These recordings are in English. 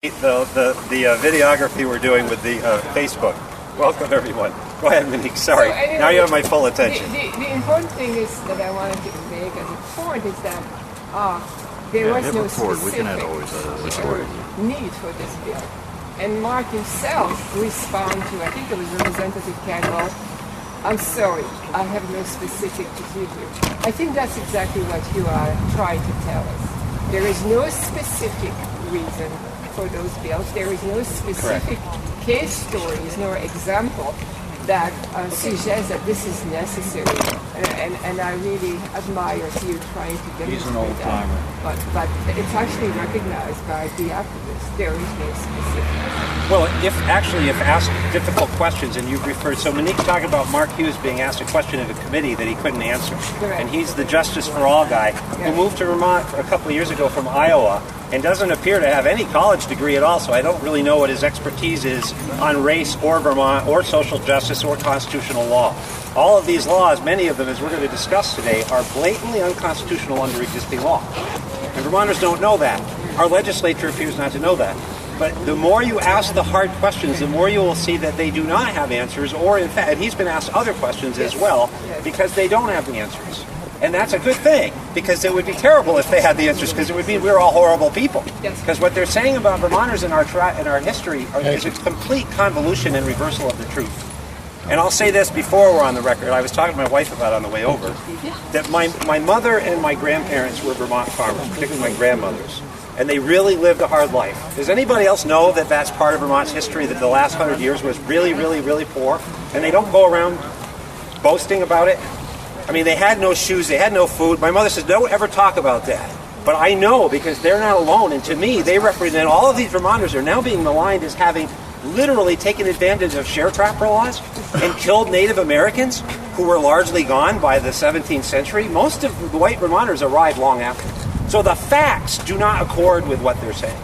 The videography we're doing with the Facebook. Welcome everyone. Go ahead, Monique. Sorry. So anyway, now you have my full attention. The important thing is that I wanted to make as a point is that there was no specific need for this bill. And Mark himself responded to, I think it was Representative Cadwell, I'm sorry, I have no specific to give you. I think that's exactly what you are trying to tell us. There is no specific reason for those bills. There is no specific case stories nor example that suggests that this is necessary. And I really admire you trying to demonstrate He's an old timer. But it's actually recognized by the activists. There is no specific. Well, if asked difficult questions, and you've referred, so Monique talked about Mark Hughes being asked a question at a committee that he couldn't answer. Correct. And he's the Justice for All guy who moved to Vermont a couple of years ago from Iowa and doesn't appear to have any college degree at all, so I don't really know what his expertise is on race or Vermont or social justice or constitutional law. All of these laws, many of them, as we're going to discuss today, are blatantly unconstitutional under existing law. And Vermonters don't know that. Our legislature appears not to know that. But the more you ask the hard questions, the more you will see that they do not have answers, or in fact, and he's been asked other questions as well, because they don't have the answers. And that's a good thing, because it would be terrible if they had the answers, because it would mean we're all horrible people. Because what they're saying about Vermonters in our history is a complete convolution and reversal of the truth. And I'll say this before we're on the record. I was talking to my wife about it on the way over, that my mother and my grandparents were Vermont farmers, particularly my grandmothers. And they really lived a hard life. Does anybody else know that that's part of Vermont's history, that the last 100 years was really, really, really poor? And they don't go around boasting about it? I mean, they had no shoes, they had no food. My mother says, don't ever talk about that. But I know, because they're not alone. And to me, they represent, all of these Vermonters are now being maligned as having literally taken advantage of sharecropper laws and killed Native Americans who were largely gone by the 17th century. Most of the white Vermonters arrived long after. So the facts do not accord with what they're saying.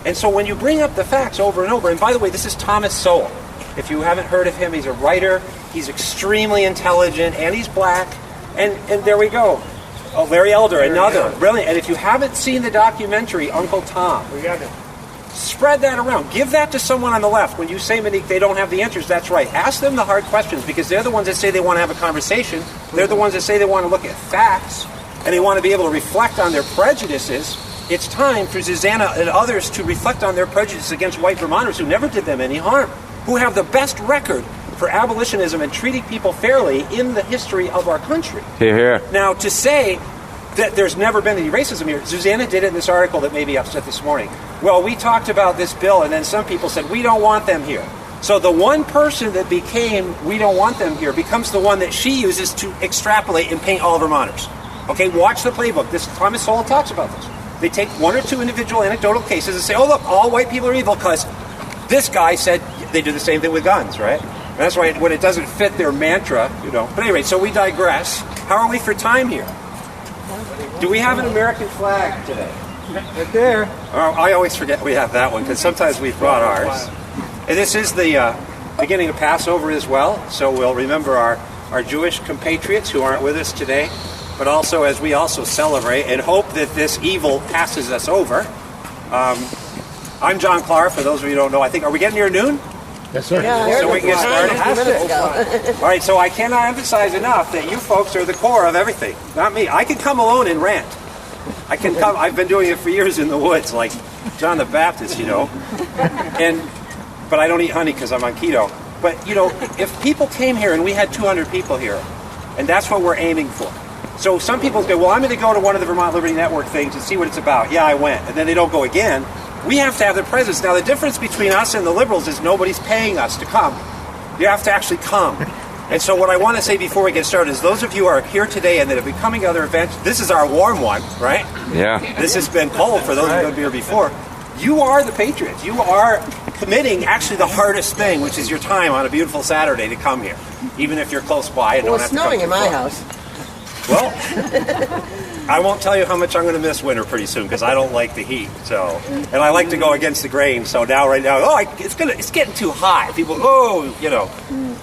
And so when you bring up the facts over and over, and by the way, this is Thomas Sowell. If you haven't heard of him, he's a writer, he's extremely intelligent, and he's black. And there we go. Oh, Larry Elder, another. Brilliant. And if you haven't seen the documentary, Uncle Tom, spread that around. Give that to someone on the left. When you say, Monique, they don't have the answers, that's right. Ask them the hard questions, because they're the ones that say they want to have a conversation. They're the ones that say they want to look at facts, and they want to be able to reflect on their prejudices. It's time for Susanna and others to reflect on their prejudices against white Vermonters who never did them any harm, who have the best record for abolitionism and treating people fairly in the history of our country. Here. Now, to say that there's never been any racism here, Susanna did it in this article that made me upset this morning. Well, we talked about this bill, and then some people said, we don't want them here. So the one person that became, we don't want them here, becomes the one that she uses to extrapolate and paint all Vermonters. Okay, watch the playbook. This Thomas Sowell talks about this. They take one or two individual anecdotal cases and say, oh, look, all white people are evil because this guy said. They do the same thing with guns, right? And that's why when it doesn't fit their mantra, you know. But anyway, so we digress. How are we for time here? Do we have an American flag today? Right there. Oh, I always forget we have that one, because sometimes we've brought ours. And this is the beginning of Passover as well, so we'll remember our Jewish compatriots who aren't with us today, but also as we also celebrate and hope that this evil passes us over. I'm John Clark, for those of you who don't know. I think, are we getting near noon? Yes, sir. Yeah, so we can get started. All right, so I cannot emphasize enough that you folks are the core of everything, not me. I can come alone and rant. I can come. I've been doing it for years in the woods, like John the Baptist, you know. But I don't eat honey because I'm on keto. But you know, if people came here and we had 200 people here, and that's what we're aiming for. So some people say, well, I'm going to go to one of the Vermont Liberty Network things and see what it's about. Yeah, I went, and then they don't go again. We have to have their presence. Now, the difference between us and the liberals is nobody's paying us to come. You have to actually come. And so what I want to say before we get started is those of you who are here today and that have been coming to other events, this is our warm one, right? Yeah. This has been cold for those who have been here before. You are the patriots. You are committing actually the hardest thing, which is your time on a beautiful Saturday to come here, even if you're close by and don't have to come. Well, it's snowing in my house. Well, I won't tell you how much I'm going to miss winter pretty soon, because I don't like the heat. So, and I like to go against the grain. So now, right now, it's getting too hot. People, you know.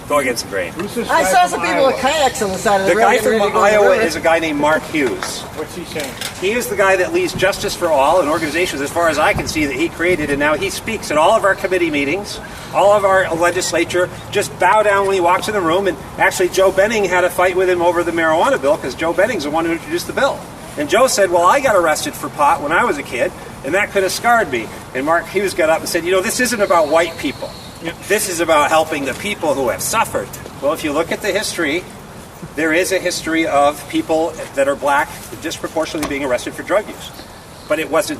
Go against the grain. I saw some people with kayaks on the side of the The road. guy getting from ready to go to the Iowa river. is a guy named Mark Hughes. What's he saying? He is the guy that leads Justice for All, an organization, as far as I can see, that he created, and now he speaks at all of our committee meetings, all of our legislature. Just bow down when he walks in the room. And actually, Joe Benning had a fight with him over the marijuana bill because Joe Benning's the one who introduced the bill. And Joe said, well, I got arrested for pot when I was a kid, and that could have scarred me. And Mark Hughes got up and said, you know, this isn't about white people. This is about helping the people who have suffered. Well, if you look at the history, there is a history of people that are black disproportionately being arrested for drug use. But it wasn't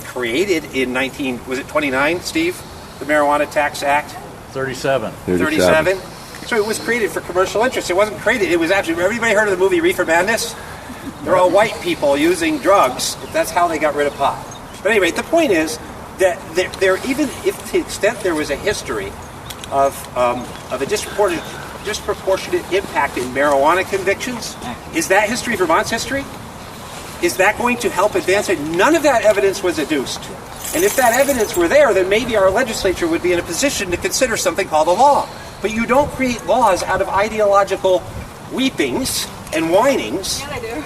created in 29, Steve? The Marijuana Tax Act? 37. 37? So it was created for commercial interest. It wasn't created, it was actually, everybody heard of the movie Reefer Madness? They're all white people using drugs. That's how they got rid of pot. But anyway, the point is that there even if to the extent there was a history of a disproportionate impact in marijuana convictions, is that history Vermont's history? Is that going to help advance it? None of that evidence was adduced. And if that evidence were there, then maybe our legislature would be in a position to consider something called a law. But you don't create laws out of ideological weepings and whinings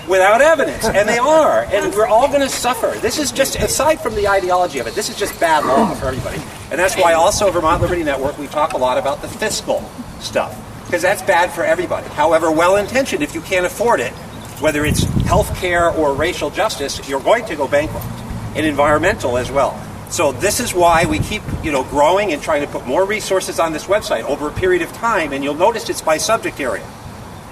without evidence. And they are. And we're all going to suffer. This is just, aside from the ideology of it, this is just bad law for everybody. And that's why also Vermont Liberty Network, we talk a lot about the fiscal stuff. Because that's bad for everybody. However well-intentioned, if you can't afford it, whether it's health care or racial justice, you're going to go bankrupt. And environmental as well. So this is why we keep, growing and trying to put more resources on this website over a period of time. And you'll notice it's by subject area.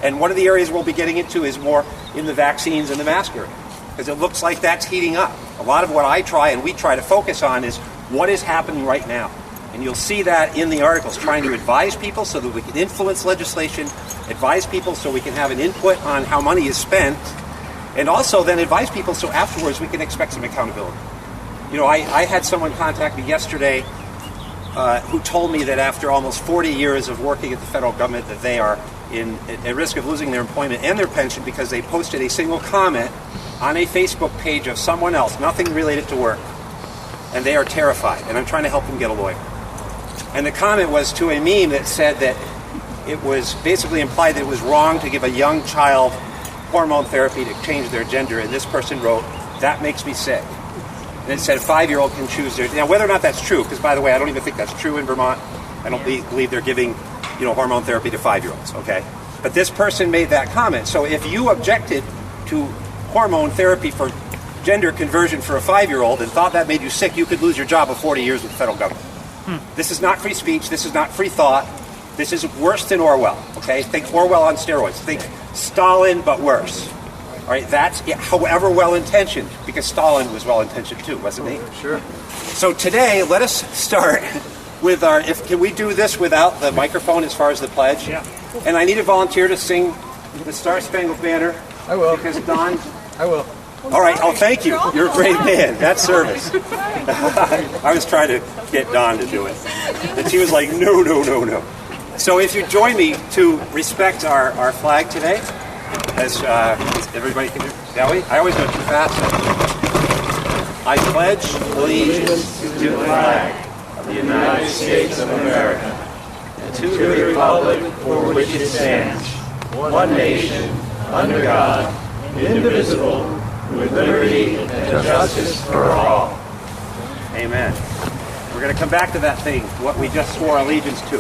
And one of the areas we'll be getting into is more in the vaccines and the mask area. Because it looks like that's heating up. A lot of what I try and we try to focus on is what is happening right now. And you'll see that in the articles, trying to advise people so that we can influence legislation, advise people so we can have an input on how money is spent, and also then advise people so afterwards we can expect some accountability. I had someone contact me yesterday who told me that after almost 40 years of working at the federal government that they are at risk of losing their employment and their pension because they posted a single comment on a Facebook page of someone else, nothing related to work, and they are terrified, and I'm trying to help them get a lawyer. And the comment was to a meme that said that it was basically implied that it was wrong to give a young child hormone therapy to change their gender, and this person wrote, that makes me sick. And it said a 5-year-old can choose their... Now, whether or not that's true, because by the way, I don't even think that's true in Vermont. I don't believe they're giving, hormone therapy to 5-year-olds, okay? But this person made that comment. So if you objected to hormone therapy for gender conversion for a 5-year-old and thought that made you sick, you could lose your job of 40 years with the federal government. This is not free speech. This is not free thought. This is worse than Orwell, okay? Think Orwell on steroids. Think Stalin, but worse. All right, that's it, however well-intentioned, because Stalin was well-intentioned too, wasn't he? Sure. So today, let us start with our, can we do this without the microphone as far as the pledge? Yeah. And I need a volunteer to sing the Star-Spangled Banner. I will. Because Don... I will. All right, thank you. You're a great man. That's service. I was trying to get Don to do it. And she was like, no, no, no, no. So if you join me to respect our flag today, as everybody can do, shall we? I always go too fast. I pledge allegiance to the flag of the United States of America and to the republic for which it stands, one nation, under God, indivisible, with liberty and justice for all. Amen. We're going to come back to that thing, what we just swore allegiance to,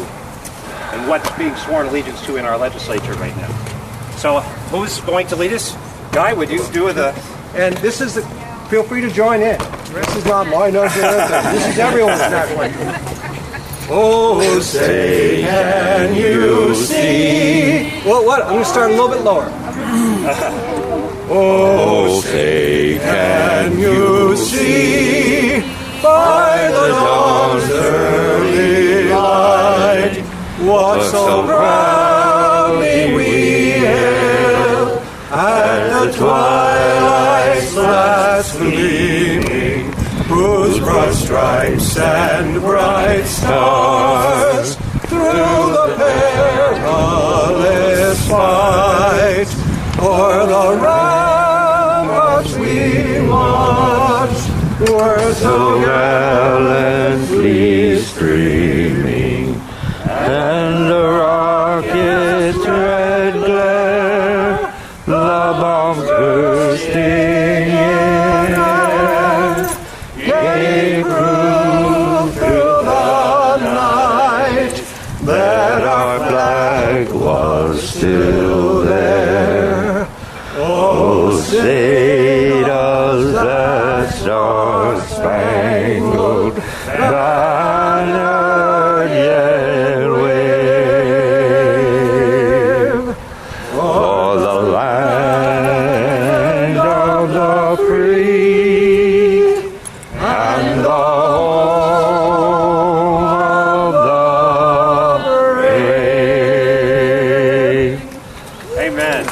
and what's being sworn allegiance to in our legislature right now. So, who's going to lead us? Guy, would you do the... And this is the... Feel free to join in. This is not mine. This is everyone's network. Oh, say can you see... Well, what? I'm going to start a little bit lower. Oh, say can you see by the dawn's early light what so proudly we hailed at the twilight's last gleaming, whose broad stripes and bright stars through the perilous fight o'er the ramparts we marched were so gallantly streaming, and around banner yet wave, for the land of the free and the home of the brave. Amen.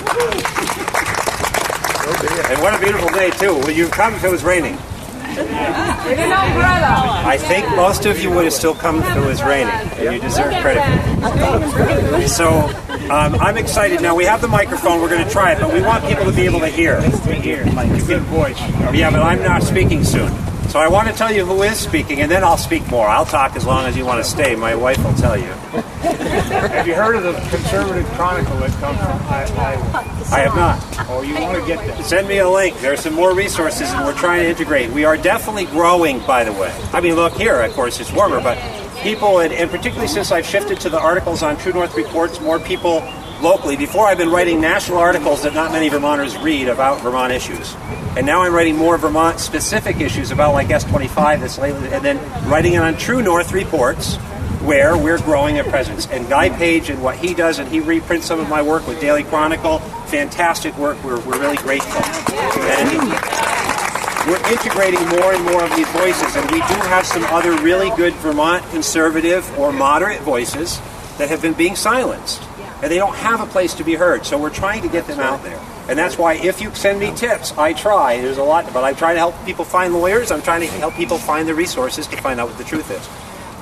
And what a beautiful day, too. Will you come if it was raining? With an umbrella. I think most of you would have still come if it was raining, and you deserve credit for it. So, I'm excited. Now, we have the microphone. We're going to try it, but we want people to be able to hear. Good voice. Yeah, but I'm not speaking soon. So I want to tell you who is speaking, and then I'll speak more. I'll talk as long as you want to stay. My wife will tell you. Have you heard of the Conservative Chronicle that comes from Iowa? I have not. Oh, you want to get that? Send me a link. There's some more resources, and we're trying to integrate. We are definitely growing, by the way. I mean, look here, of course, it's warmer, but people, and particularly since I've shifted to the articles on True North Reports, more people locally. Before, I've been writing national articles that not many Vermonters read about Vermont issues. And now I'm writing more Vermont-specific issues about, like, S25 this lately, and then writing it on True North Reports, where we're growing a presence. And Guy Page and what he does, and he reprints some of my work with Daily Chronicle, fantastic work. We're really grateful. And we're integrating more and more of these voices, and we do have some other really good Vermont conservative or moderate voices that have been being silenced. And they don't have a place to be heard, so we're trying to get them out there. And that's why if you send me tips, I try. There's a lot, but I'm trying to help people find lawyers. I'm trying to help people find the resources to find out what the truth is.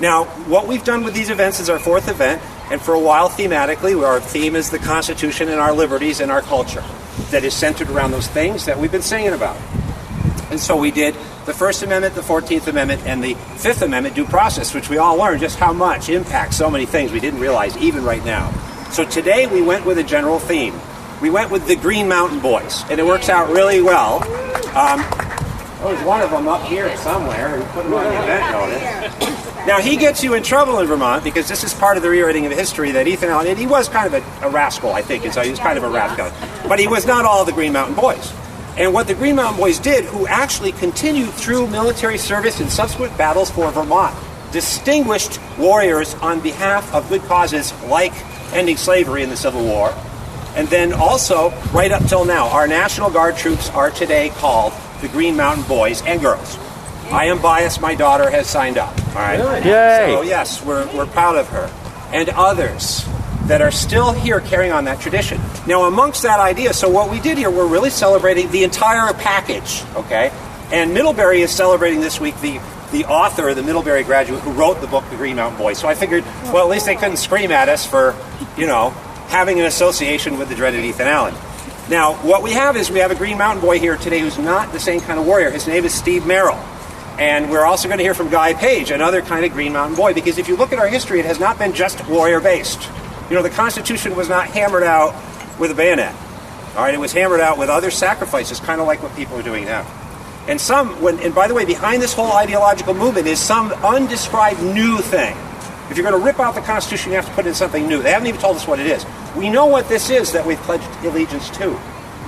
Now, what we've done with these events is our fourth event, and for a while, thematically, our theme is the Constitution and our liberties and our culture that is centered around those things that we've been singing about. And so we did the First Amendment, the 14th Amendment, and the Fifth Amendment due process, which we all learned just how much impacts so many things we didn't realize even right now. So today we went with a general theme. We went with the Green Mountain Boys, and it works out really well. There's one of them up here somewhere. We put him on the event notice. Now, he gets you in trouble in Vermont because this is part of the rewriting of history that Ethan Allen, and he was kind of a rascal, I think, and so he was kind of a rascal. But he was not all the Green Mountain Boys. And what the Green Mountain Boys did, who actually continued through military service and subsequent battles for Vermont, distinguished warriors on behalf of good causes like ending slavery in the Civil War. And then also, right up till now, our National Guard troops are today called the Green Mountain Boys and Girls. I am biased. My daughter has signed up. All right. Yay! So yes, we're proud of her. And others that are still here carrying on that tradition. Now, amongst that idea, so what we did here, we're really celebrating the entire package, okay? And Middlebury is celebrating this week the author, the Middlebury graduate who wrote the book, The Green Mountain Boys. So I figured, well, at least they couldn't scream at us for, having an association with the dreaded Ethan Allen. Now, what we have is we have a Green Mountain Boy here today who's not the same kind of warrior. His name is Steve Merrill. And we're also going to hear from Guy Page, another kind of Green Mountain Boy, because if you look at our history, it has not been just warrior-based. The Constitution was not hammered out with a bayonet. All right, it was hammered out with other sacrifices, kind of like what people are doing now. And and by the way, behind this whole ideological movement is some undescribed new thing. If you're going to rip out the Constitution, you have to put in something new. They haven't even told us what it is. We know what this is that we've pledged allegiance to.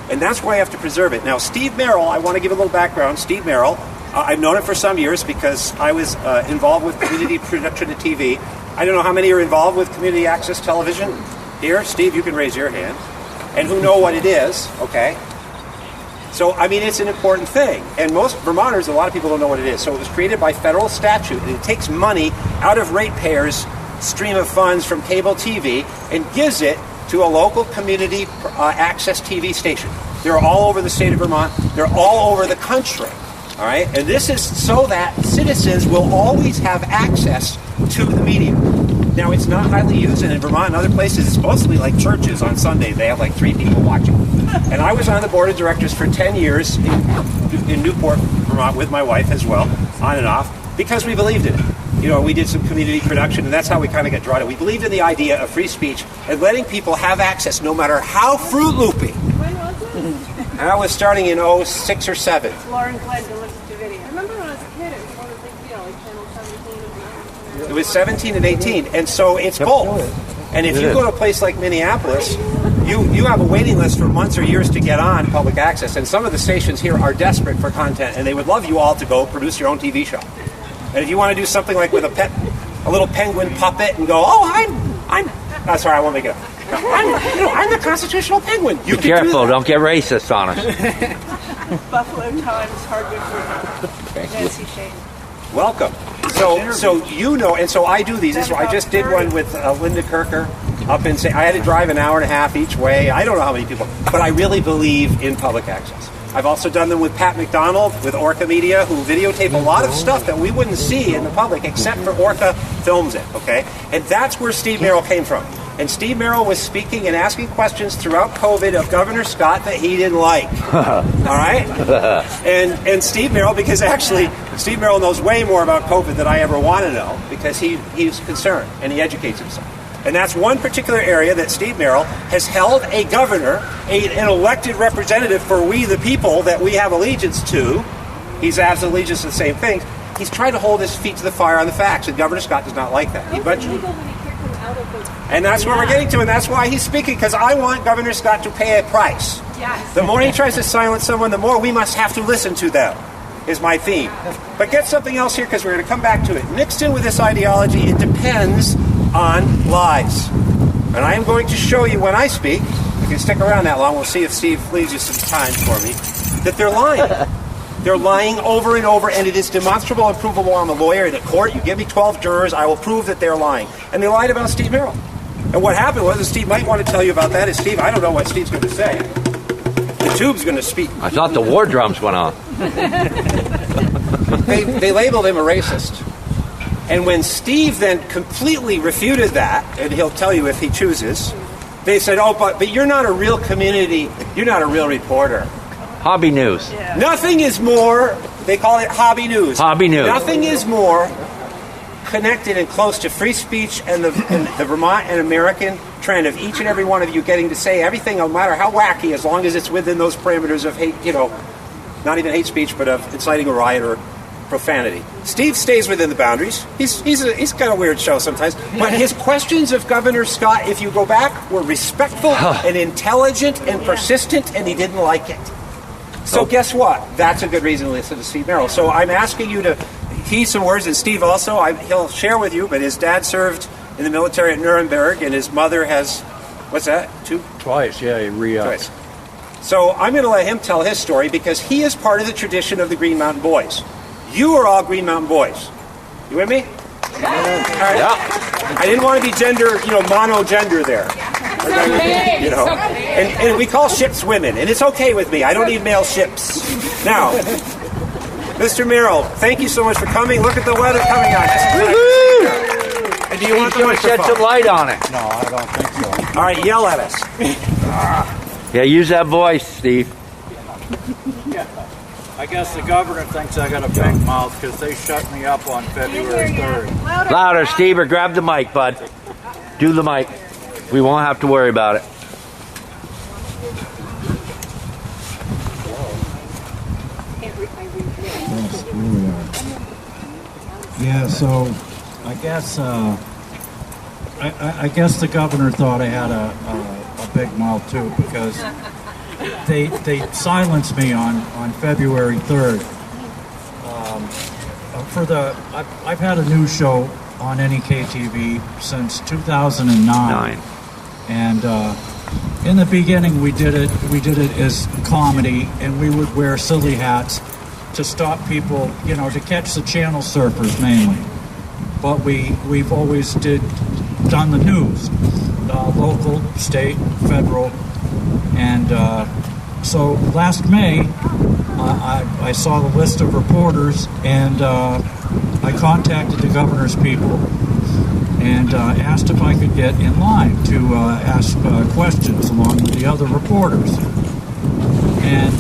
And that's why I have to preserve it. Now, Steve Merrill, I want to give a little background. Steve Merrill, I've known him for some years because I was involved with community production of TV. I don't know how many are involved with community access television. Here, Steve, you can raise your hand. And who know what it is, okay? So, it's an important thing. And most Vermonters, a lot of people don't know what it is. So it was created by federal statute, and it takes money out of ratepayers' stream of funds from cable TV and gives it to a local community access TV station. They're all over the state of Vermont. They're all over the country. All right? And this is so that citizens will always have access to the media. Now, it's not highly used, and in Vermont and other places, it's mostly like churches on Sunday. They have like 3 people watching. And I was on the board of directors for 10 years in Newport, Vermont, with my wife as well, on and off, because we believed in it. We did some community production, and that's how we kind of got drawn in. We believed in the idea of free speech and letting people have access no matter how Fruit Loopy. When was it? And I was starting in 06 or 07. Lauren Clegg delivered the video. I remember when I was a kid, it was one of the big deal, like Channel 17 and It was 17 and 18, and so it's both. And if you go to a place like Minneapolis, you have a waiting list for months or years to get on public access, and some of the stations here are desperate for content, and they would love you all to go produce your own TV show. And if you want to do something like with a little penguin puppet and go, oh, I'm sorry, I won't make it up. I'm the constitutional penguin. You Be careful, don't get racist on us. Buffalo Times, Hardwick River, Nancy Shane. Welcome. So you know, and so I do these. I just did one with Linda Kirker up in. I had to drive an hour and a half each way. I don't know how many people, but I really believe in public access. I've also done them with Pat McDonald with Orca Media, who videotape a lot of stuff that we wouldn't see in the public, except for Orca films it. Okay, and that's where Steve Merrill came from. And Steve Merrill was speaking and asking questions throughout COVID of Governor Scott that he didn't like. All right? And Steve Merrill, because actually Steve Merrill knows way more about COVID than I ever want to know, because he's concerned and he educates himself. And that's one particular area that Steve Merrill has held a governor, an elected representative for we the people that we have allegiance to. He's has allegiance to the same things. He's trying to hold his feet to the fire on the facts, and Governor Scott does not like that. And that's where we're getting to, and that's why he's speaking, because I want Governor Scott to pay a price. Yes. The more he tries to silence someone, the more we must have to listen to them, is my theme. But get something else here, because we're going to come back to it. Mixed in with this ideology, it depends on lies. And I am going to show you when I speak, if you can stick around that long, we'll see if Steve leaves you some time for me, that they're lying. They're lying over and over, and it is demonstrable and provable. I'm a lawyer in a court. You give me 12 jurors, I will prove that they're lying. And they lied about Steve Merrill. And what happened was, and Steve might want to tell you about that, is Steve, I don't know what Steve's going to say. The tube's going to speak. I thought the war drums went off. They labeled him a racist. And when Steve then completely refuted that, and he'll tell you if he chooses, they said, oh, but you're not a real community, you're not a real reporter. Hobby news. Yeah. Nothing is more, they call it hobby news. Hobby news. Nothing is more connected and close to free speech and the Vermont and American trend of each and every one of you getting to say everything, no matter how wacky, as long as it's within those parameters of hate, not even hate speech, but of inciting a riot or profanity. Steve stays within the boundaries. He's kind of a weird show sometimes, but his questions of Governor Scott, if you go back, were respectful and intelligent and persistent, and he didn't like it. So guess what? That's a good reason to listen to Steve Merrill. So I'm asking you to heed some words, and Steve also, he'll share with you, but his dad served in the military at Nuremberg, and his mother has, what's that, Twice, yeah, Twice. So I'm going to let him tell his story, because he is part of the tradition of the Green Mountain Boys. You are all Green Mountain Boys. You with me? All right. Yeah. I didn't want to be gender, mono-gender there. And we call ships women, and it's okay with me. I don't need male ships. Now, Mr. Merrill, thank you so much for coming. Look at the weather coming on. And do you want to shed some light on it? No, I don't think so. All right, yell at us. Yeah, use that voice, Steve. I guess the governor thinks I got a big mouth because they shut me up on February 3rd. Louder, Steve, or grab the mic, bud. Do the mic. We won't have to worry about it. Yeah, so I guess I guess the governor thought I had a big mouth too, because they silenced me on February 3rd. I've had a news show on NEK-TV since 2009, and in the beginning we did it as comedy, and we would wear silly hats to stop people, to catch the channel surfers mainly. But we've always done the news, local, state, federal, and so last May I saw the list of reporters, and I contacted the governor's people and asked if I could get in line to ask questions along with the other reporters. And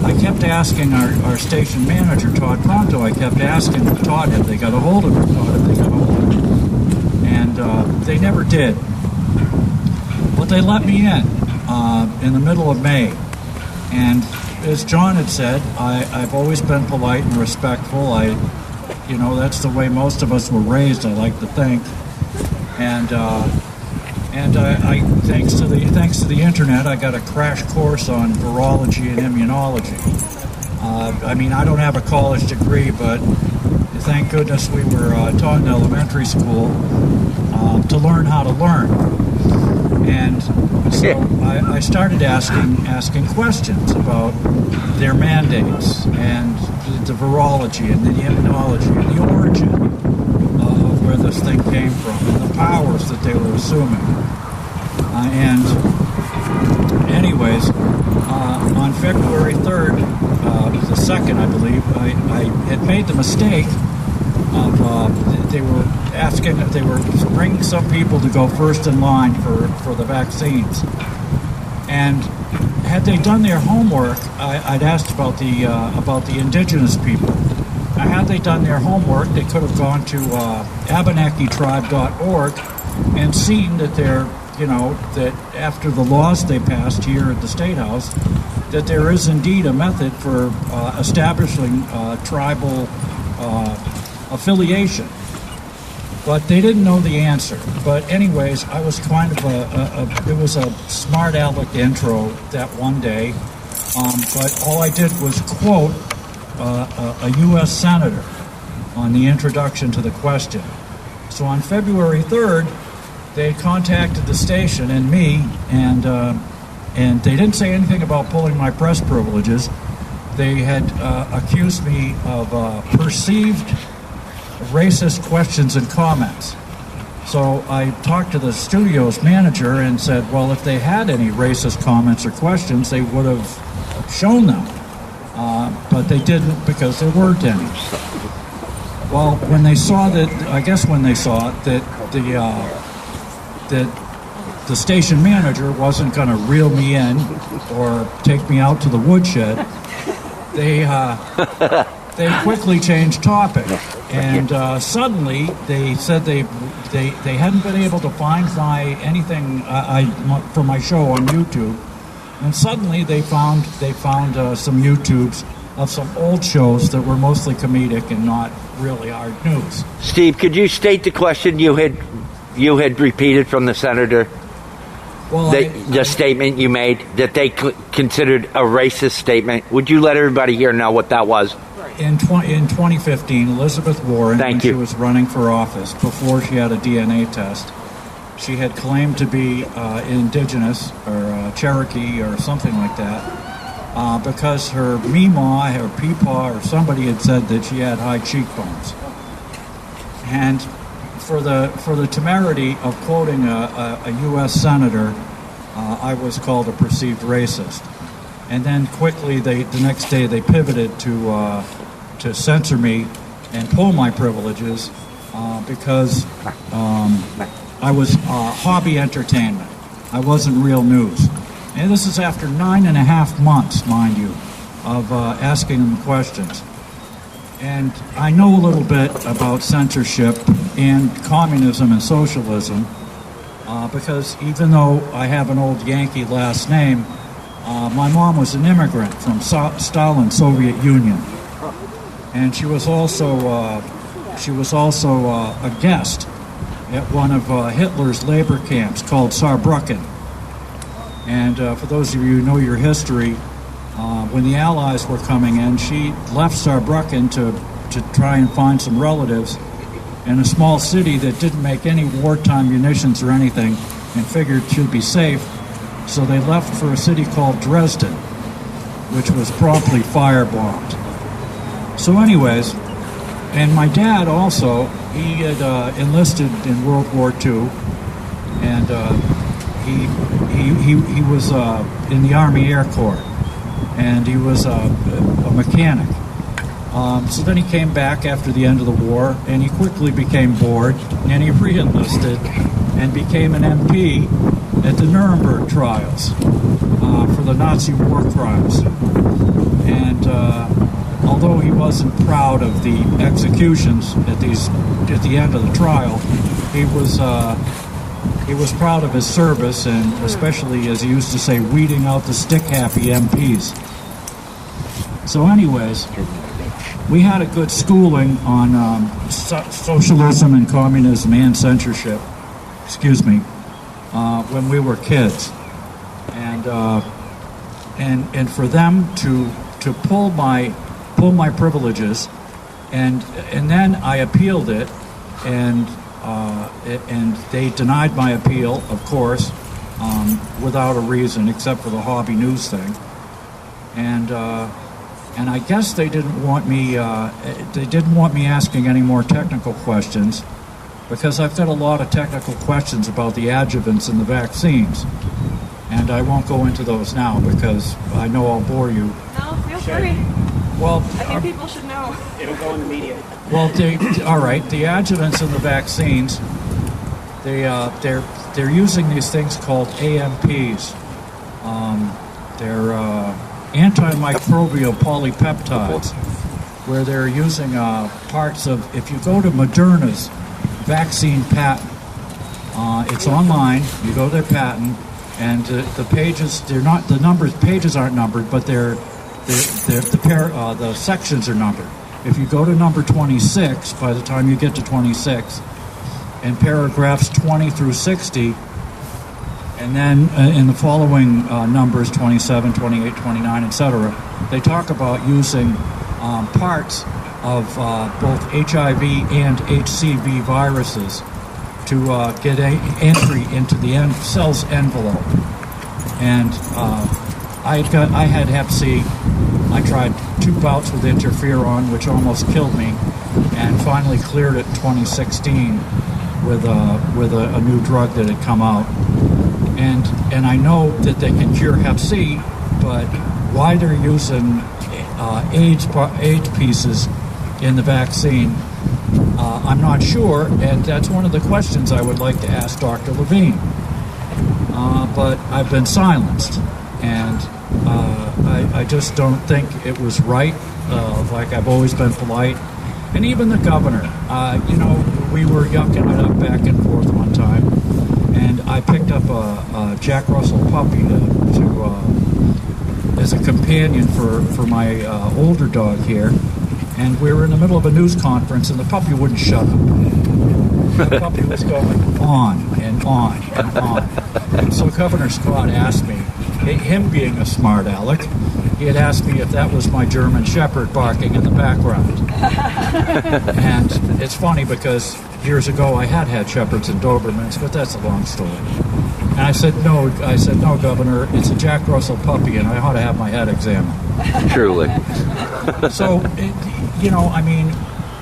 I kept asking our station manager, Todd Pronto, I kept asking Todd, have they got a hold of her? Todd, have they got a hold of her? And they never did. But they let me in the middle of May. And as John had said, I've always been polite and respectful. That's the way most of us were raised, I like to think. And I thanks to the internet, I got a crash course on virology and immunology. I don't have a college degree, but thank goodness we were taught in elementary school to learn how to learn. And so I started asking questions about their mandates and the virology and the immunology and the origin of where this thing came from and the powers that they were assuming. And anyways, on February 3rd, the 2nd, I believe, I had made the mistake of they were bringing some people to go first in line for the vaccines. And had they done their homework, I'd asked about the indigenous people. Now, had they done their homework, they could have gone to AbenakiTribe.org and seen that that after the laws they passed here at the State House, that there is indeed a method for establishing tribal affiliation. But they didn't know the answer. But anyways, I was kind of it was a smart aleck intro that one day. But all I did was quote a U.S. senator on the introduction to the question. So on February 3rd, they contacted the station and me, and they didn't say anything about pulling my press privileges. They had accused me of perceived racist questions and comments. So I talked to the studio's manager and said, well, if they had any racist comments or questions, they would have shown them. But they didn't, because there weren't any. Well, when they saw that the station manager wasn't going to reel me in or take me out to the woodshed, they quickly changed topic. And suddenly they said they hadn't been able to find anything for my show on YouTube. And suddenly they found some YouTubes of some old shows that were mostly comedic and not really hard news. Steve, could you state the question you had repeated from the senator? Well, the statement you made that they considered a racist statement. Would you let everybody here know what that was? In 2015, Elizabeth Warren, when she was running for office, before she had a DNA test, she had claimed to be indigenous or Cherokee or something like that, because her Meemaw, her Peepaw, or somebody had said that she had high cheekbones. And for the temerity of quoting a U.S. senator, I was called a perceived racist. And then quickly, the next day, they pivoted to censor me and pull my privileges because I was hobby entertainment. I wasn't real news. And this is after 9.5 months, mind you, of asking them questions. And I know a little bit about censorship and communism and socialism because even though I have an old Yankee last name, my mom was an immigrant from Stalin's Soviet Union, and she was also a guest at one of Hitler's labor camps called Saarbrücken. And for those of you who know your history, when the Allies were coming in, she left Saarbrücken to try and find some relatives in a small city that didn't make any wartime munitions or anything, and figured she'd be safe. So they left for a city called Dresden, which was promptly firebombed. So anyways, and my dad also, he had enlisted in World War II, and he was in the Army Air Corps, and he was a mechanic. So then he came back after the end of the war, and he quickly became bored, and he re-enlisted and became an MP at the Nuremberg trials for the Nazi war crimes. And although he wasn't proud of the executions at the end of the trial, he was proud of his service, and especially, as he used to say, weeding out the stick-happy MPs. So anyways, we had a good schooling on socialism and communism and censorship, when we were kids, and for them to pull my privileges and then I appealed it, and they denied my appeal, of course, without a reason except for the hobby news thing, and I guess they didn't want me asking any more technical questions, because I've got a lot of technical questions about the adjuvants in the vaccines, and I won't go into those now because I know I'll bore you. No, feel free. Well, I think people should know. It'll go in the media. well, all right. The adjuvants in the vaccines, they're using these things called AMPs. They're antimicrobial polypeptides, where they're using parts of. If you go to Moderna's vaccine patent, it's online. You go to their patent, and the pages, they're not, the numbers, pages aren't numbered, but the sections are numbered. If you go to number 26, by the time you get to 26, and paragraphs 20 through 60, and then in the following numbers, 27, 28, 29, etc., they talk about using parts of both HIV and HCV viruses to get entry into the cell's envelope. And I had Hep C. I tried 2 bouts with interferon, which almost killed me, and finally cleared it in 2016 with a new drug that had come out. And I know that they can cure Hep C, but why they're using AIDS pieces in the vaccine, I'm not sure, and that's one of the questions I would like to ask Dr. Levine. But I've been silenced, and I just don't think it was right. Like, I've always been polite. And even the governor, we were yucking it up back and forth one time, and I picked up a Jack Russell puppy as a companion for my older dog here, and we were in the middle of a news conference, and the puppy wouldn't shut up. The puppy was going on and on and on. And so Governor Scott asked me, him being a smart aleck, he had asked me if that was my German Shepherd barking in the background. And it's funny because years ago I had Shepherds and Dobermans, but that's a long story. And I said, no, Governor, it's a Jack Russell puppy, and I ought to have my head examined. Truly. So,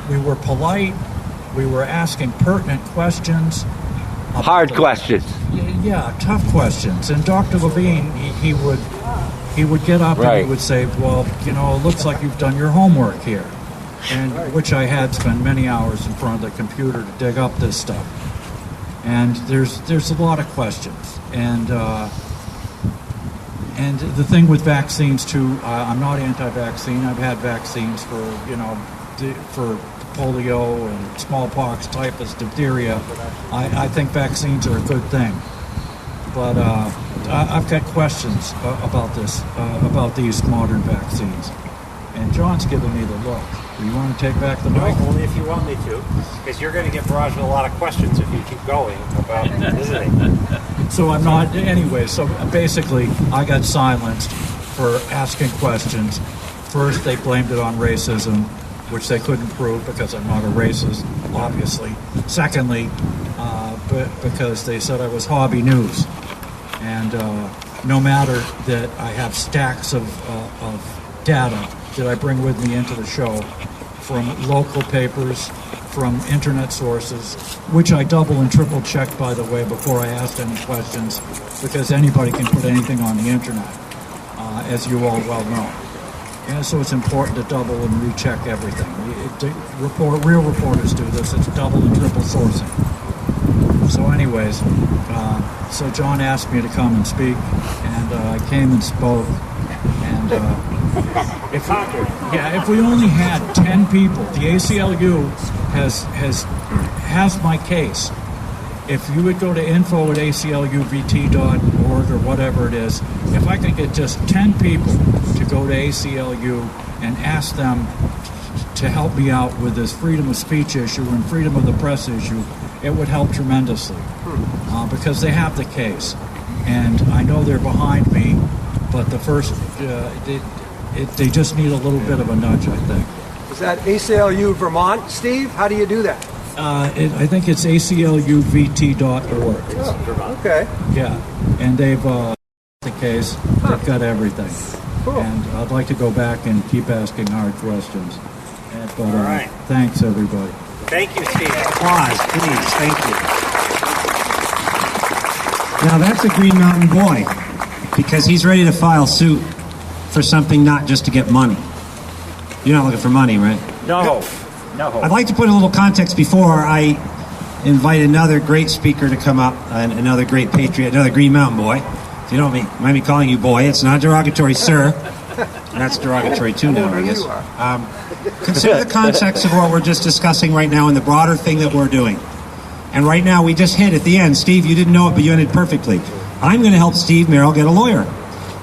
we were polite. We were asking pertinent questions. Hard questions. Yeah, tough questions. And Dr. Levine, he would get up and he would say, well, it looks like you've done your homework here. And which I had spent many hours in front of the computer to dig up this stuff. And there's a lot of questions. And the thing with vaccines too, I'm not anti-vaccine. I've had vaccines for polio and smallpox, typhus, diphtheria. I think vaccines are a good thing. But I've got questions about this, about these modern vaccines. And John's giving me the look. Do you want to take back the mic? No, only if you want me to, because you're going to get barraged with a lot of questions if you keep going about visiting. So I'm not, anyway, so basically I got silenced for asking questions. First, they blamed it on racism, which they couldn't prove because I'm not a racist, obviously. Secondly, because they said I was hobby news. And no matter that I have stacks of data that I bring with me into the show from local papers, from internet sources, which I double and triple checked, by the way, before I asked any questions, because anybody can put anything on the internet, as you all well know. And so it's important to double and recheck everything. Real reporters do this. It's double and triple sourcing. So anyways, so John asked me to come and speak, and I came and spoke. And if we only had 10 people, the ACLU has my case. If you would go to info@acluvt.org or whatever it is, if I could get just 10 people to go to ACLU and ask them to help me out with this freedom of speech issue and freedom of the press issue, it would help tremendously, because they have the case. And I know they're behind me, but the first, they just need a little bit of a nudge, I think. Is that ACLU Vermont, Steve? How do you do that? I think it's acluvt.org. Oh, okay. Yeah, and they've the case. They've got everything. Cool. And I'd like to go back and keep asking hard questions. But, All right. Thanks, everybody. Thank you, Steve. Applause, please. Thank you. Now that's a Green Mountain boy, because he's ready to file suit for something not just to get money. You're not looking for money, right? No. No. I'd like to put a little context before I invite another great speaker to come up, and another great patriot, another Green Mountain boy. If you don't mind me calling you boy, it's not derogatory, sir. That's derogatory too now, I guess. Consider the context of what we're just discussing right now and the broader thing that we're doing. And right now we just hit at the end. Steve, you didn't know it, but you ended perfectly. I'm going to help Steve Merrill get a lawyer.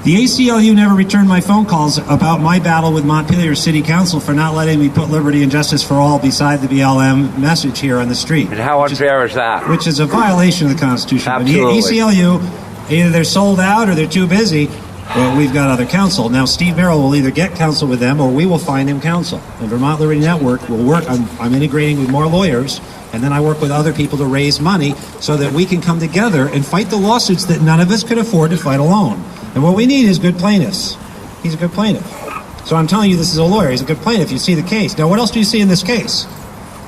The ACLU never returned my phone calls about my battle with Montpelier City Council for not letting me put liberty and justice for all beside the BLM message here on the street. And how unfair is that? Which is a violation of the Constitution. Absolutely. But the ACLU, either they're sold out or they're too busy. Well, we've got other counsel. Now, Steve Merrill will either get counsel with them or we will find him counsel. The Vermont Liberty Network will work. I'm integrating with more lawyers, and then I work with other people to raise money so that we can come together and fight the lawsuits that none of us could afford to fight alone. And what we need is good plaintiffs. He's a good plaintiff. So I'm telling you, this is a lawyer. He's a good plaintiff. You see the case. Now, what else do you see in this case?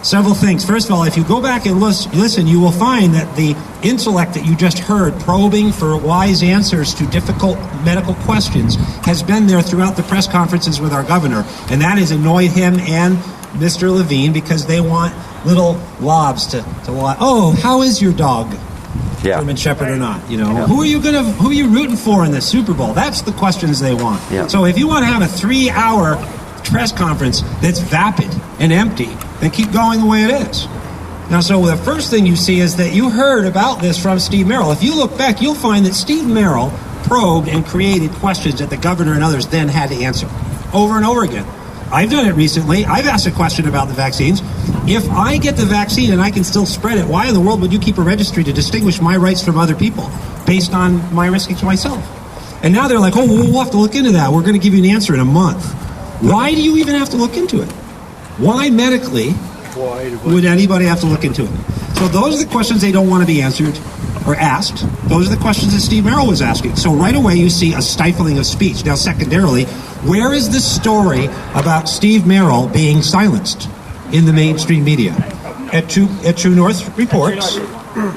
Several things. First of all, if you go back and listen, you will find that the intellect that you just heard probing for wise answers to difficult medical questions has been there throughout the press conferences with our governor. And that has annoyed him and Mr. Levine because they want little lobs to lie. Oh, how is your dog? Yeah. German Shepherd or not, you know? Yeah. Who are you rooting for in the Super Bowl? That's the questions they want. Yeah. So if you want to have a 3-hour press conference that's vapid and empty, then keep going the way it is. Now, so the first thing you see is that you heard about this from Steve Merrill. If you look back, you'll find that Steve Merrill probed and created questions that the governor and others then had to answer over and over again. I've done it recently. I've asked a question about the vaccines. If I get the vaccine and I can still spread it, why in the world would you keep a registry to distinguish my rights from other people based on my risking to myself? And now they're like, oh, we'll have to look into that. We're going to give you an answer in a month. Why do you even have to look into it? Why medically would anybody have to look into it? So those are the questions they don't want to be answered or asked. Those are the questions that Steve Merrill was asking. So right away you see a stifling of speech. Now secondarily, where is the story about Steve Merrill being silenced in the mainstream media? At True North Reports,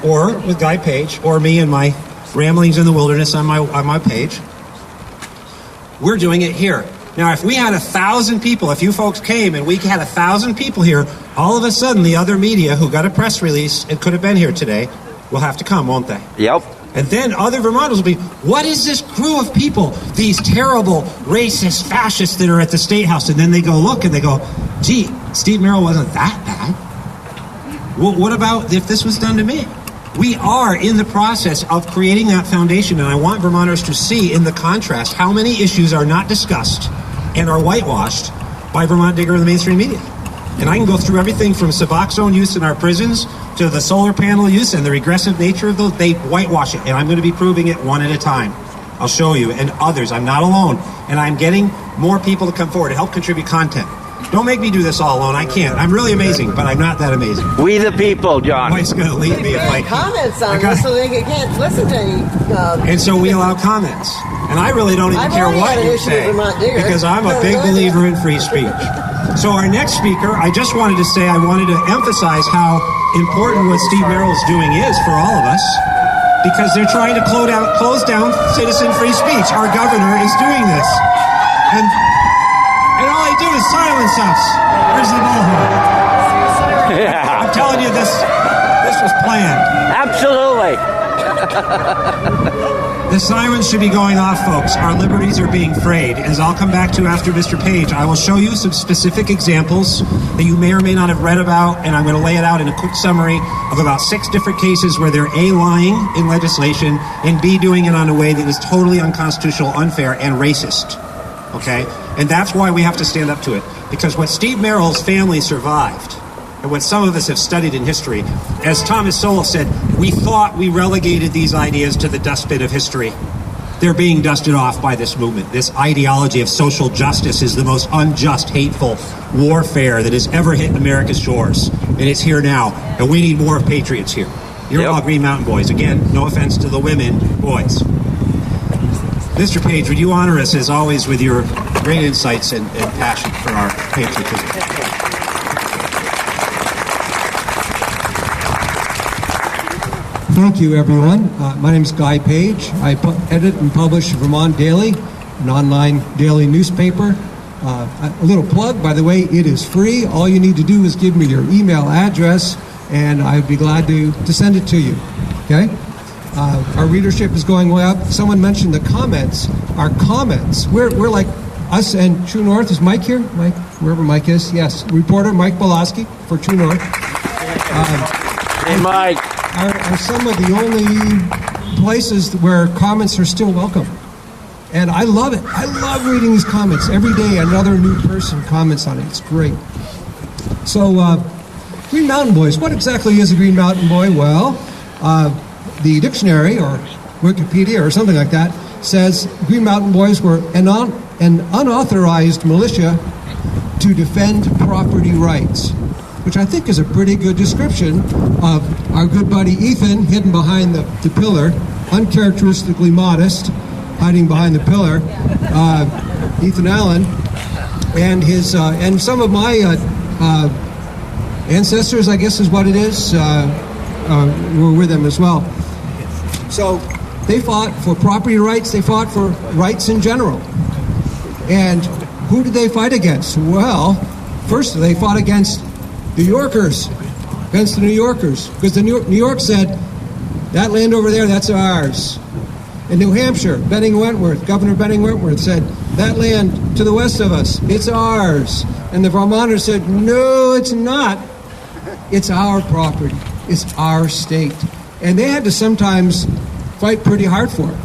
or with Guy Page, or me and my ramblings in the wilderness on my page. We're doing it here. Now, if we had 1,000 people, if you folks came and we had 1,000 people here, all of a sudden the other media who got a press release and could have been here today will have to come, won't they? Yep. And then other Vermonters will be, what is this crew of people, these terrible, racist, fascists that are at the State House? And then they go look and they go, gee, Steve Merrill wasn't that bad. Well, what about if this was done to me? We are in the process of creating that foundation, and I want Vermonters to see in the contrast how many issues are not discussed and are whitewashed by Vermont Digger and the mainstream media. And I can go through everything from Suboxone use in our prisons to the solar panel use and the regressive nature of those. They whitewash it, and I'm going to be proving it one at a time. I'll show you, and others. I'm not alone, and I'm getting more people to come forward to help contribute content. Don't make me do this all alone. I can't. I'm really amazing, but I'm not that amazing. We the people, John. Wife's going to leave me if I comments on this so they can't listen to any. And so we allow comments. And I really don't even care what you say, because I'm a big believer in free speech. So our next speaker, I just wanted to say, I wanted to emphasize how important what Steve Merrill's doing is for all of us, because they're trying to close down citizen free speech. Our governor is doing this. And all they do is silence us. Where's the bullhorn? Yeah. I'm telling you, this was planned. Absolutely. The sirens should be going off, folks. Our liberties are being frayed. As I'll come back to after Mr. Page, I will show you some specific examples that you may or may not have read about, and I'm going to lay it out in a quick summary of about 6 different cases where they're A, lying in legislation, and B, doing it in a way that is totally unconstitutional, unfair, and racist. Okay? And that's why we have to stand up to it. Because what Steve Merrill's family survived, and what some of us have studied in history, as Thomas Sowell said, we thought we relegated these ideas to the dustbin of history. they're being dusted off by this movement. This ideology of social justice is the most unjust, hateful warfare that has ever hit America's shores. And it's here now. And we need more patriots here. You're all Green Mountain Boys. Again, no offense to the women, boys. Mr. Page, would you honor us, as always, with your great insights and passion for our patriotism? Thank you, everyone. My name is Guy Page. I edit and publish Vermont Daily, an online daily newspaper. A little plug, by the way, it is free. All you need to do is give me your email address, and I'd be glad to send it to you. Okay? Our readership is going way up. Someone mentioned the comments. Our comments, we're like us and True North. Is Mike here? Mike, wherever Mike is. Yes, reporter Mike Belaski for True North. Hey, Mike. Are some of the only places where comments are still welcome. And I love it. I love reading these comments. Every day another new person comments on it. It's great. So, Green Mountain Boys. What exactly is a Green Mountain Boy? Well, the dictionary or Wikipedia or something like that says Green Mountain Boys were an unauthorized militia to defend property rights, which I think is a pretty good description of our good buddy Ethan, hidden behind the pillar, uncharacteristically modest, hiding behind the pillar, Ethan Allen, and his and some of my ancestors, I guess is what it is, were with him as well. So they fought for property rights, they fought for rights in general. And who did they fight against? Well, first they fought against the Yorkers, because the New York said, that land over there, that's ours. In New Hampshire, Governor Benning Wentworth said, that land to the west of us, it's ours. And the Vermonters said, no, it's not. It's our property. It's our state. And they had to sometimes fight pretty hard for it.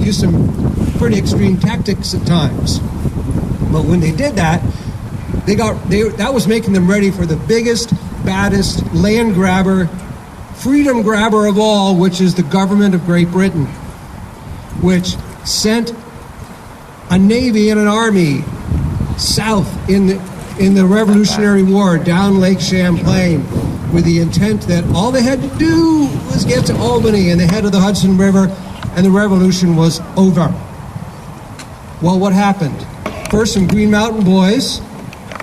Use some pretty extreme tactics at times. But when they did that, that was making them ready for the biggest, baddest land grabber, freedom grabber of all, which is the government of Great Britain, which sent a navy and an army south in the Revolutionary War down Lake Champlain with the intent that all they had to do was get to Albany and the head of the Hudson River, and the revolution was over. Well, what happened? First, some Green Mountain Boys,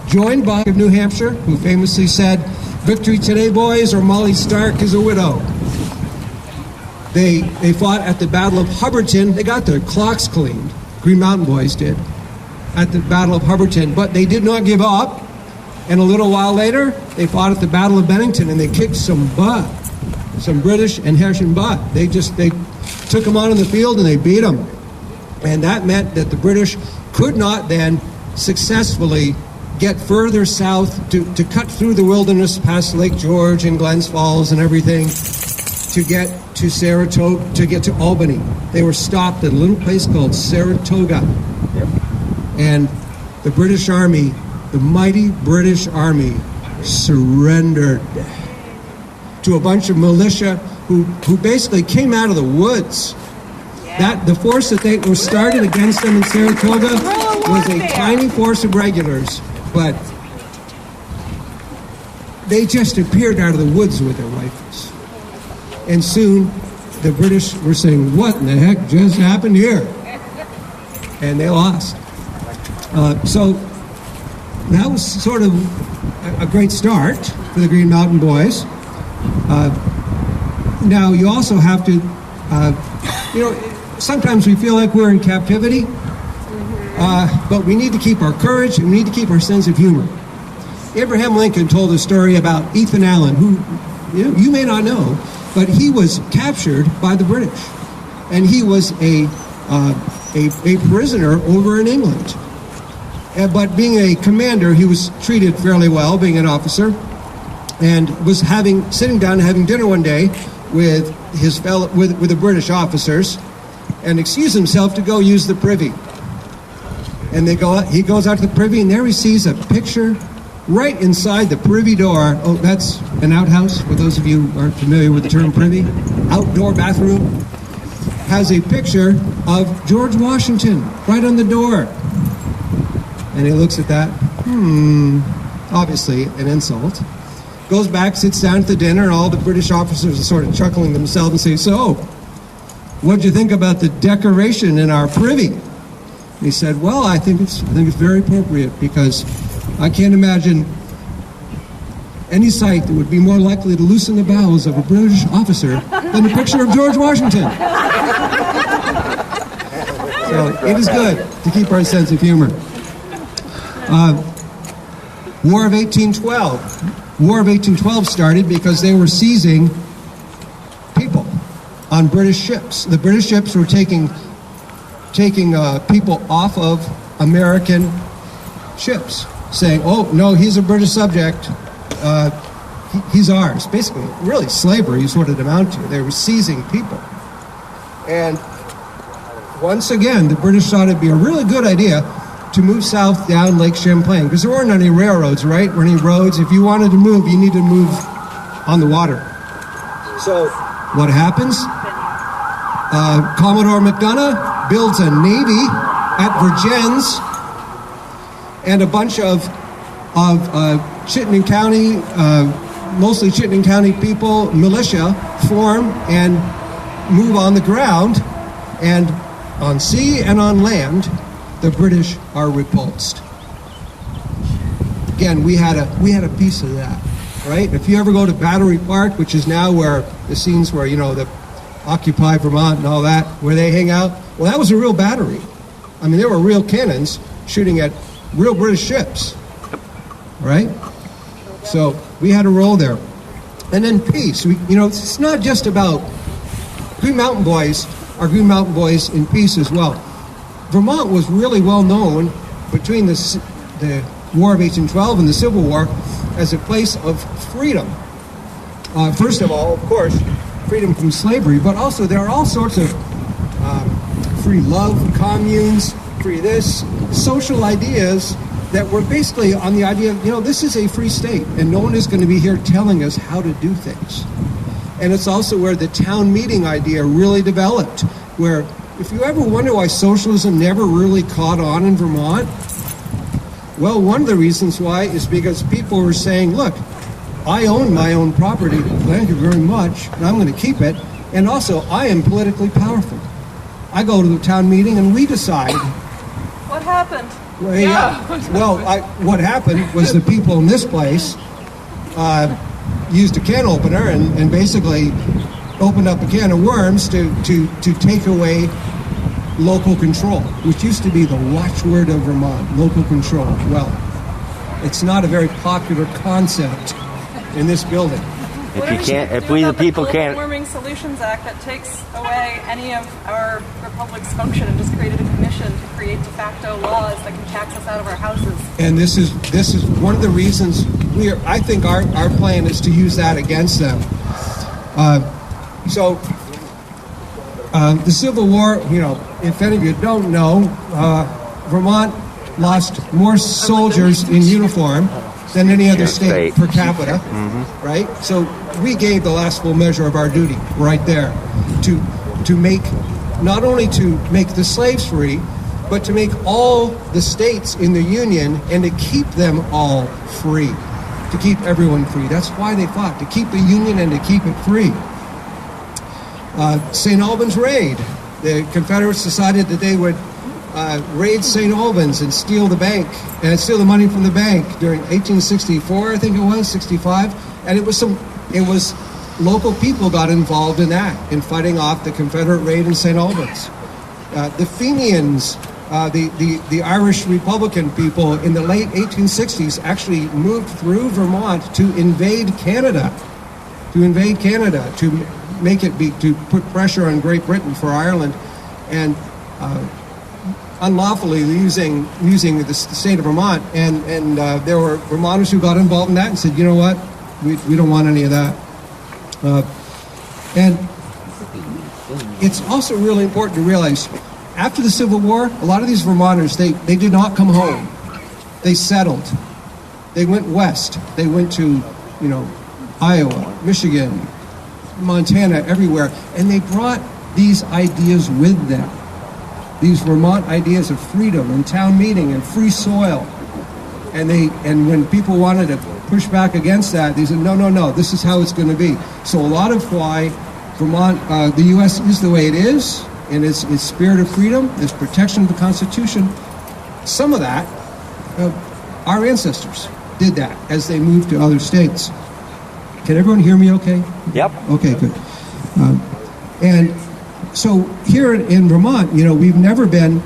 joined by of New Hampshire, who famously said, "Victory today, boys, or Molly Stark is a widow." They fought at the Battle of Hubbardton. They got their clocks cleaned. Green Mountain Boys did at the Battle of Hubbardton, but they did not give up. And a little while later, they fought at the Battle of Bennington, and they kicked some butt, some British and Hessian butt. They took them on in the field and they beat them, and that meant that the British could not then successfully get further south to cut through the wilderness past Lake George and Glens Falls and everything to get to Saratoga, to get to Albany. They were stopped at a little place called Saratoga. And the British Army, the mighty British Army, surrendered to a bunch of militia who basically came out of the woods. That the force that they were started against them in Saratoga was a tiny force of regulars, but they just appeared out of the woods with their rifles. And soon the British were saying, "What in the heck just happened here?" And they lost. So that was sort of a great start for the Green Mountain Boys. Now you also have to, sometimes we feel like we're in captivity, but we need to keep our courage and we need to keep our sense of humor. Abraham Lincoln told a story about Ethan Allen, who you may not know, but he was captured by the British, and he was a prisoner over in England. But being a commander, he was treated fairly well, being an officer, and was sitting down and having dinner one day with with the British officers, and excused himself to go use the privy. And he goes out to the privy, and there he sees a picture right inside the privy door. Oh, that's an outhouse, for those of you who aren't familiar with the term privy. Outdoor bathroom. Has a picture of George Washington right on the door. And he looks at that, obviously an insult. Goes back, sits down at the dinner, and all the British officers are sort of chuckling themselves and say, "So, what'd you think about the decoration in our privy?" And he said, "Well, I think it's very appropriate, because I can't imagine any sight that would be more likely to loosen the bowels of a British officer than a picture of George Washington." So it is good to keep our sense of humor. War of 1812. War of 1812 started because they were seizing people on British ships. The British ships were taking people off of American ships, saying, "Oh no, he's a British subject. He's ours." Basically, really, slavery is what it amounted to. They were seizing people, and once again, the British thought it'd be a really good idea to move south down Lake Champlain, because there weren't any railroads, right? Or any roads. If you wanted to move, you needed to move on the water. So what happens? Commodore McDonough builds a navy at Vergennes, and a bunch of Chittenden County, mostly Chittenden County people, militia, form and move on the ground, and on sea and on land, the British are repulsed. Again, we had a piece of that, right? If you ever go to Battery Park, which is now where the scenes where, the Occupy Vermont and all that, where they hang out, well, that was a real battery. I mean, there were real cannons shooting at real British ships, right? So we had a role there. And then peace. It's not just about Green Mountain Boys are Green Mountain Boys in peace as well. Vermont was really well known between the War of 1812 and the Civil War as a place of freedom. First of all, of course, freedom from slavery, but also there are all sorts of free love, communes, free this, social ideas that were basically on the idea of, this is a free state and no one is going to be here telling us how to do things. And it's also where the town meeting idea really developed, where if you ever wonder why socialism never really caught on in Vermont, well, one of the reasons why is because people were saying, look, I own my own property, thank you very much, and I'm going to keep it, and also I am politically powerful. I go to the town meeting and we decide. What happened? Well, yeah. Well, what happened was the people in this place used a can opener and basically opened up a can of worms to take away local control, which used to be the watchword of Vermont, local control. Well, it's not a very popular concept in this building. If we the people can't. Global Warming Solutions Act that takes away any of our republic's function and just created a commission to create de facto laws that can tax us out of our houses. And this is one of the reasons I think our plan is to use that against them. So the Civil War, if any of you don't know, Vermont lost more soldiers in uniform than any other state per capita, right? So we gave the last full measure of our duty right there to make, not only to make the slaves free, but to make all the states in the Union and to keep them all free, to keep everyone free. That's why they fought, to keep the Union and to keep it free. St. Albans raid. The Confederates decided that they would raid St. Albans and steal the bank and steal the money from the bank during 1864, I think it was, 65, and it was local people got involved in that, in fighting off the Confederate raid in St. Albans. The Fenians, the Irish Republican people in the late 1860s actually moved through Vermont to invade Canada, to make it be, to put pressure on Great Britain for Ireland, and unlawfully using the state of Vermont, and there were Vermonters who got involved in that and said, you know what, we don't want any of that. And it's also really important to realize, after the Civil War, a lot of these Vermonters, they did not come home. They settled. They went west. They went to, Iowa, Michigan, Montana, everywhere, and they brought these ideas with them. these Vermont ideas of freedom and town meeting and free soil. And when people wanted to push back against that, they said, no, this is how it's going to be. So a lot of why Vermont, the U.S. is the way it is, in its spirit of freedom, its protection of the Constitution, some of that, our ancestors did that as they moved to other states. Can everyone hear me okay? Yep. Okay, good. And so here in Vermont, we've never been,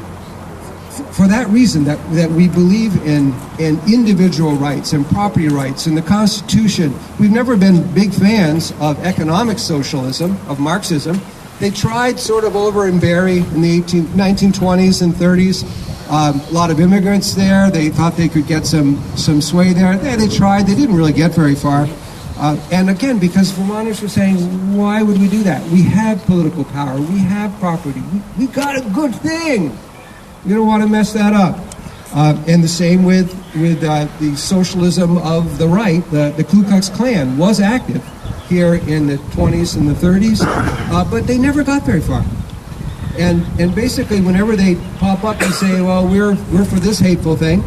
for that reason, that we believe in individual rights and property rights and the Constitution. We've never been big fans of economic socialism, of Marxism. They tried sort of over in Barrie in the 1920s and 30s. A lot of immigrants there. They thought they could get some sway there. They tried. They didn't really get very far. And again, because Vermonters were saying, why would we do that? We have political power. We have property. We got a good thing. We don't want to mess that up. And the same with the socialism of the right. The Ku Klux Klan was active here in the 20s and the 30s, but they never got very far. And basically, whenever they pop up and say, well, we're for this hateful thing,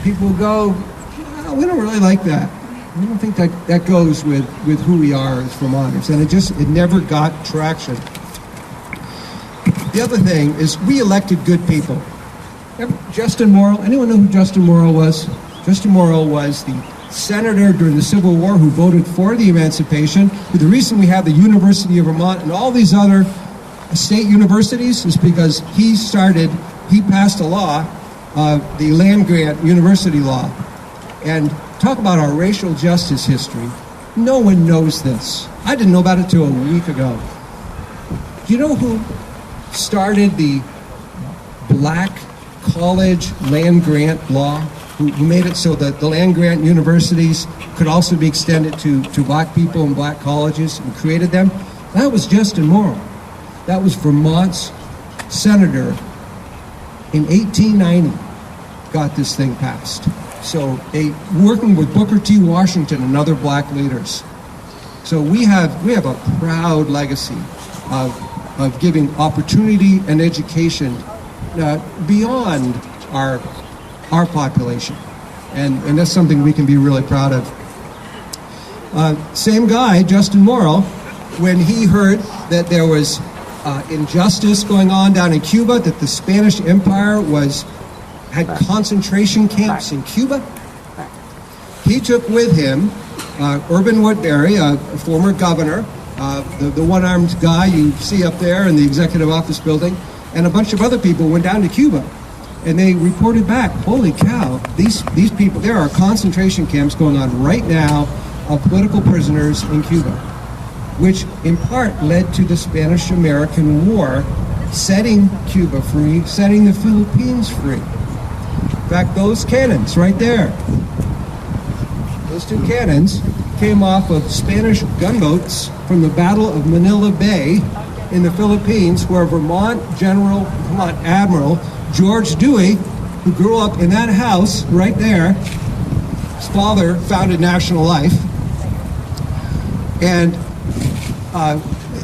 people go, oh, we don't really like that. We don't think that goes with who we are as Vermonters. And it never got traction. The other thing is we elected good people. Justin Morrill, anyone know who Justin Morrill was? Justin Morrill was the senator during the Civil War who voted for the emancipation. The reason we have the University of Vermont and all these other state universities is because he passed a law, the land-grant university law. And talk about our racial justice history. No one knows this. I didn't know about it till a week ago. Do you know who started the black college land-grant law? Who made it so that the land-grant universities could also be extended to black people and black colleges and created them? That was Justin Morrill. That was Vermont's senator in 1890 got this thing passed. So working with Booker T. Washington and other black leaders. So we have a proud legacy of giving opportunity and education beyond our population. And that's something we can be really proud of. Same guy, Justin Morrill, when he heard that there was injustice going on down in Cuba, that the Spanish Empire had concentration camps in Cuba, he took with him Urban Woodbury, a former governor, the one-armed guy you see up there in the executive office building, and a bunch of other people went down to Cuba. And they reported back, holy cow, these people, there are concentration camps going on right now of political prisoners in Cuba, which in part led to the Spanish-American War, setting Cuba free, setting the Philippines free. In fact, those cannons right there, those two cannons came off of Spanish gunboats from the Battle of Manila Bay in the Philippines, where Vermont Admiral George Dewey, who grew up in that house right there, his father founded National Life. And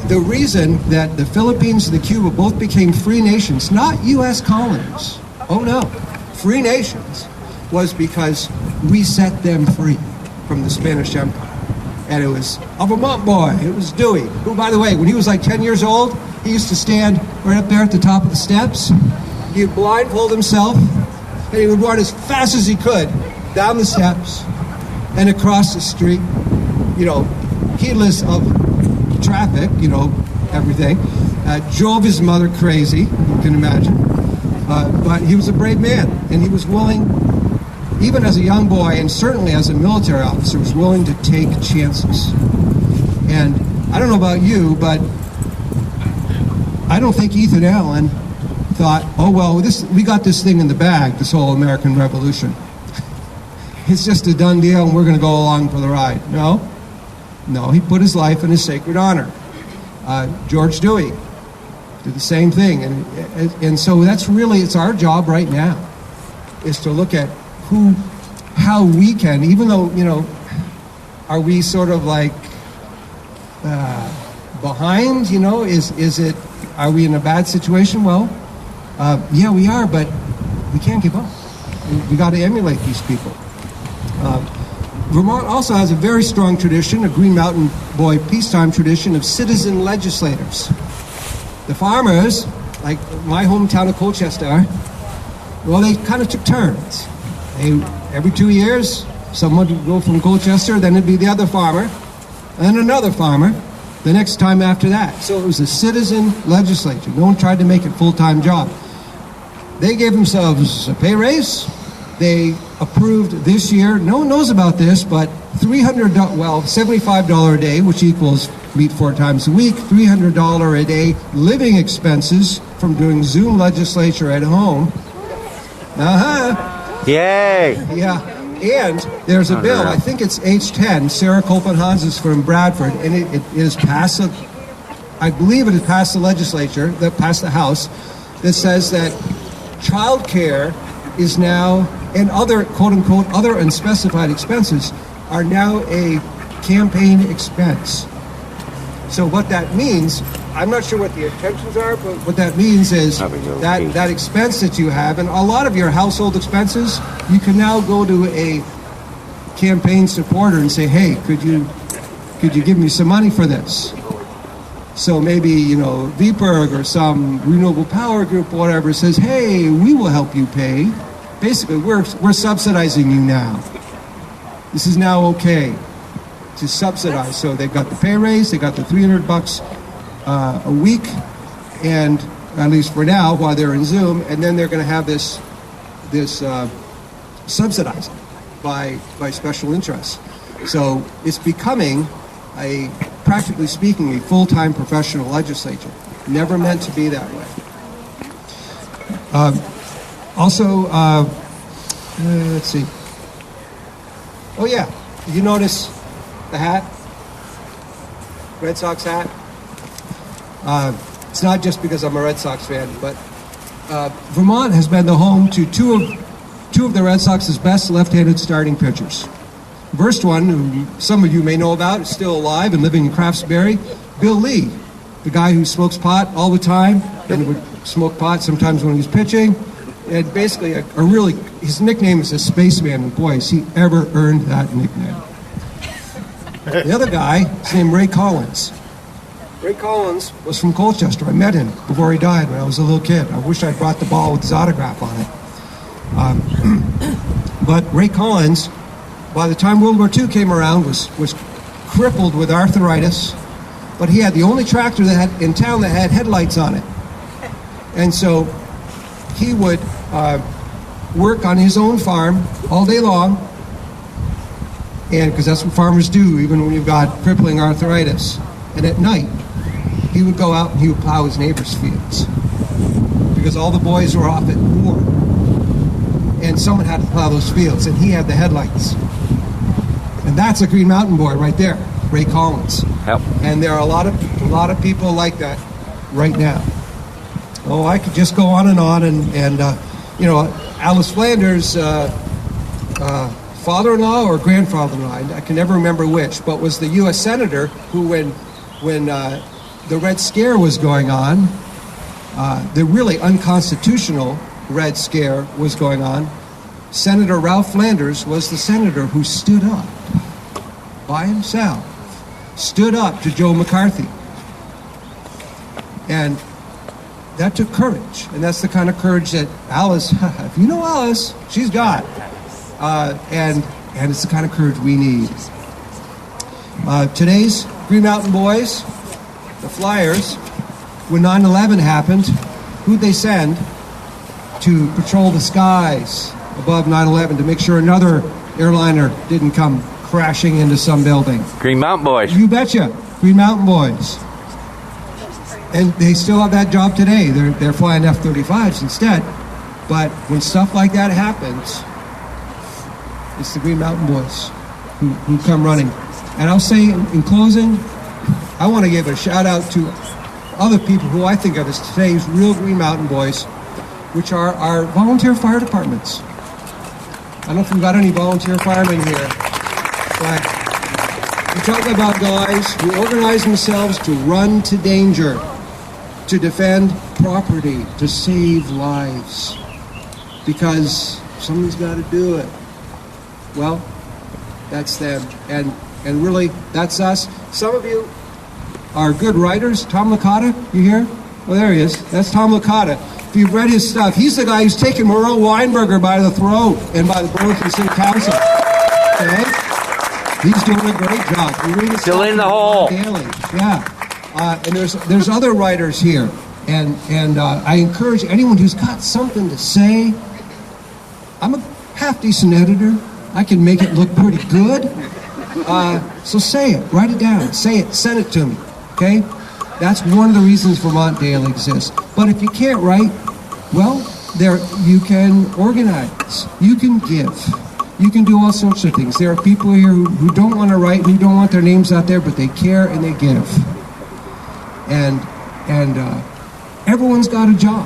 the reason that the Philippines and the Cuba both became free nations, not U.S. colonies, oh no, free nations, was because we set them free from the Spanish Empire. And it was a Vermont boy, it was Dewey, who, by the way, when he was like 10 years old, he used to stand right up there at the top of the steps. He would blindfold himself, and he would run as fast as he could down the steps and across the street, heedless of traffic, everything. Drove his mother crazy, you can imagine. But he was a brave man, and he was willing, even as a young boy, and certainly as a military officer, was willing to take chances. And I don't know about you, but I don't think Ethan Allen thought, oh, well, we got this thing in the bag, this whole American Revolution. It's just a done deal, and we're going to go along for the ride. No, he put his life in his sacred honor. George Dewey did the same thing. And so it's our job right now, is to look at how we can, even though, are we sort of like behind, are we in a bad situation? Well, Yeah, we are, but we can't give up. We got to emulate these people. Vermont also has a very strong tradition, a Green Mountain Boy peacetime tradition of citizen legislators. The farmers, like my hometown of Colchester, well, they kind of took turns. Every 2 years, someone would go from Colchester, then it'd be the other farmer, and another farmer the next time after that. So it was a citizen legislature. No one tried to make it a full-time job. They gave themselves a pay raise. They approved this year, no one knows about this, but $75 a day, which equals meet 4 times a week, $300 a day living expenses from doing Zoom legislature at home. Yay! Yeah. And there's a bill, I think it's H10, Sarah Copenhagen is from Bradford, and it is passed, I believe it has passed the legislature, that passed the House, that says that child care is now, and other, quote-unquote, other unspecified expenses are now a campaign expense. So what that means, I'm not sure what the intentions are, but what that means is that expense that you have, and a lot of your household expenses, you can now go to a campaign supporter and say, hey, could you give me some money for this? So maybe, VPERG or some renewable power group or whatever says, hey, we will help you pay. Basically, we're subsidizing you now. This is now okay to subsidize. So they've got the pay raise, they got the $300 a week, and at least for now, while they're in Zoom, and then they're going to have this subsidized by special interests. So it's becoming practically speaking, a full-time professional legislature. Never meant to be that way. Let's see. Oh yeah, did you notice the hat? Red Sox hat? It's not just because I'm a Red Sox fan, but Vermont has been the home to two of the Red Sox's best left-handed starting pitchers. The first one, who some of you may know about, is still alive and living in Craftsbury, Bill Lee, the guy who smokes pot all the time and would smoke pot sometimes when he was pitching. And basically, his nickname is a spaceman, and boy, has he ever earned that nickname. The other guy is named Ray Collins. Ray Collins was from Colchester. I met him before he died when I was a little kid. I wish I'd brought the ball with his autograph on it. But Ray Collins, by the time World War II came around, was crippled with arthritis, but he had the only tractor in town that had headlights on it. And so he would work on his own farm all day long, and because that's what farmers do, even when you've got crippling arthritis. And at night, he would go out and he would plow his neighbor's fields, because all the boys were off at war, and someone had to plow those fields, and he had the headlights. And that's a Green Mountain Boy right there, Ray Collins. Yep. And there are a lot of people like that right now. Oh, I could just go on, and Alice Flanders' father-in-law or grandfather-in-law, I can never remember which, but was the U.S. senator who, when the Red Scare was going on, the really unconstitutional Red Scare was going on, Senator Ralph Flanders was the senator who stood up by himself, stood up to Joe McCarthy. And that took courage, and that's the kind of courage that Alice, if you know Alice, she's got. And it's the kind of courage we need. Today's Green Mountain Boys, the Flyers, when 9/11 happened, who'd they send to patrol the skies above 9/11 to make sure another airliner didn't come crashing into some building? Green Mountain Boys. You betcha, Green Mountain Boys. And they still have that job today. They're flying F-35s instead. But when stuff like that happens, it's the Green Mountain Boys who come running. And I'll say in closing, I want to give a shout out to other people who I think of as today's real Green Mountain Boys, which are our volunteer fire departments. I don't know if we've got any volunteer firemen here, but we're talking about guys who organize themselves to run to danger. to defend property, to save lives, because someone's got to do it. Well, that's them, and really, that's us. Some of you are good writers. Tom Licata, you here? Oh, there he is. That's Tom Licata. If you've read his stuff, he's the guy who's taken Merle Weinberger by the throat and by the Burlington City Council. Okay? He's doing a great job. You read his Still stuff in the hole. daily. Yeah. And there's other writers here, and I encourage anyone who's got something to say. I'm a half-decent editor. I can make it look pretty good. So say it, write it down, say it, send it to me, okay? That's one of the reasons Vermont Daily exists. But if you can't write, well, you can organize, you can give, you can do all sorts of things. There are people here who don't want to write, who don't want their names out there, but they care and they give. And everyone's got a job.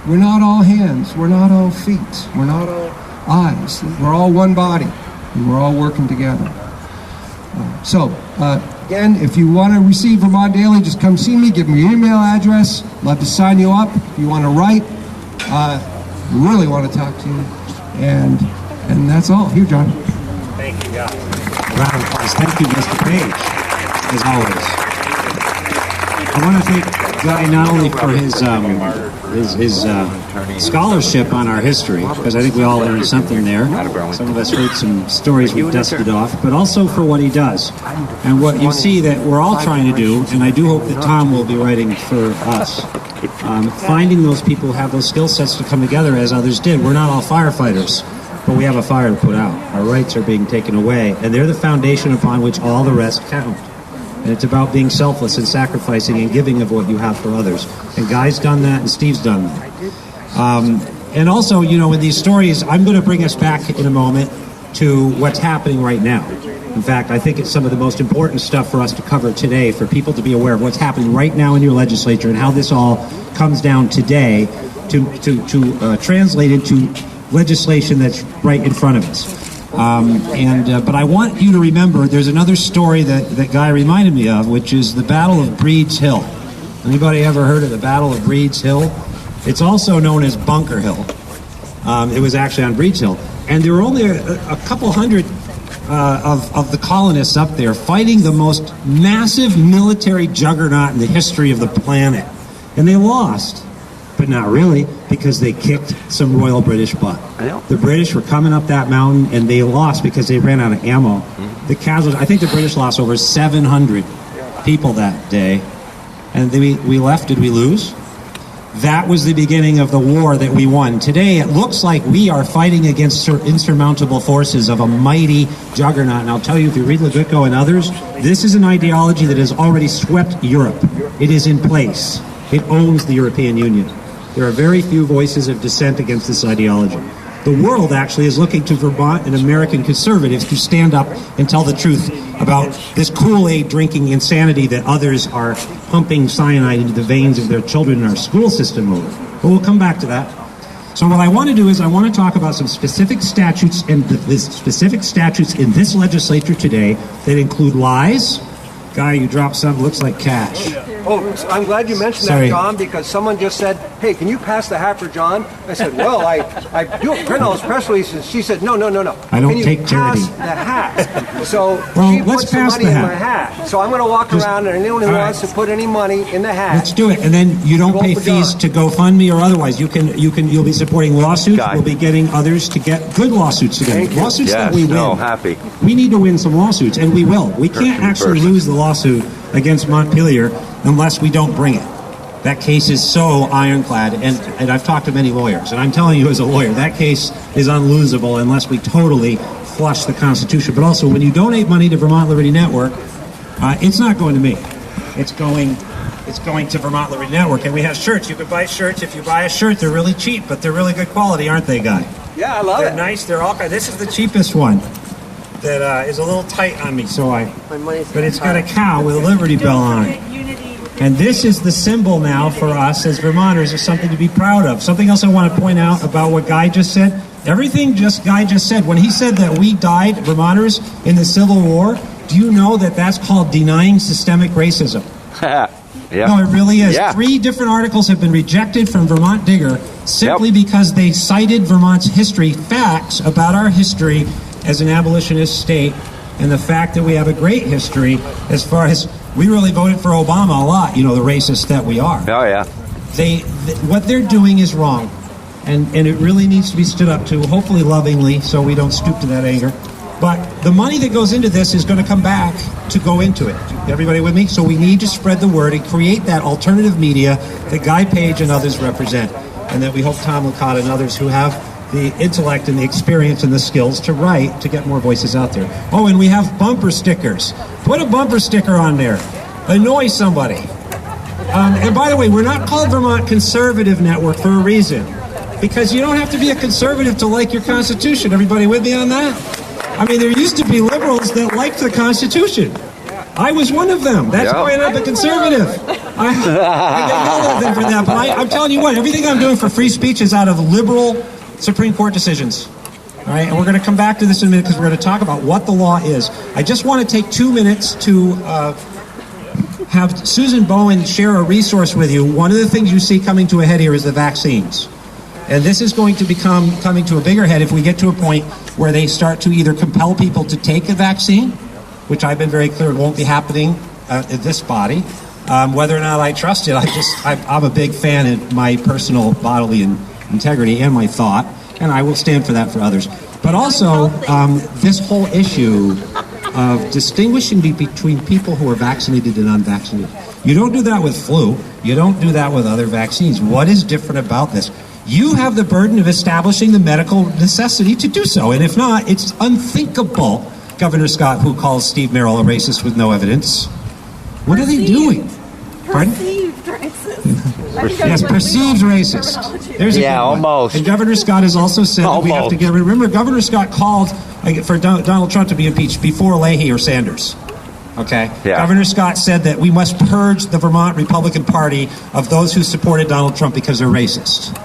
We're not all hands, we're not all feet, we're not all eyes. We're all one body, and we're all working together. Again, if you want to receive Vermont Daily, just come see me, give me your email address. Love to sign you up. If you want to write, really want to talk to you. And that's all. Here, John. Thank you, guys. Round of applause. Thank you, Mr. Page, as always. I want to thank Guy not only for his scholarship on our history, because I think we all learned something there. Some of us heard some stories we've dusted off, but also for what he does. And what you see that we're all trying to do, and I do hope that Tom will be writing for us, finding those people who have those skill sets to come together as others did. We're not all firefighters, but we have a fire to put out. Our rights are being taken away, and they're the foundation upon which all the rest count. And it's about being selfless and sacrificing and giving of what you have for others. And Guy's done that, and Steve's done that. And also, you know, in these stories, I'm going to bring us back in a moment to what's happening right now. In fact, I think it's some of the most important stuff for us to cover today, for people to be aware of what's happening right now in your legislature and how this all comes down today to translate into legislation that's right in front of us. But I want you to remember there's another story that Guy reminded me of, which is the Battle of Breed's Hill. Anybody ever heard of the Battle of Breed's Hill? It's also known as Bunker Hill. It was actually on Breed's Hill. And there were only a couple hundred of the colonists up there fighting the most massive military juggernaut in the history of the planet. And they lost. But not really, because they kicked some Royal British butt. The British were coming up that mountain, and they lost because they ran out of ammo. The casualties, I think the British lost over 700 people that day. And we left. Did we lose? That was the beginning of the war that we won. Today, it looks like we are fighting against insurmountable forces of a mighty juggernaut. And I'll tell you, if you read Levitko and others, this is an ideology that has already swept Europe. It is in place. It owns the European Union. There are very few voices of dissent against this ideology. The world actually is looking to Vermont and American conservatives to stand up and tell the truth about this Kool-Aid drinking insanity that others are pumping cyanide into the veins of their children in our school system over. But we'll come back to that. So what I want to do is I want to talk about some specific statutes and the specific statutes in this legislature today that include lies. Guy, you dropped something, looks like cash. Oh, I'm glad you mentioned that, John, because someone just said, hey, can you pass the hat for John? I said, well, I do print all his press releases. She said, no. I don't take charity. Can you pass the hat? So well, she put some money in my hat. So I'm going to walk around, and anyone who wants to put any money in the hat. Let's do it. And then you don't pay fees to GoFundMe or otherwise. You'll be supporting lawsuits. We'll be getting others to get good lawsuits together. Lawsuits that we win. Happy. We need to win some lawsuits, and we will. We can't actually lose the lawsuit against Montpelier unless we don't bring it. That case is so ironclad, and I've talked to many lawyers, and I'm telling you as a lawyer, that case is unlosable unless we totally flush the Constitution. But also, when you donate money to Vermont Liberty Network, it's not going to me. It's going to Vermont Liberty Network, and we have shirts. You can buy shirts. If you buy a shirt, they're really cheap, but they're really good quality, aren't they, Guy? Yeah, I love it. They're nice. They're all. This is the cheapest one. That is a little tight on me, but it's got a cow with a Liberty Bell on it. And this is the symbol now for us as Vermonters of something to be proud of. Something else I want to point out about what Guy just said. Everything Guy just said, when he said that we died, Vermonters, in the Civil War, do you know that that's called denying systemic racism? Yeah. No, it really is. Yeah. 3 different articles have been rejected from Vermont Digger simply because they cited Vermont's history, facts about our history as an abolitionist state, and the fact that we have a great history as far as we really voted for Obama a lot, you know, the racist that we are. Oh, yeah. What they're doing is wrong, and it really needs to be stood up to, hopefully lovingly, so we don't stoop to that anger. But the money that goes into this is going to come back to go into it. Everybody with me? So we need to spread the word and create that alternative media that Guy Page and others represent, and that we hope Tom Licata and others who have the intellect and the experience and the skills to write to get more voices out there. Oh, and we have bumper stickers. Put a bumper sticker on there. Annoy somebody. And by the way, we're not called Vermont Conservative Network for a reason. Because you don't have to be a conservative to like your Constitution. Everybody with me on that? I mean, there used to be liberals that liked the Constitution. I was one of them. That's why I'm not a conservative. I get yelled at them for that. But I'm telling you what, everything I'm doing for free speech is out of liberal Supreme Court decisions. All right, and we're going to come back to this in a minute because we're going to talk about what the law is. I just want to take 2 minutes to have Susan Bowen share a resource with you. One of the things you see coming to a head here is the vaccines. And this is going to become coming to a bigger head if we get to a point where they start to either compel people to take a vaccine, which I've been very clear won't be happening in this body. Whether or not I trust it, I'm a big fan of my personal bodily integrity and my thought, and I will stand for that for others. But also, this whole issue of distinguishing between people who are vaccinated and unvaccinated. You don't do that with flu. You don't do that with other vaccines. What is different about this? You have the burden of establishing the medical necessity to do so. And if not, it's unthinkable, Governor Scott, who calls Steve Merrill a racist with no evidence. What are they doing? Pardon? Perceived racist. Yes, perceived racist. There's a almost. And Governor Scott has also said that we have to get rid. Remember, Governor Scott called for Donald Trump to be impeached before Leahy or Sanders. Okay? Yeah. Governor Scott said that we must purge the Vermont Republican Party of those who supported Donald Trump because they're racist.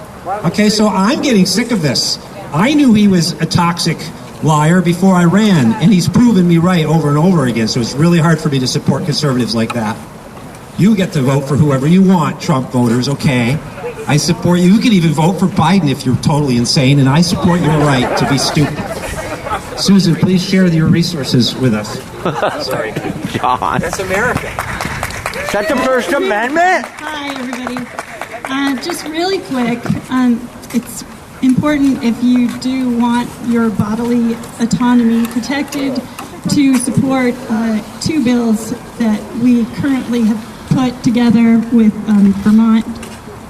Okay, so I'm getting sick of this. I knew he was a toxic liar before I ran, and he's proven me right over and over again, so it's really hard for me to support conservatives like that. You get to vote for whoever you want, Trump voters, okay? I support you. You can even vote for Biden if you're totally insane, and I support your right to be stupid. Susan, please share your resources with us. Sorry. John. That's America. Is that the First Amendment? Hi, everybody. Just really quick, it's important if you do want your bodily autonomy protected to support 2 bills that we currently have put together with Vermont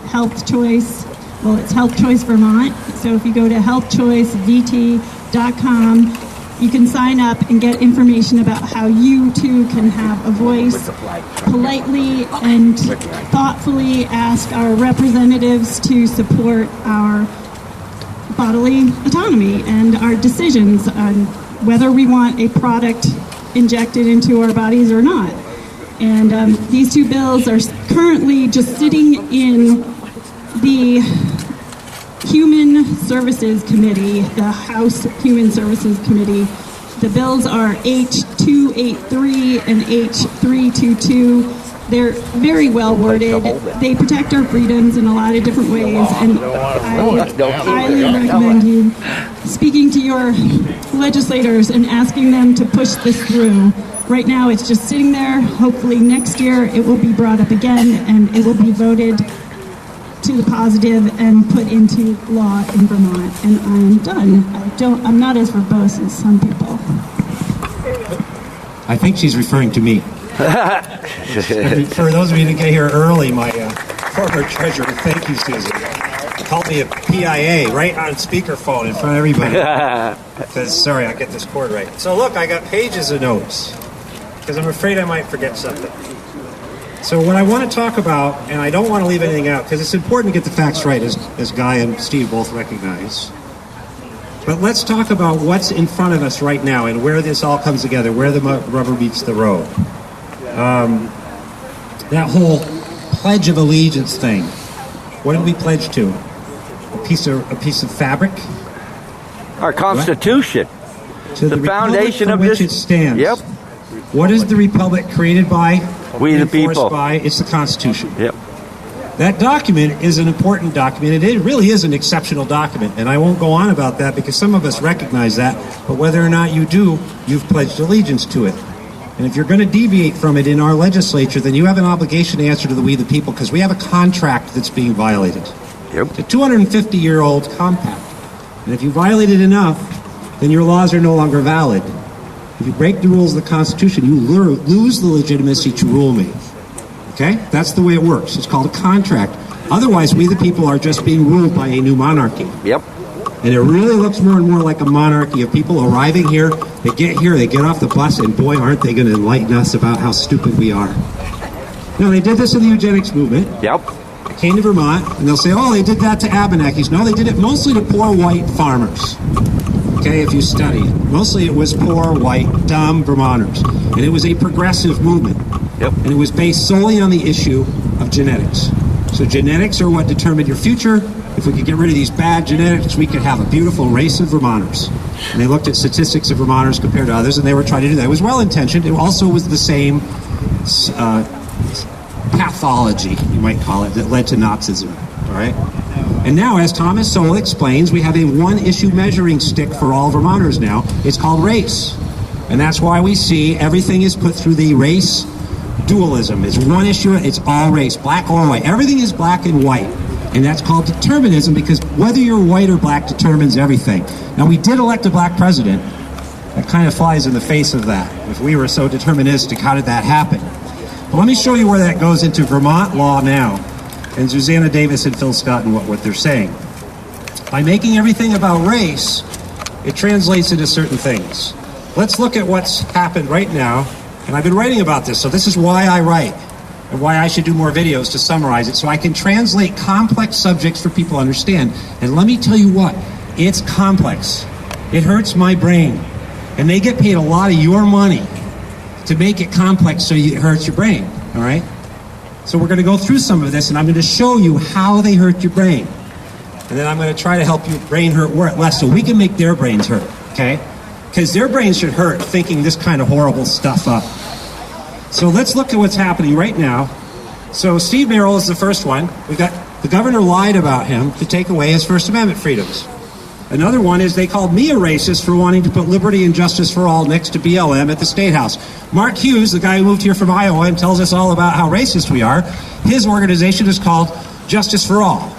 Health Choice. Well, it's Health Choice Vermont. So if you go to healthchoicevt.com, you can sign up and get information about how you too can have a voice. Politely and thoughtfully ask our representatives to support our bodily autonomy and our decisions on whether we want a product injected into our bodies or not. And these 2 bills are currently just sitting in the Human Services Committee, the House Human Services Committee. The bills are H283 and H322. They're very well worded. They protect our freedoms in a lot of different ways, and I highly recommend you speaking to your legislators and asking them to push this through. Right now it's just sitting there. Hopefully next year it will be brought up again and it will be voted to the positive and put into law in Vermont. And I'm done. I'm not as verbose as some people. I think she's referring to me. For those of you that get here early, my former treasurer, thank you, Susan, called me a PIA right on speakerphone in front of everybody. Because, sorry, I'll get this chord right. So look, I got pages of notes because I'm afraid I might forget something. So what I want to talk about, and I don't want to leave anything out because it's important to get the facts right, as Guy and Steve both recognize. But let's talk about what's in front of us right now and where this all comes together, where the rubber meets the road. That whole Pledge of Allegiance thing. What did we pledge to? A piece of fabric? Our Constitution. To the foundation of of which this. It stands. Yep. What is the republic created by? We the enforced people. by, it's the Constitution. Yep. That document is an important document, and it really is an exceptional document. And I won't go on about that because some of us recognize that, but whether or not you do, you've pledged allegiance to it. And if you're going to deviate from it in our legislature, then you have an obligation to answer to the we the people, because we have a contract that's being violated. Yep. It's a 250-year-old compact. And if you violate it enough, then your laws are no longer valid. If you break the rules of the Constitution, you lose the legitimacy to rule me. Okay? That's the way it works. It's called a contract. Otherwise, we the people are just being ruled by a new monarchy. Yep. And it really looks more and more like a monarchy of people arriving here. They get off the bus, and boy, aren't they going to enlighten us about how stupid we are. Now, they did this in the eugenics movement. Yep. They came to Vermont, and they'll say, oh, they did that to Abenakis. No, they did it mostly to poor white farmers. Okay, if you study. Mostly it was poor, white, dumb Vermonters. And it was a progressive movement. Yep. And it was based solely on the issue of genetics. So genetics are what determine your future. If we could get rid of these bad genetics, we could have a beautiful race of Vermonters. And they looked at statistics of Vermonters compared to others, and they were trying to do that. It was well-intentioned. It also was the same pathology, you might call it, that led to Nazism. All right? And now, as Thomas Sowell explains, we have a one-issue measuring stick for all Vermonters now. It's called race. And that's why we see everything is put through the race dualism. It's one issue, it's all race, black or white. Everything is black and white. And that's called determinism, because whether you're white or black determines everything. Now, we did elect a black president. That kind of flies in the face of that. If we were so deterministic, how did that happen? But let me show you where that goes into Vermont law now. And Susanna Davis and Phil Scott and what they're saying. By making everything about race, it translates into certain things. Let's look at what's happened right now. And I've been writing about this, so this is why I write, and why I should do more videos to summarize it, so I can translate complex subjects for people to understand. And let me tell you what, it's complex. It hurts my brain. And they get paid a lot of your money to make it complex so it hurts your brain, all right? So we're going to go through some of this, and I'm going to show you how they hurt your brain. And then I'm going to try to help your brain hurt less so we can make their brains hurt, okay? Because their brains should hurt thinking this kind of horrible stuff up. So let's look at what's happening right now. So Steve Merrill is the first one. We've got the governor lied about him to take away his First Amendment freedoms. Another one is they called me a racist for wanting to put liberty and justice for all next to BLM at the State House. Mark Hughes, the guy who moved here from Iowa and tells us all about how racist we are, his organization is called Justice for All.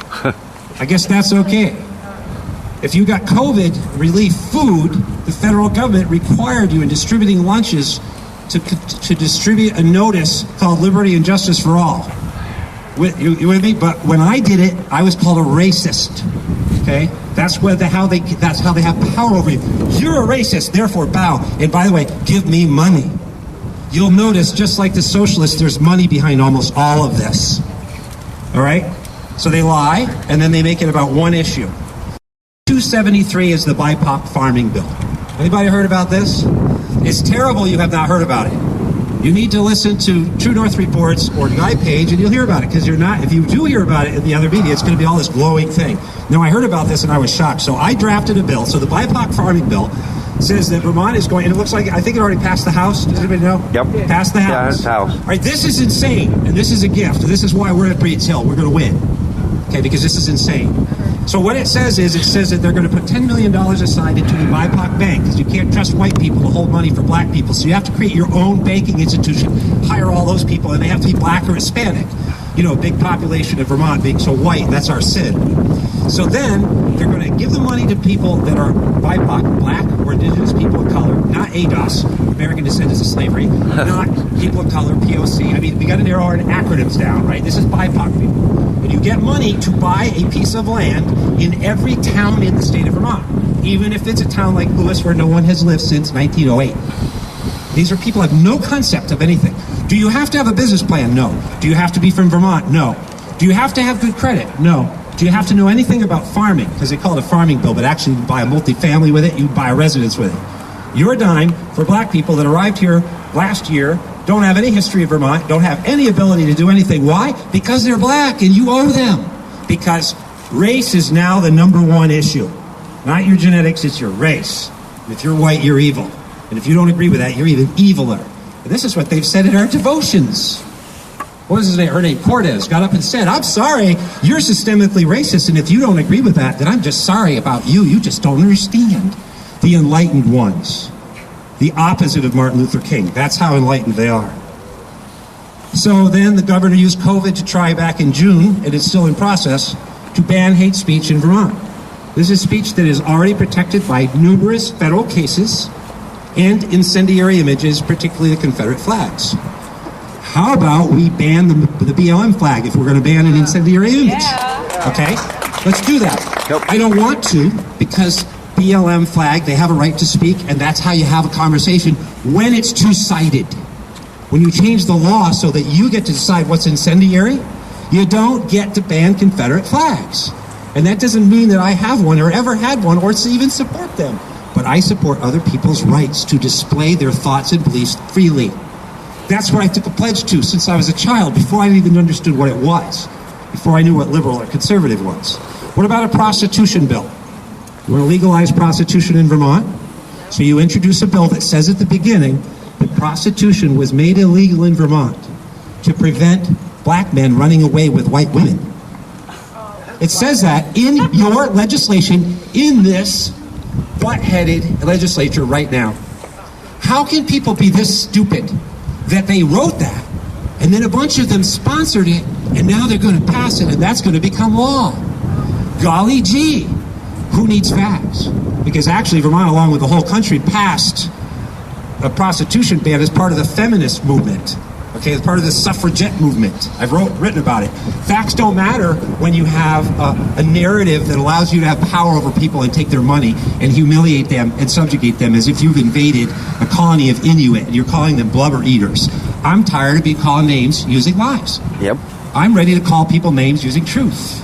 I guess that's okay. If you got COVID relief food, the federal government required you in distributing lunches to distribute a notice called Liberty and Justice for All. You with me? But when I did it, I was called a racist. Okay? That's how they have power over you. You're a racist, therefore bow. And by the way, give me money. You'll notice, just like the socialists, there's money behind almost all of this. All right? So they lie, and then they make it about one issue. 273 is the BIPOC farming bill. Anybody heard about this? It's terrible you have not heard about it. You need to listen to True North Reports or Guy Page, and you'll hear about it, because if you do hear about it in the other media, it's going to be all this glowing thing. Now, I heard about this and I was shocked. So I drafted a bill. So the BIPOC farming bill says that Vermont is going, and it looks like, I think it already passed the House. Does anybody know? Yep. Passed the House. Yeah, House. All right, this is insane, and this is a gift. This is why we're at Breeds Hill. We're going to win. Okay, because this is insane. So what it says that they're going to put $10 million aside into the BIPOC bank, because you can't trust white people to hold money for black people. So you have to create your own banking institution, hire all those people, and they have to be black or Hispanic. You know, a big population of Vermont being so white, that's our sin. So then they're going to give the money to people that are BIPOC, black or indigenous people of color, not ADOS, American Descendants of Slavery, not people of color, POC. I mean, we got to narrow our acronyms down, right? This is BIPOC people. And you get money to buy a piece of land in every town in the state of Vermont, even if it's a town like Lewis where no one has lived since 1908. These are people who have no concept of anything. Do you have to have a business plan? No. Do you have to be from Vermont? No. Do you have to have good credit? No. Do you have to know anything about farming? Because they call it a farming bill, but actually you buy a multifamily with it, you buy a residence with it. Your dime for black people that arrived here last year, don't have any history of Vermont, don't have any ability to do anything. Why? Because they're black and you owe them. Because race is now the #1 issue. Not your genetics, it's your race. And if you're white, you're evil. And if you don't agree with that, you're even eviler. And this is what they've said in our devotions. what was his name? Her name, Cortez, got up and said, I'm sorry, you're systemically racist, and if you don't agree with that, then I'm just sorry about you. You just don't understand. The enlightened ones. The opposite of Martin Luther King. That's how enlightened they are. So then the governor used COVID to try back in June, and it's still in process, to ban hate speech in Vermont. This is speech that is already protected by numerous federal cases and incendiary images, particularly the Confederate flags. How about we ban the BLM flag if we're going to ban an incendiary image? Yeah. Okay, let's do that. Nope. I don't want to, because BLM flag, they have a right to speak, and that's how you have a conversation when it's two-sided. When you change the law so that you get to decide what's incendiary, you don't get to ban Confederate flags. And that doesn't mean that I have one or ever had one or even support them. But I support other people's rights to display their thoughts and beliefs freely. That's what I took a pledge to since I was a child, before I even understood what it was, before I knew what liberal or conservative was. What about a prostitution bill? You want to legalize prostitution in Vermont? So you introduce a bill that says at the beginning that prostitution was made illegal in Vermont to prevent black men running away with white women. It says that in your legislation in this butt-headed legislature right now. How can people be this stupid that they wrote that, and then a bunch of them sponsored it, and now they're going to pass it, and that's going to become law? Golly gee, who needs facts? Because actually Vermont, along with the whole country, passed a prostitution ban as part of the feminist movement. Okay, as part of the suffragette movement. I've written about it. Facts don't matter when you have a narrative that allows you to have power over people and take their money and humiliate them and subjugate them as if you've invaded a colony of Inuit and you're calling them blubber eaters. I'm tired of being called names using lies. Yep. I'm ready to call people names using truth.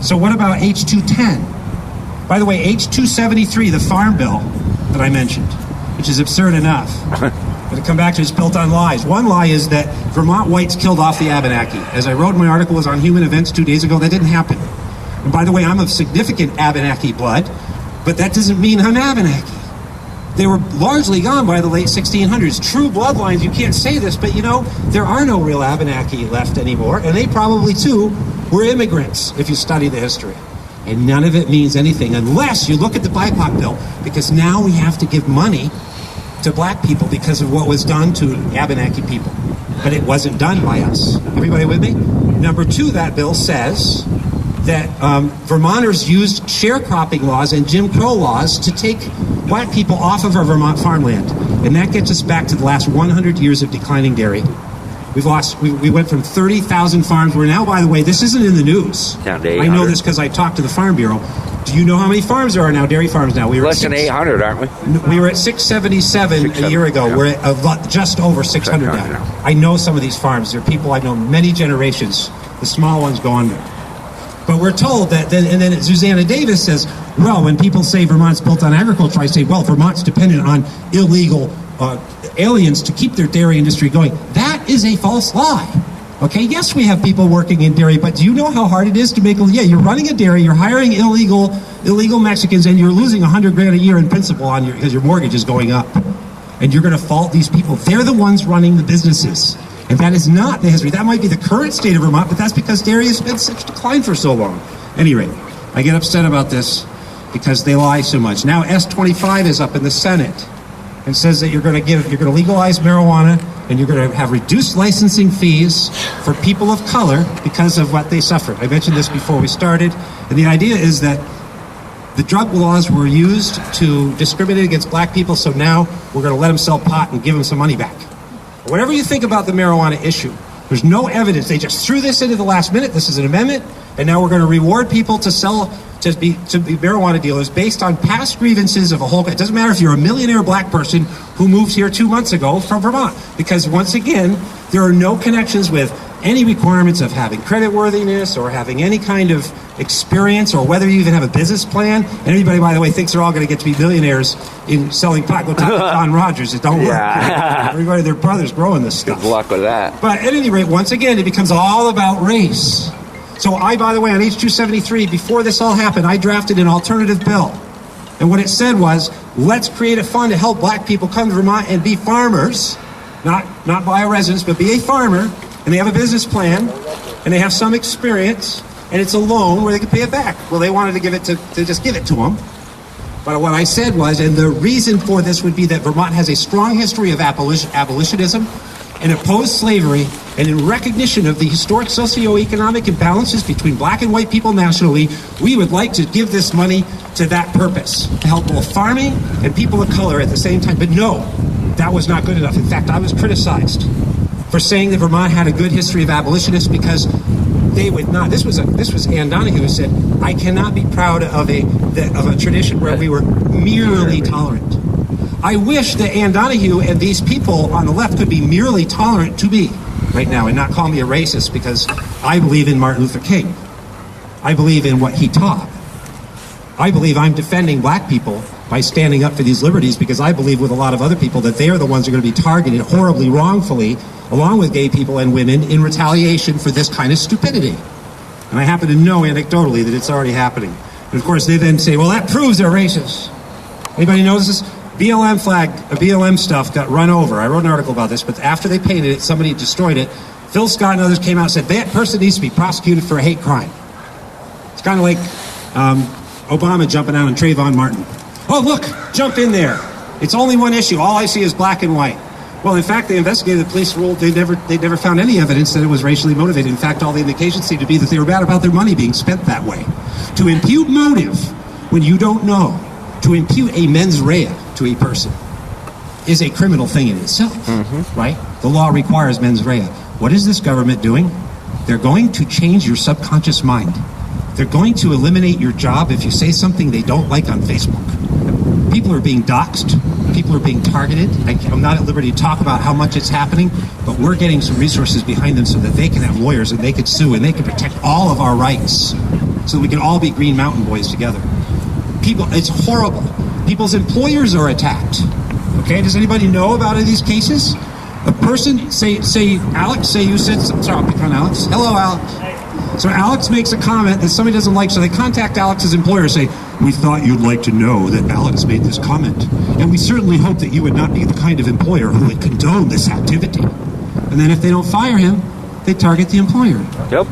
So what about H210? By the way, H273, the farm bill that I mentioned, which is absurd enough. I'm going to come back to it's built on lies. One lie is that Vermont whites killed off the Abenaki. As I wrote in my article, was on Human Events 2 days ago, that didn't happen. And by the way, I'm of significant Abenaki blood, but that doesn't mean I'm Abenaki. They were largely gone by the late 1600s. True bloodlines, you can't say this, but you know, there are no real Abenaki left anymore, and they probably, too, were immigrants, if you study the history. And none of it means anything unless you look at the BIPOC bill, because now we have to give money to black people because of what was done to Abenaki people. But it wasn't done by us. Everybody with me? Number 2, that bill says that Vermonters used sharecropping laws and Jim Crow laws to take black people off of our Vermont farmland. And that gets us back to the last 100 years of declining dairy. We went from 30,000 farms. We're now, by the way, this isn't in the news. Down to 800. I know this because I talked to the Farm Bureau. Do you know how many farms there are now, dairy farms now? We were less than 800, aren't we? We were at 677 a year ago. We're at just over 600 now. I know some of these farms. They're people I've known many generations. The small ones go under. But we're told that, and then Susanna Davis says, well, when people say Vermont's built on agriculture, I say, well, Vermont's dependent on illegal aliens to keep their dairy industry going. That is a false lie. Okay, yes, we have people working in dairy, but do you know how hard it is to make you're running a dairy, you're hiring illegal Mexicans, and you're losing $100,000 a year in principal because your mortgage is going up. And you're going to fault these people. They're the ones running the businesses. And that is not the history. That might be the current state of Vermont, but that's because dairy has been such decline for so long. Anyway, I get upset about this because they lie so much. Now S25 is up in the Senate and says that you're going to legalize marijuana and you're going to have reduced licensing fees for people of color because of what they suffered. I mentioned this before we started, and the idea is that the drug laws were used to discriminate against black people, so now we're going to let them sell pot and give them some money back. Whatever you think about the marijuana issue, there's no evidence. They just threw this into the last minute. This is an amendment, and now we're going to reward people to be marijuana dealers based on past grievances of a whole. It doesn't matter if you're a millionaire black person who moved here 2 months ago from Vermont, because once again, there are no connections with any requirements of having creditworthiness or having any kind of experience or whether you even have a business plan. And everybody, by the way, thinks they're all going to get to be millionaires in selling pot. Go talk to John Rogers. It don't work. Everybody, their brothers growing this stuff. Good luck with that. But at any rate, once again, it becomes all about race. So by the way, on H273, before this all happened, I drafted an alternative bill. And what it said was, let's create a fund to help black people come to Vermont and be farmers, not buy a residence, but be a farmer, and they have a business plan, and they have some experience, and it's a loan where they can pay it back. Well, they wanted to give it to just give it to them. But what I said was, and the reason for this would be that Vermont has a strong history of abolitionism and opposed slavery, and in recognition of the historic socioeconomic imbalances between black and white people nationally, we would like to give this money to that purpose, to help both farming and people of color at the same time. But no, that was not good enough. In fact, I was criticized for saying that Vermont had a good history of abolitionists because they would not. This was Ann Donahue who said, "I cannot be proud of a tradition where we were merely tolerant." I wish that Ann Donahue and these people on the left could be merely tolerant to me right now and not call me a racist, because I believe in Martin Luther King. I believe in what he taught. I believe I'm defending black people by standing up for these liberties, because I believe with a lot of other people that they are the ones who are going to be targeted horribly, wrongfully, along with gay people and women, in retaliation for this kind of stupidity. And I happen to know anecdotally that it's already happening. And of course they then say, well, that proves they're racist. Anybody knows this? BLM flag, BLM stuff got run over. I wrote an article about this, but after they painted it, somebody destroyed it. Phil Scott and others came out and said, that person needs to be prosecuted for a hate crime. It's kind of like Obama jumping out on Trayvon Martin. Oh, look, jump in there. It's only one issue. All I see is black and white. Well, in fact, they investigated, the police ruled they never found any evidence that it was racially motivated. In fact, all the indications seem to be that they were bad about their money being spent that way. To impute motive when you don't know, to impute a mens rea to a person, is a criminal thing in itself, right? The law requires mens rea. What is this government doing? They're going to change your subconscious mind. They're going to eliminate your job if you say something they don't like on Facebook. People are being doxxed. People are being targeted. I'm not at liberty to talk about how much it's happening, but we're getting some resources behind them so that they can have lawyers and they can sue and they can protect all of our rights so that we can all be Green Mountain Boys together. People, it's horrible. People's employers are attacked. Okay, does anybody know about any of these cases? A person, say Alex, say you said something, sorry, I'll pick on Alex. Hello, Alex. So Alex makes a comment that somebody doesn't like, so they contact Alex's employer and say, we thought you'd like to know that Alex made this comment, and we certainly hope that you would not be the kind of employer who would condone this activity. And then if they don't fire him, they target the employer. Yep.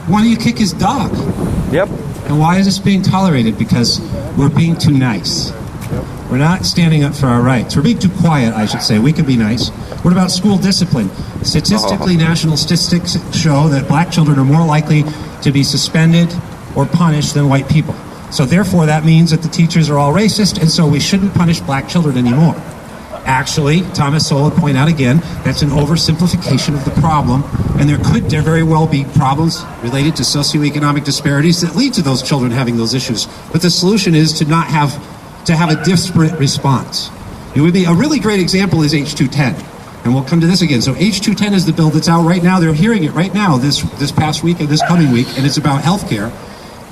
Why don't you kick his dog? Yep. And why is this being tolerated? Because we're being too nice. We're not standing up for our rights. We're being too quiet, I should say. We can be nice. What about school discipline? Statistically, national statistics show that black children are more likely to be suspended or punished than white people. So therefore, that means that the teachers are all racist, and so we shouldn't punish black children anymore. Actually, Thomas Sowell would point out again, that's an oversimplification of the problem, and there could very well be problems related to socioeconomic disparities that lead to those children having those issues. But the solution is to not have a disparate response. It would be a really great example is H210, and we'll come to this again. So H210 is the bill that's out right now. They're hearing it right now, this past week and this coming week, and it's about health care.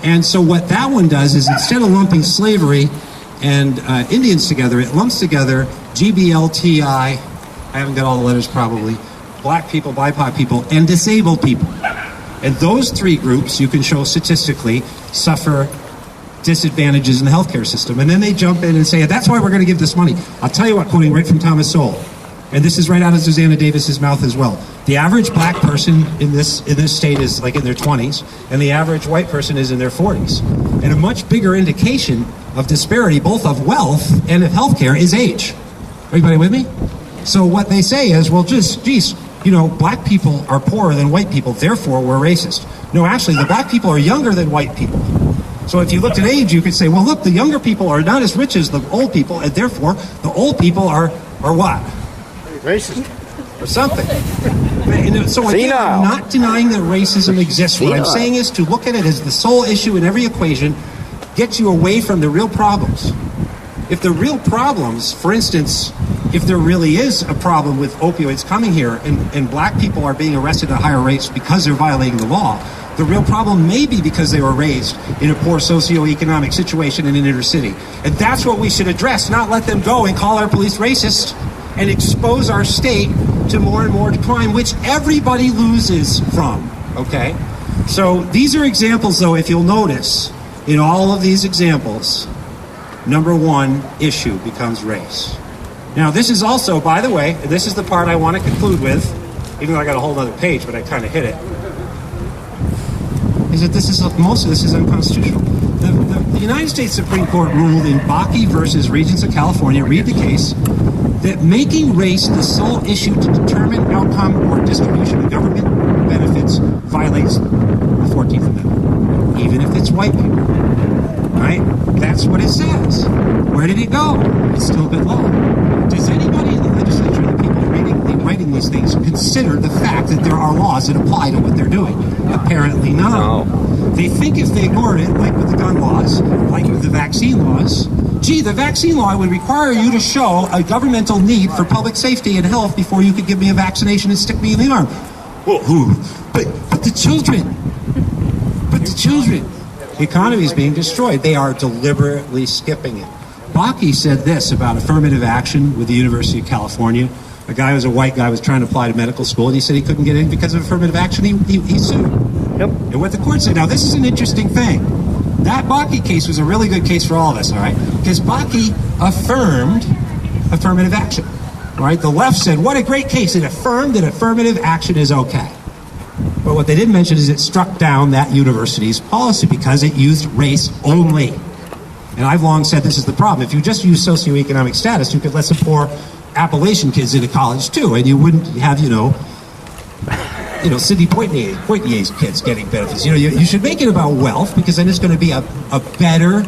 And so what that one does is instead of lumping slavery and Indians together, it lumps together GBLTI, I haven't got all the letters probably, black people, BIPOC people, and disabled people. And those three groups, you can show statistically, suffer disadvantages in the healthcare system. And then they jump in and say, that's why we're going to give this money. I'll tell you what, quoting right from Thomas Sowell, and this is right out of Susanna Davis's mouth as well. The average black person in this state is like in their 20s, and the average white person is in their 40s. And a much bigger indication of disparity, both of wealth and of healthcare, is age. Everybody with me? So what they say is, well, geez, black people are poorer than white people, therefore we're racist. No, actually, the black people are younger than white people. So if you looked at age, you could say, well, look, the younger people are not as rich as the old people, and therefore the old people are what? Racist. Or something. So again, I'm not denying that racism exists. What I'm saying is to look at it as the sole issue in every equation gets you away from the real problems. If the real problems, for instance, if there really is a problem with opioids coming here and black people are being arrested at higher rates because they're violating the law, the real problem may be because they were raised in a poor socioeconomic situation in an inner city. And that's what we should address, not let them go and call our police racist and expose our state to more and more crime, which everybody loses from, okay? So these are examples, though, if you'll notice, in all of these examples, number one issue becomes race. Now, this is also, by the way, this is the part I want to conclude with, even though I got a whole other page, but I kind of hit it, is that most of this is unconstitutional. The United States Supreme Court ruled in Bakke versus Regents of California, read the case, that making race the sole issue to determine outcome or distribution of government benefits violates the 14th Amendment, even if it's white people. Right? That's what it says. Where did it go? It's still good law. Does anybody in the legislature, the people writing these things, consider the fact that there are laws that apply to what they're doing? Apparently not. No. They think if they ignore it, like with the gun laws, like with the vaccine laws, gee, the vaccine law would require you to show a governmental need for public safety and health before you could give me a vaccination and stick me in the arm. Well, but the children. But the children. The economy is being destroyed. They are deliberately skipping it. Bakke said this about affirmative action with the University of California. A guy who was a white guy was trying to apply to medical school, and he said he couldn't get in because of affirmative action. He sued. Yep. And what the court said, now this is an interesting thing. That Bakke case was a really good case for all of us, all right? Because Bakke affirmed affirmative action, all right? The left said, what a great case. It affirmed that affirmative action is okay. But what they didn't mention is it struck down that university's policy because it used race only. And I've long said this is the problem. If you just use socioeconomic status, you could let some poor Appalachian kids into college too, and you wouldn't have, Sidney Poitier's kids getting benefits. You should make it about wealth, because then it's going to be a better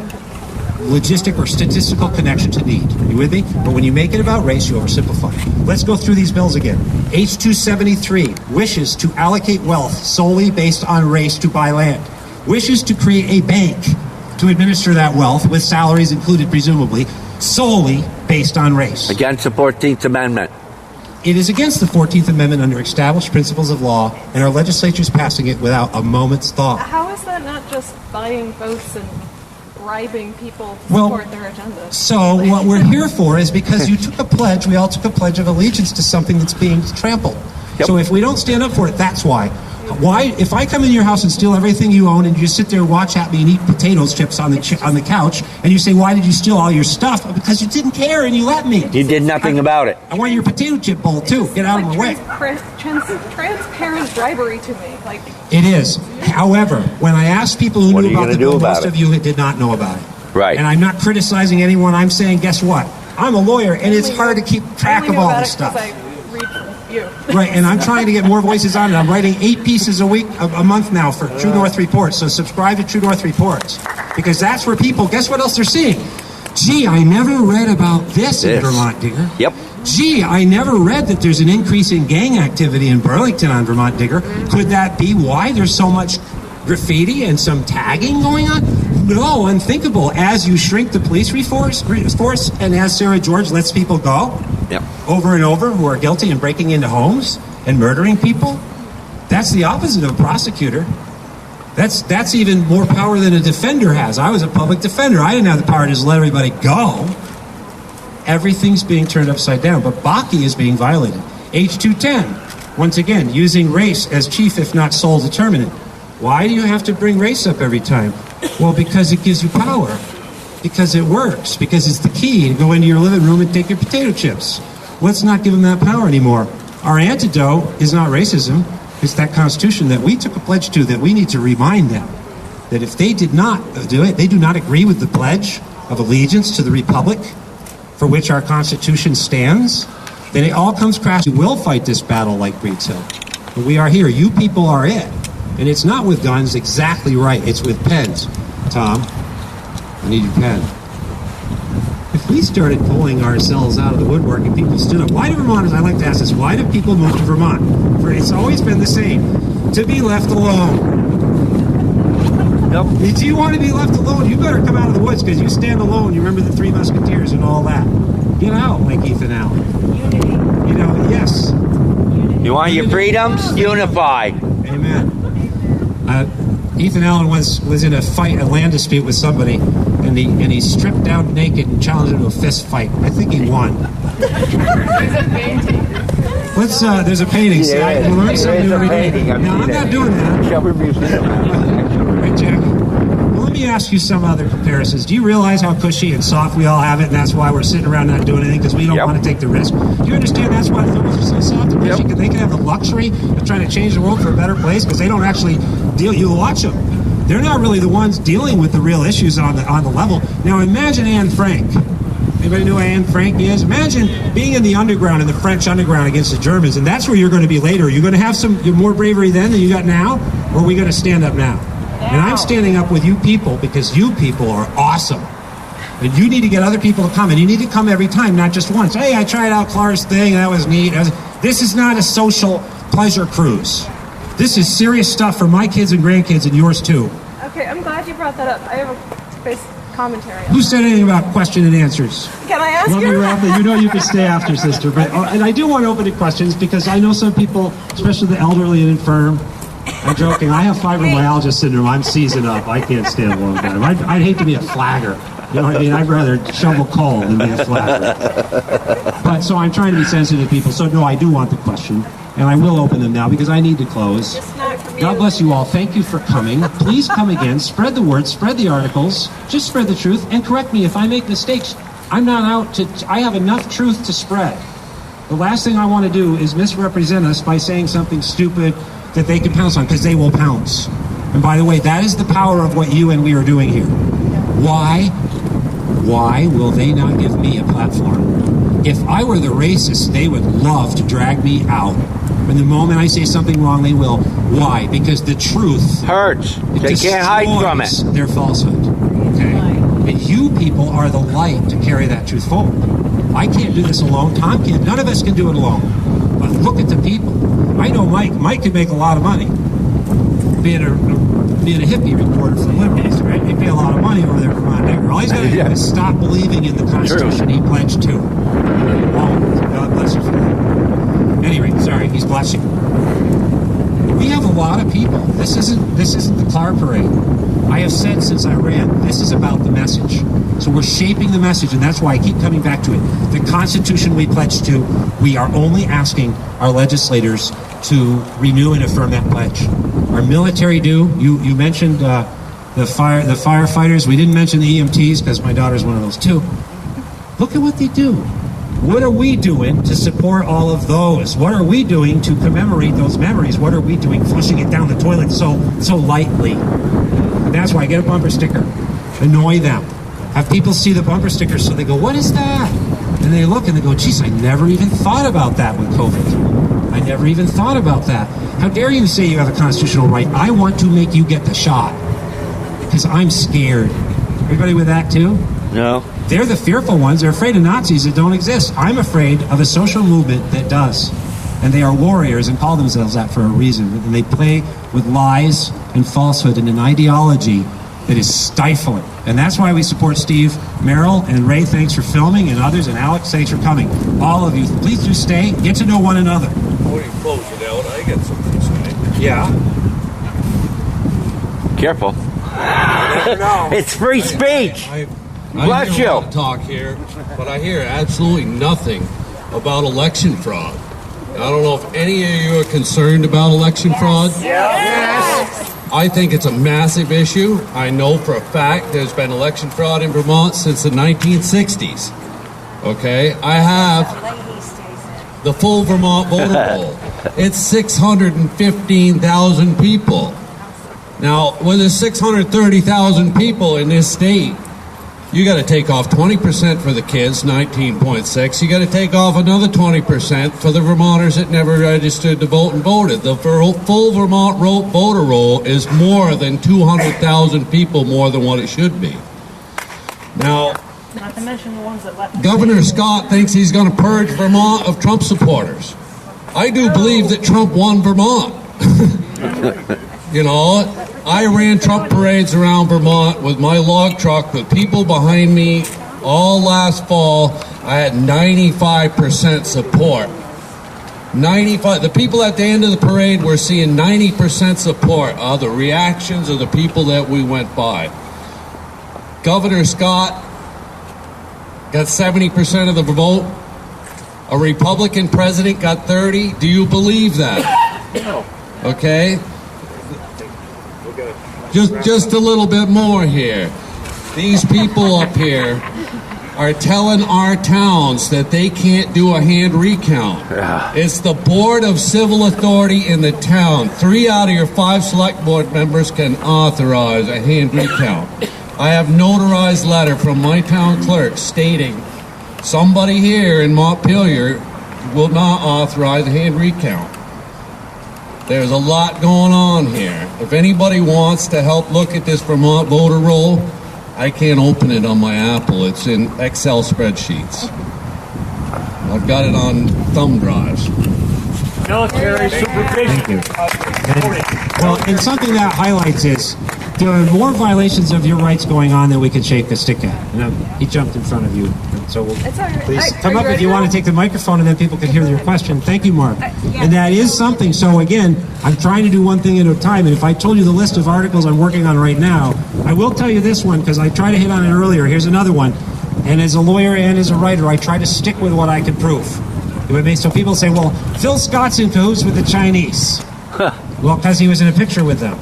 logistic or statistical connection to need. You with me? But when you make it about race, you oversimplify. Let's go through these bills again. H273 wishes to allocate wealth solely based on race to buy land. Wishes to create a bank to administer that wealth, with salaries included presumably, solely based on race. Against the 14th Amendment. It is against the 14th Amendment under established principles of law, and our legislature is passing it without a moment's thought. How is that not just buying votes and bribing people to support their agenda? So what we're here for is because you took a pledge, we all took a pledge of allegiance to something that's being trampled. Yep. So if we don't stand up for it, that's why. Why, if I come in your house and steal everything you own and you sit there and watch at me and eat potato chips on the couch, and you say, why did you steal all your stuff? Because you didn't care and you let me. You did nothing about it. I want your potato chip bowl too. Get out of my way. Transparent bribery to me. It is. However, when I asked people who knew about the bill, most of you did not know about it. Right. And I'm not criticizing anyone. I'm saying, guess what? I'm a lawyer, and it's hard to keep track of all this stuff. You. Right, and I'm trying to get more voices on it. I'm writing 8 pieces a month now for True North Reports, so subscribe to True North Reports, because that's where people, guess what else they're seeing? Gee, I never read about this in Vermont Digger. Yep. Gee, I never read that there's an increase in gang activity in Burlington on Vermont Digger. Could that be why there's so much graffiti and some tagging going on? No, unthinkable. As you shrink the police force, and as Sarah George lets people go, over and over, who are guilty in breaking into homes and murdering people, that's the opposite of a prosecutor. That's even more power than a defender has. I was a public defender. I didn't have the power to just let everybody go. Everything's being turned upside down, but Bakke is being violated. H210, once again, using race as chief, if not sole determinant. Why do you have to bring race up every time? Well, because it gives you power. Because it works. Because it's the key to go into your living room and take your potato chips. Let's not give them that power anymore. Our antidote is not racism. It's that Constitution that we took a pledge to, that we need to remind them that if they did not do it, they do not agree with the Pledge of Allegiance to the Republic for which our Constitution stands, then it all comes crashing. We will fight this battle like Breeds Hill. But we are here. You people are it. And it's not with guns, exactly right. It's with pens. Tom, I need your pen. If we started pulling ourselves out of the woodwork and people stood up, why do Vermonters, I like to ask this, why do people move to Vermont? For it's always been the same, to be left alone. Nope. If you want to be left alone, you better come out of the woods, because you stand alone. You remember the Three Musketeers and all that. Get out, like Ethan Allen. Unity. Yes. Unity. You want your freedoms? Unify. Amen. Ethan Allen was in a land dispute with somebody, and he stripped down naked and challenged him to a fist fight. I think he won. There's a painting. There's a painting. See, I learn something every day. No, I'm not doing that. Right, Jack? Well, let me ask you some other comparisons. Do you realize how cushy and soft we all have it, and that's why we're sitting around not doing anything, because we don't want to take the risk? Do you understand that's why the liberals are so soft and cushy? Because they can have the luxury of trying to change the world for a better place, because they don't actually deal. You watch them. They're not really the ones dealing with the real issues on the level. Now imagine Anne Frank. Anybody know who Anne Frank is? Imagine being in the underground, in the French underground against the Germans, and that's where you're going to be later. Are you going to have some more bravery then than you got now? Or are we going to stand up now? And I'm standing up with you people because you people are awesome. And you need to get other people to come, and you need to come every time, not just once. Hey, I tried out Clark's thing, that was neat. This is not a social pleasure cruise. This is serious stuff for my kids and grandkids and yours too. Okay, I'm glad you brought that up. I have a basic commentary. Who said anything about question and answers? Can I ask Let you? me wrap it. You know you can stay after, sister. But and I do want to open to questions because I know some people, especially the elderly and infirm. I'm joking. I have fibromyalgia syndrome. I'm seasoned up. I can't stand a long time. I'd hate to be a flagger. You know what I mean? I'd rather shovel coal than be a flagger. But so I'm trying to be sensitive to people. So no, I do want the question. And I will open them now because I need to close. God bless you all. Thank you for coming. Please come again. Spread the word. Spread the articles. Just spread the truth. And correct me if I make mistakes. I'm not out to... I have enough truth to spread. The last thing I want to do is misrepresent us by saying something stupid that they can pounce on, because they will pounce. And by the way, that is the power of what you and we are doing here. Why will they not give me a platform? If I were the racist, they would love to drag me out. And the moment I say something wrong, they will. Why? Because the truth hurts. They can't hide from it. Their falsehood. Okay? And you people are the light to carry that truth forward. I can't do this alone. Tom can't. None of us can do it alone. But look at the people. I know Mike. Mike could make a lot of money being a hippie reporter for liberties, right? He'd pay a lot of money over there for Montpelier. All he's got to do is stop believing in the Constitution he pledged to. God bless you for that. Anyway, sorry, he's blessing. We have a lot of people. This isn't the Clark parade. I have said since I ran, this is about the message. So we're shaping the message, and that's why I keep coming back to it. The Constitution we pledged to, we are only asking our legislators to renew and affirm that pledge. Our military do. You mentioned the firefighters. We didn't mention the EMTs because my daughter's one of those too. Look at what they do. What are we doing to support all of those? What are we doing to commemorate those memories? What are we doing flushing it down the toilet so lightly? And that's why I get a bumper sticker. Annoy them. Have people see the bumper sticker so they go, what is that? And they look and they go, geez, I never even thought about that with COVID. I never even thought about that. How dare you say you have a constitutional right? I want to make you get the shot. Because I'm scared. Everybody with that too? No. They're the fearful ones. They're afraid of Nazis that don't exist. I'm afraid of a social movement that does. And they are warriors and call themselves that for a reason. And they play with lies and falsehood and an ideology that is stifling. And that's why we support Steve Merrill and Ray. Thanks for filming, and others, and Alex, thanks for coming. All of you, please do stay. Get to know one another. Before you close it out, I got something to say. Yeah. Careful. It's free speech. Bless you. I talk here, but I hear absolutely nothing about election fraud. I don't know if any of you are concerned about election fraud. Yes. I think it's a massive issue. I know for a fact there's been election fraud in Vermont since the 1960s. Okay? I have the full Vermont voter roll. It's 615,000 people. Now, when there's 630,000 people in this state, you got to take off 20% for the kids, 19.6. You got to take off another 20% for the Vermonters that never registered to vote and voted. The full Vermont voter roll is more than 200,000 people more than what it should be. Now, Not to mention the ones that left. Governor Scott thinks he's going to purge Vermont of Trump supporters. I do believe that Trump won Vermont. You know, I ran Trump parades around Vermont with my log truck with people behind me all last fall. I had 95% support. 95. The people at the end of the parade were seeing 90% support of the reactions of the people that we went by. Governor Scott got 70% of the vote. A Republican president got 30. Do you believe that? No. Okay. just a little bit more here. These people up here are telling our towns that they can't do a hand recount. It's the Board of Civil Authority in the town. 3 out of your 5 select board members can authorize a hand recount. I have notarized letter from my town clerk stating somebody here in Montpelier will not authorize a hand recount. There's a lot going on here. If anybody wants to help look at this Vermont voter roll, I can't open it on my Apple. It's in Excel spreadsheets. I've got it on thumb drives. Military supervision. Thank you. Well, and something that highlights is there are more violations of your rights going on than we can shake a stick at. And he jumped in front of you, so please come up if you want to take the microphone, and then people can hear your question. Thank you, Mark. And that is something. So again, I'm trying to do one thing at a time. And if I told you the list of articles I'm working on right now, I will tell you this one because I tried to hit on it earlier. Here's another one. And as a lawyer and as a writer, I try to stick with what I can prove. So people say, well, Phil Scott's in cahoots with the Chinese. Well, because he was in a picture with them.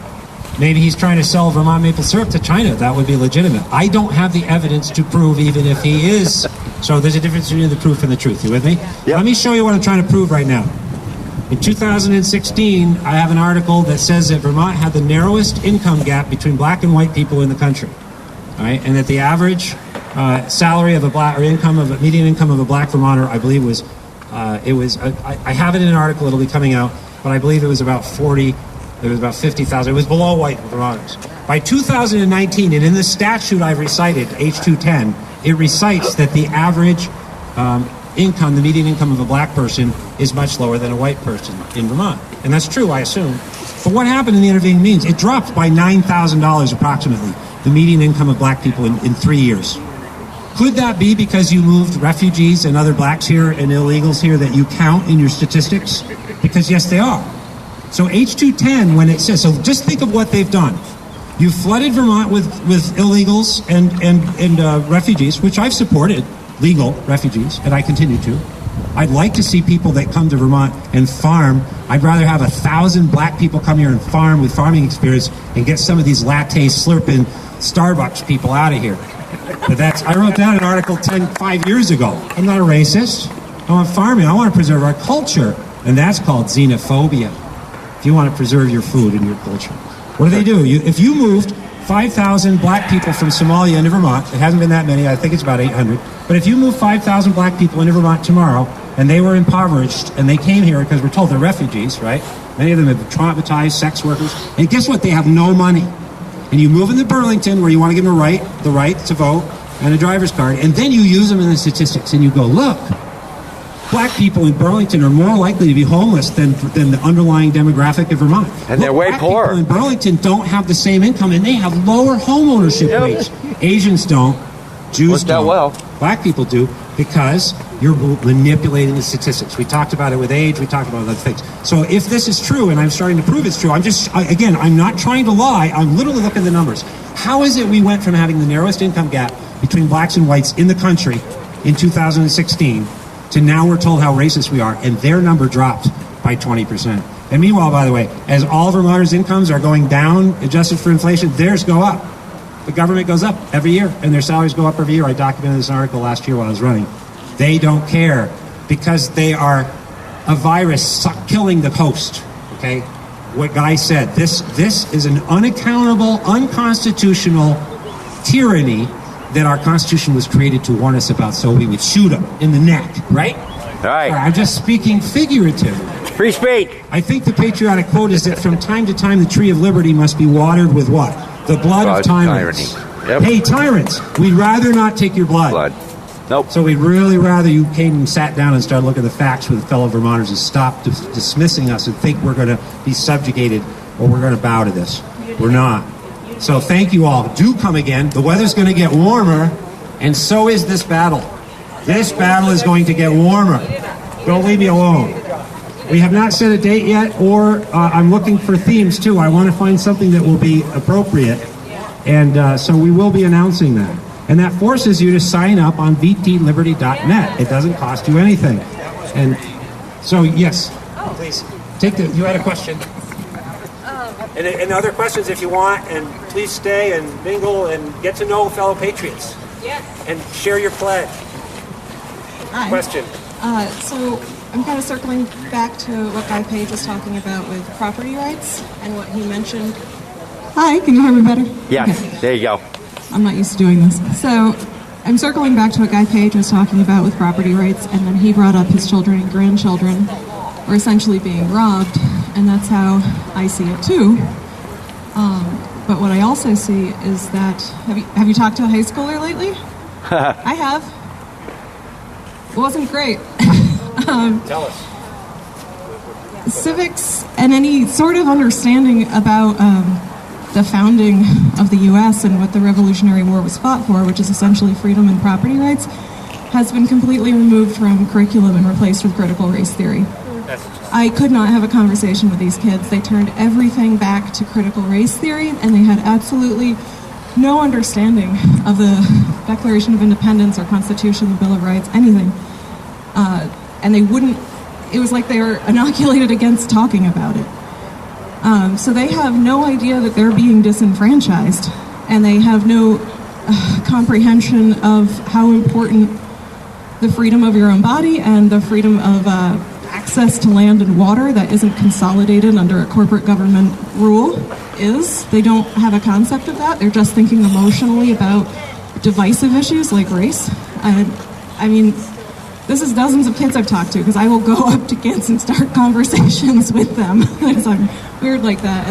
Maybe he's trying to sell Vermont maple syrup to China. That would be legitimate. I don't have the evidence to prove even if he is. So there's a difference between the proof and the truth. You with me? Yep. Let me show you what I'm trying to prove right now. In 2016, I have an article that says that Vermont had the narrowest income gap between black and white people in the country. All right? And that the average salary of a black, or median income of a black Vermonter, I believe was, I have it in an article, it'll be coming out, but I believe it was about 40, it was about 50,000. It was below white Vermonters. By 2019, and in the statute I've recited, H210, it recites that the average income, the median income of a black person is much lower than a white person in Vermont. And that's true, I assume. But what happened in the intervening means? It dropped by $9,000 approximately, the median income of black people in 3 years. Could that be because you moved refugees and other blacks here and illegals here that you count in your statistics? Because yes, they are. So H210, when it says, so just think of what they've done. You flooded Vermont with illegals and refugees, which I've supported, legal refugees, and I continue to. I'd like to see people that come to Vermont and farm. I'd rather have 1,000 black people come here and farm with farming experience and get some of these latte slurping Starbucks people out of here. But I wrote down an article 5 years ago. I'm not a racist. I want farming. I want to preserve our culture. And that's called xenophobia. If you want to preserve your food and your culture. What do? If you moved 5,000 black people from Somalia into Vermont, it hasn't been that many, I think it's about 800, but if you move 5,000 black people into Vermont tomorrow, and they were impoverished, and they came here because we're told they're refugees, right? Many of them have been traumatized, sex workers, and guess what? They have no money. And you move into Burlington, where you want to give them the right to vote, and a driver's card, and then you use them in the statistics, and you go, look, black people in Burlington are more likely to be homeless than the underlying demographic of Vermont. And they're way poorer. People in Burlington don't have the same income, and they have lower home ownership rates. Asians don't. Jews don't. Well. Black people do, because you're manipulating the statistics. We talked about it with age. We talked about other things. So if this is true, and I'm starting to prove it's true, I'm not trying to lie. I'm literally looking at the numbers. How is it we went from having the narrowest income gap between blacks and whites in the country in 2016 to now we're told how racist we are, and their number dropped by 20%. And meanwhile, by the way, as all Vermonters' incomes are going down, adjusted for inflation, theirs go up. The government goes up every year, and their salaries go up every year. I documented this article last year while I was running. They don't care, because they are a virus killing the host, okay? What Guy said, this is an unaccountable, unconstitutional tyranny that our Constitution was created to warn us about, so we would shoot them in the neck, right? Right. I'm just speaking figuratively. Free speech. I think the patriotic quote is that from time to time the tree of liberty must be watered with what? The blood of tyrants. Yep. Hey, tyrants, we'd rather not take your blood. Nope. So we'd really rather you came and sat down and started looking at the facts with fellow Vermonters and stopped dismissing us and think we're going to be subjugated or we're going to bow to this. We're not. So thank you all. Do come again. The weather's going to get warmer, and so is this battle. This battle is going to get warmer. Don't leave me alone. We have not set a date yet, or I'm looking for themes too. I want to find something that will be appropriate, and so we will be announcing that. And that forces you to sign up on vtliberty.net. It doesn't cost you anything. And so, yes, please. You had a question. And other questions if you want, and please stay and mingle and get to know fellow patriots. Yes. And share your pledge. Hi. Question. So I'm kind of circling back to what Guy Page was talking about with property rights and what he mentioned. Hi, can you hear me better? Yes, Okay. there you go. I'm not used to doing this. So I'm circling back to what Guy Page was talking about with property rights, and then he brought up his children and grandchildren were essentially being robbed, and that's how I see it too. But what I also see is that, have you talked to a high schooler lately? I have. It wasn't great. Tell us. Civics and any sort of understanding about the founding of the U.S. and what the Revolutionary War was fought for, which is essentially freedom and property rights, has been completely removed from curriculum and replaced with critical race theory. I could not have a conversation with these kids. They turned everything back to critical race theory, and they had absolutely no understanding of the Declaration of Independence or Constitution, the Bill of Rights, anything. And they wouldn't, it was like they were inoculated against talking about it. So they have no idea that they're being disenfranchised, and they have no comprehension of how important the freedom of your own body and the freedom of access to land and water that isn't consolidated under a corporate government rule is. They don't have a concept of that. They're just thinking emotionally about divisive issues like race. I mean, this is dozens of kids I've talked to, because I will go up to kids and start conversations with them because I'm weird like that.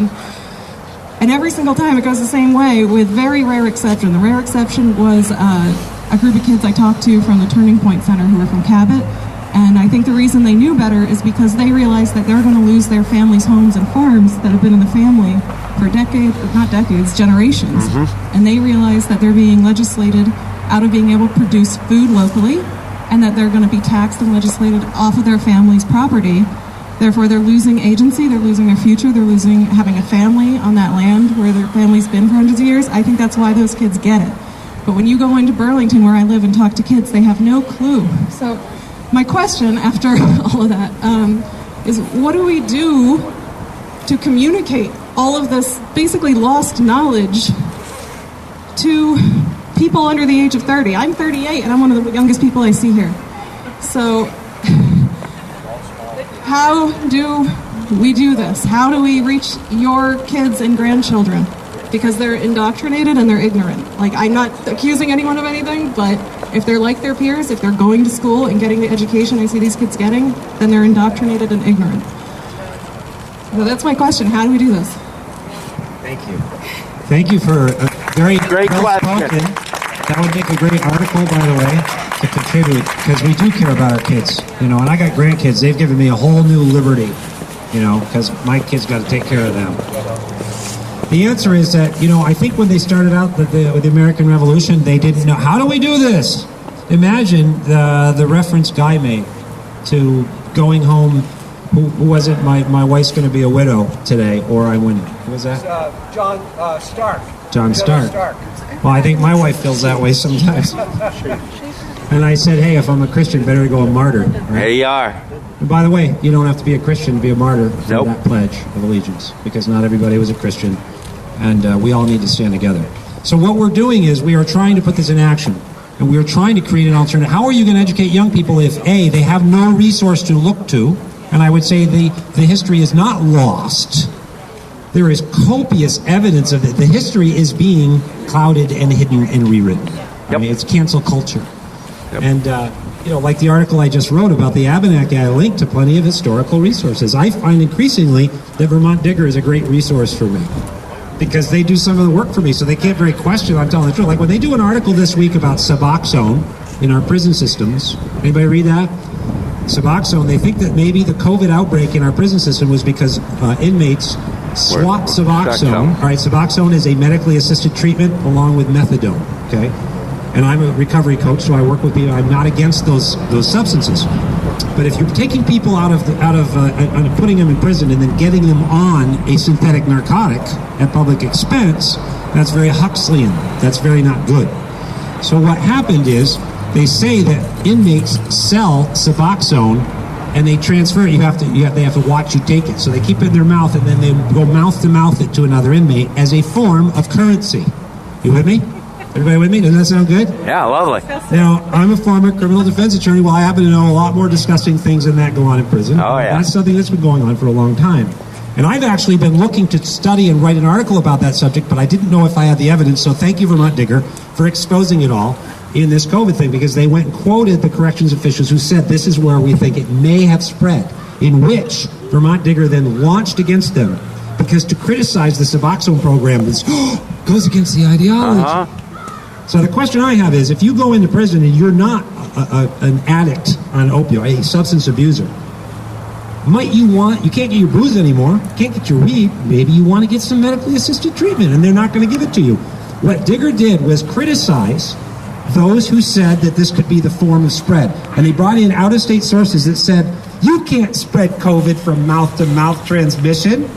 And every single time it goes the same way, with very rare exception. The rare exception was a group of kids I talked to from the Turning Point Center who were from Cabot. And I think the reason they knew better is because they realized that they're going to lose their families' homes and farms that have been in the family for generations. And they realized that they're being legislated out of being able to produce food locally, and that they're going to be taxed and legislated off of their family's property. Therefore, they're losing agency, they're losing their future, they're losing having a family on that land where their family's been for hundreds of years. I think that's why those kids get it. But when you go into Burlington, where I live, and talk to kids, they have no clue. So my question after all of that is, what do we do to communicate all of this basically lost knowledge to people under the age of 30? I'm 38, and I'm one of the youngest people I see here. So how do we do this? How do we reach your kids and grandchildren? Because they're indoctrinated and they're ignorant. Like, I'm not accusing anyone of anything, but if they're like their peers, if they're going to school and getting the education I see these kids getting, then they're indoctrinated and ignorant. So that's my question. How do we do this? Thank you. Thank you for a very great question. That would make a great article, by the way, to contribute, because we do care about our kids, and I got grandkids. They've given me a whole new liberty, because my kids got to take care of them. The answer is that, I think when they started out with the American Revolution, they didn't know, how do we do this? Imagine the reference Guy made to going home. Who was it? My wife's going to be a widow today, or I win. Who was that? John Stark. John Stark. Well, I think my wife feels that way sometimes. And I said, hey, if I'm a Christian, better go a martyr. Right? There you are. And by the way, you don't have to be a Christian to be a martyr for that pledge of allegiance, because not everybody was a Christian, and we all need to stand together. So what we're doing is we are trying to put this in action, and we are trying to create an alternative. How are you going to educate young people if, A, they have no resource to look to, and I would say the history is not lost. There is copious evidence of it. The history is being clouded and hidden and rewritten. I mean, it's cancel culture. And, like the article I just wrote about the Abenaki, I linked to plenty of historical resources. I find increasingly that Vermont Digger is a great resource for me, because they do some of the work for me, so they can't very question I'm telling the truth. Like when they do an article this week about Suboxone in our prison systems, anybody read that? Suboxone, they think that maybe the COVID outbreak in our prison system was because inmates swapped Suboxone. All right, Suboxone is a medically assisted treatment along with methadone, okay? And I'm a recovery coach, so I work with people. I'm not against those substances. But if you're taking people out of putting them in prison and then getting them on a synthetic narcotic at public expense, that's very Huxleyan. That's very not good. So what happened is they say that inmates sell Suboxone and they transfer it. They have to watch you take it. So they keep it in their mouth, and then they go mouth to mouth it to another inmate as a form of currency. You with me? Everybody with me? Doesn't that sound good? Yeah, lovely. Now, I'm a former criminal defense attorney. Well, I happen to know a lot more disgusting things than that go on in prison. Oh, yeah. That's something that's been going on for a long time. And I've actually been looking to study and write an article about that subject, but I didn't know if I had the evidence. So thank you, Vermont Digger, for exposing it all in this COVID thing, because they went and quoted the corrections officials who said this is where we think it may have spread, in which Vermont Digger then launched against them, because to criticize the Suboxone program goes against the ideology. So the question I have is, if you go into prison and you're not an addict on opioid, a substance abuser, you can't get your booze anymore, can't get your weed, maybe you want to get some medically assisted treatment, and they're not going to give it to you. What Digger did was criticize those who said that this could be the form of spread. And they brought in out-of-state sources that said, you can't spread COVID from mouth-to-mouth transmission.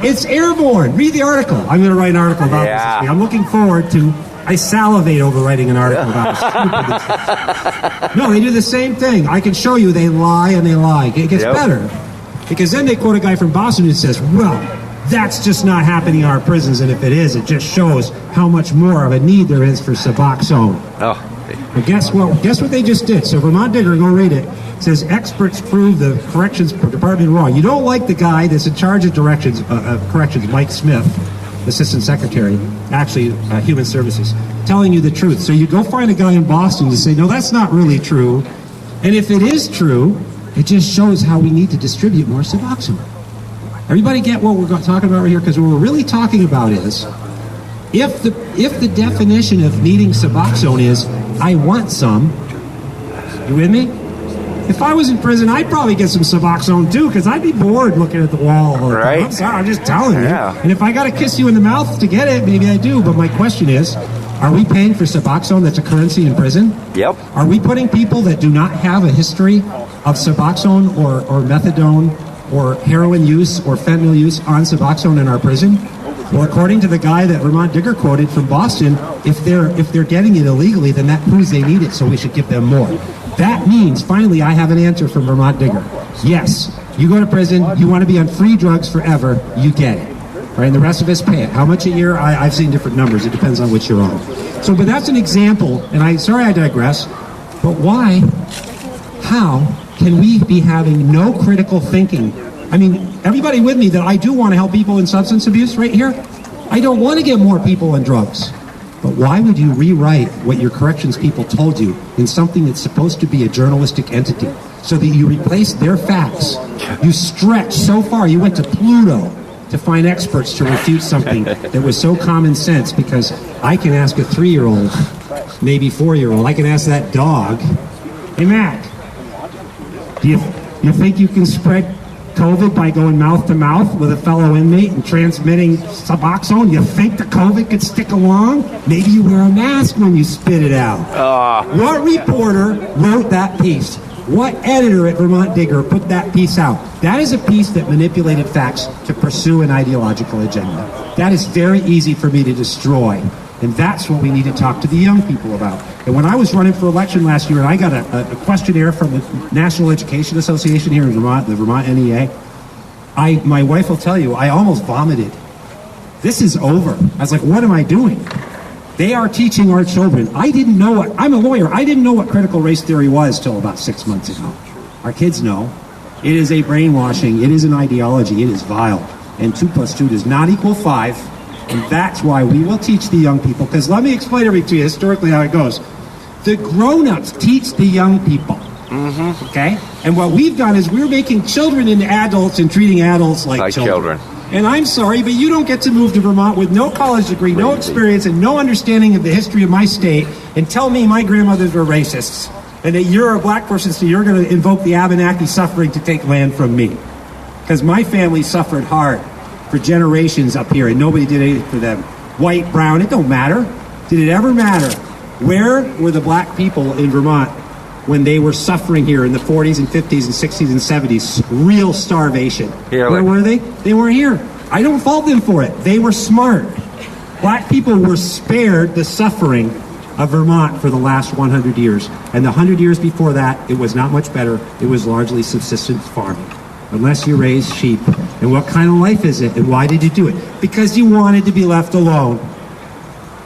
It's airborne. Read the article. I'm going to write an article about this. I'm looking forward to... I salivate over writing an article about how stupid this is. No, they do the same thing. I can show you they lie and they lie. It gets better. Because then they quote a guy from Boston who says, well, that's just not happening in our prisons, and if it is, it just shows how much more of a need there is for Suboxone. But guess what they just did? So Vermont Digger, go read it. It says, experts prove the corrections department wrong. You don't like the guy that's in charge of corrections, Mike Smith, Assistant Secretary, actually Human Services, telling you the truth. So you go find a guy in Boston to say, no, that's not really true. And if it is true, it just shows how we need to distribute more Suboxone. Everybody get what we're talking about right here? Because what we're really talking about is, if the definition of needing Suboxone is, I want some, you with me? If I was in prison, I'd probably get some Suboxone too, because I'd be bored looking at the wall all the time. I'm sorry, I'm just telling you. And if I got to kiss you in the mouth to get it, maybe I do. But my question is, are we paying for Suboxone that's a currency in prison? Yep. Are we putting people that do not have a history of Suboxone or methadone or heroin use or fentanyl use on Suboxone in our prison? Well, according to the guy that Vermont Digger quoted from Boston, if they're getting it illegally, then that proves they need it, so we should give them more. That means, finally, I have an answer from Vermont Digger. Yes, you go to prison, you want to be on free drugs forever, you get it. Right, and the rest of us pay it. How much a year? I've seen different numbers. It depends on which you're on. So, but that's an example, and sorry I digress, but why, how can we be having no critical thinking? I mean, everybody with me that I do want to help people in substance abuse right here? I don't want to get more people on drugs. But why would you rewrite what your corrections people told you in something that's supposed to be a journalistic entity so that you replace their facts? You stretch so far, you went to Pluto to find experts to refute something that was so common sense, because I can ask a 3-year-old, maybe 4-year-old, I can ask that dog, hey Mac, do you think you can spread COVID by going mouth to mouth with a fellow inmate and transmitting Suboxone? You think the COVID could stick along? Maybe you wear a mask when you spit it out. What reporter wrote that piece? What editor at Vermont Digger put that piece out? That is a piece that manipulated facts to pursue an ideological agenda. That is very easy for me to destroy. And that's what we need to talk to the young people about. And when I was running for election last year, and I got a questionnaire from the National Education Association here in Vermont, the Vermont NEA, my wife will tell you, I almost vomited. This is over. I was like, what am I doing? They are teaching our children. I'm a lawyer. I didn't know what critical race theory was till about 6 months ago. Our kids know. It is a brainwashing. It is an ideology. It is vile. And 2 + 2 does not equal 5. And that's why we will teach the young people. Because let me explain everything to you historically how it goes. The grown-ups teach the young people. Okay? And what we've done is we're making children into adults and treating adults like children. And I'm sorry, but you don't get to move to Vermont with no college degree, no experience, and no understanding of the history of my state and tell me my grandmothers were racists and that you're a black person, so you're going to invoke the Abenaki suffering to take land from me. Because my family suffered hard for generations up here, and nobody did anything for them. White, brown, it don't matter. Did it ever matter? Where were the black people in Vermont when they were suffering here in the 40s and 50s and 60s and 70s? Real starvation. Where were they? They weren't here. I don't fault them for it. They were smart. Black people were spared the suffering of Vermont for the last 100 years. And the 100 years before that, it was not much better. It was largely subsistence farming, unless you raise sheep. And what kind of life is it? And why did you do it? Because you wanted to be left alone.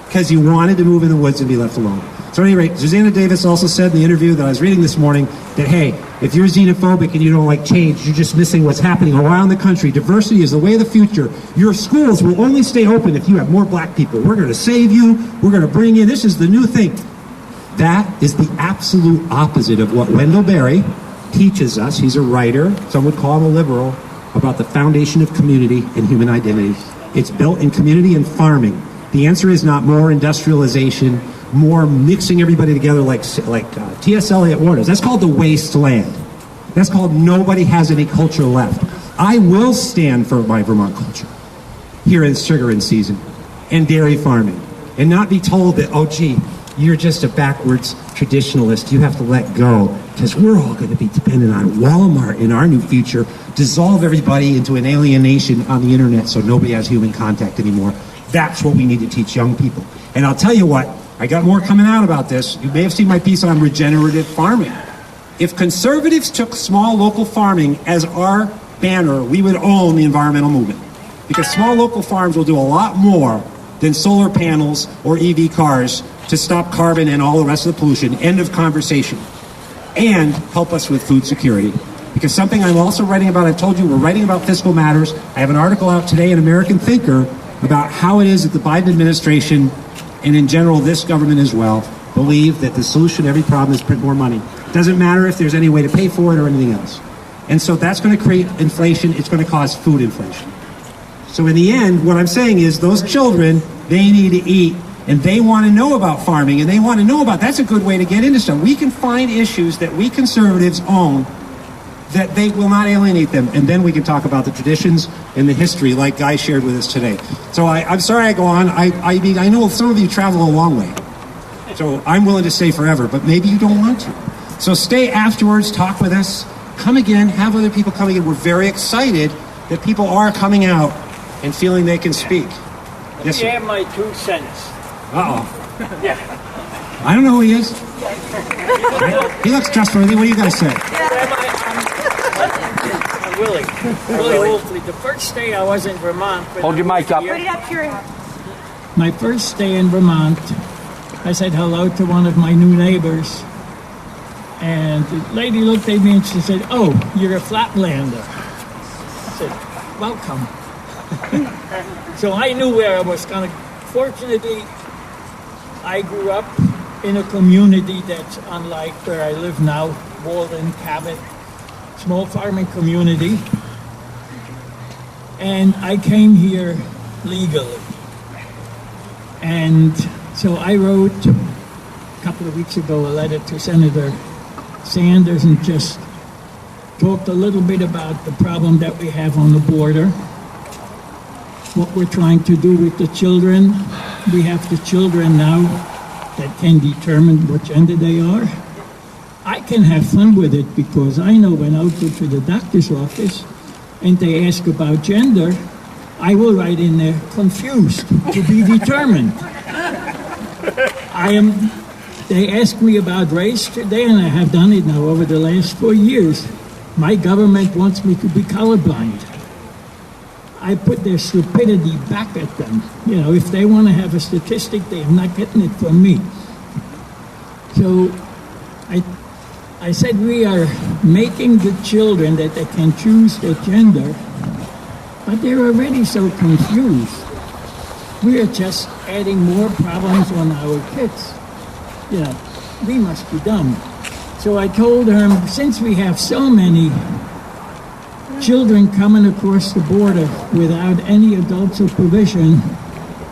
Because you wanted to move in the woods and be left alone. So at any rate, Susanna Davis also said in the interview that I was reading this morning that, hey, if you're xenophobic and you don't like change, you're just missing what's happening around the country. Diversity is the way of the future. Your schools will only stay open if you have more black people. We're going to save you. We're going to bring in, this is the new thing. That is the absolute opposite of what Wendell Berry teaches us. He's a writer, some would call him a liberal, about the foundation of community and human identity. It's built in community and farming. The answer is not more industrialization, more mixing everybody together like T.S. Eliot Waters. That's called the wasteland. That's called nobody has any culture left. I will stand for my Vermont culture here in sugar in season and dairy farming and not be told that, oh, gee, you're just a backwards traditionalist. You have to let go because we're all going to be dependent on Walmart in our new future, dissolve everybody into an alienation on the internet so nobody has human contact anymore. That's what we need to teach young people. And I'll tell you what, I got more coming out about this. You may have seen my piece on regenerative farming. If conservatives took small local farming as our banner, we would own the environmental movement. Because small local farms will do a lot more than solar panels or EV cars to stop carbon and all the rest of the pollution. End of conversation. And help us with food security. Because something I'm also writing about, I've told you, we're writing about fiscal matters. I have an article out today in American Thinker about how it is that the Biden administration, and in general this government as well, believe that the solution to every problem is print more money. It doesn't matter if there's any way to pay for it or anything else. And so that's going to create inflation. It's going to cause food inflation. So in the end, what I'm saying is those children, they need to eat, and they want to know about farming, and they want to know about, that's a good way to get into stuff. We can find issues that we conservatives own that they will not alienate them, and then we can talk about the traditions and the history like Guy shared with us today. So I'm sorry I go on. I mean, I know some of you travel a long way, so I'm willing to stay forever, but maybe you don't want to. So stay afterwards, talk with us, come again, have other people coming in. We're very excited that people are coming out and feeling they can speak. Yes, sir. Let me have my 2 cents. Uh-oh. Yeah. I don't know who he is. He looks trustworthy. What do you guys say? I'm Willie. Willie Wolfley. The first day I was in Vermont. Hold your mic up. Put it up here. My first day in Vermont, I said hello to one of my new neighbors. And the lady looked at me and she said, "Oh, you're a Flatlander." I said, "Welcome." So I knew where I was going. Fortunately, I grew up in a community that's unlike where I live now, Walden, Cabot, small farming community. And I came here legally. And so I wrote a couple of weeks ago a letter to Senator Sanders and just talked a little bit about the problem that we have on the border, what we're trying to do with the children. We have the children now that can determine what gender they are. I can have fun with it because I know when I'll go to the doctor's office and they ask about gender, I will write in there, confused, to be determined. They asked me about race today, and I have done it now over the last 4 years. My government wants me to be colorblind. I put their stupidity back at them. You know, if they want to have a statistic, they're not getting it from me. So I said we are making the children that they can choose their gender, but they're already so confused. We are just adding more problems on our kids. You know, we must be dumb. So I told her, since we have so many children coming across the border without any adult supervision,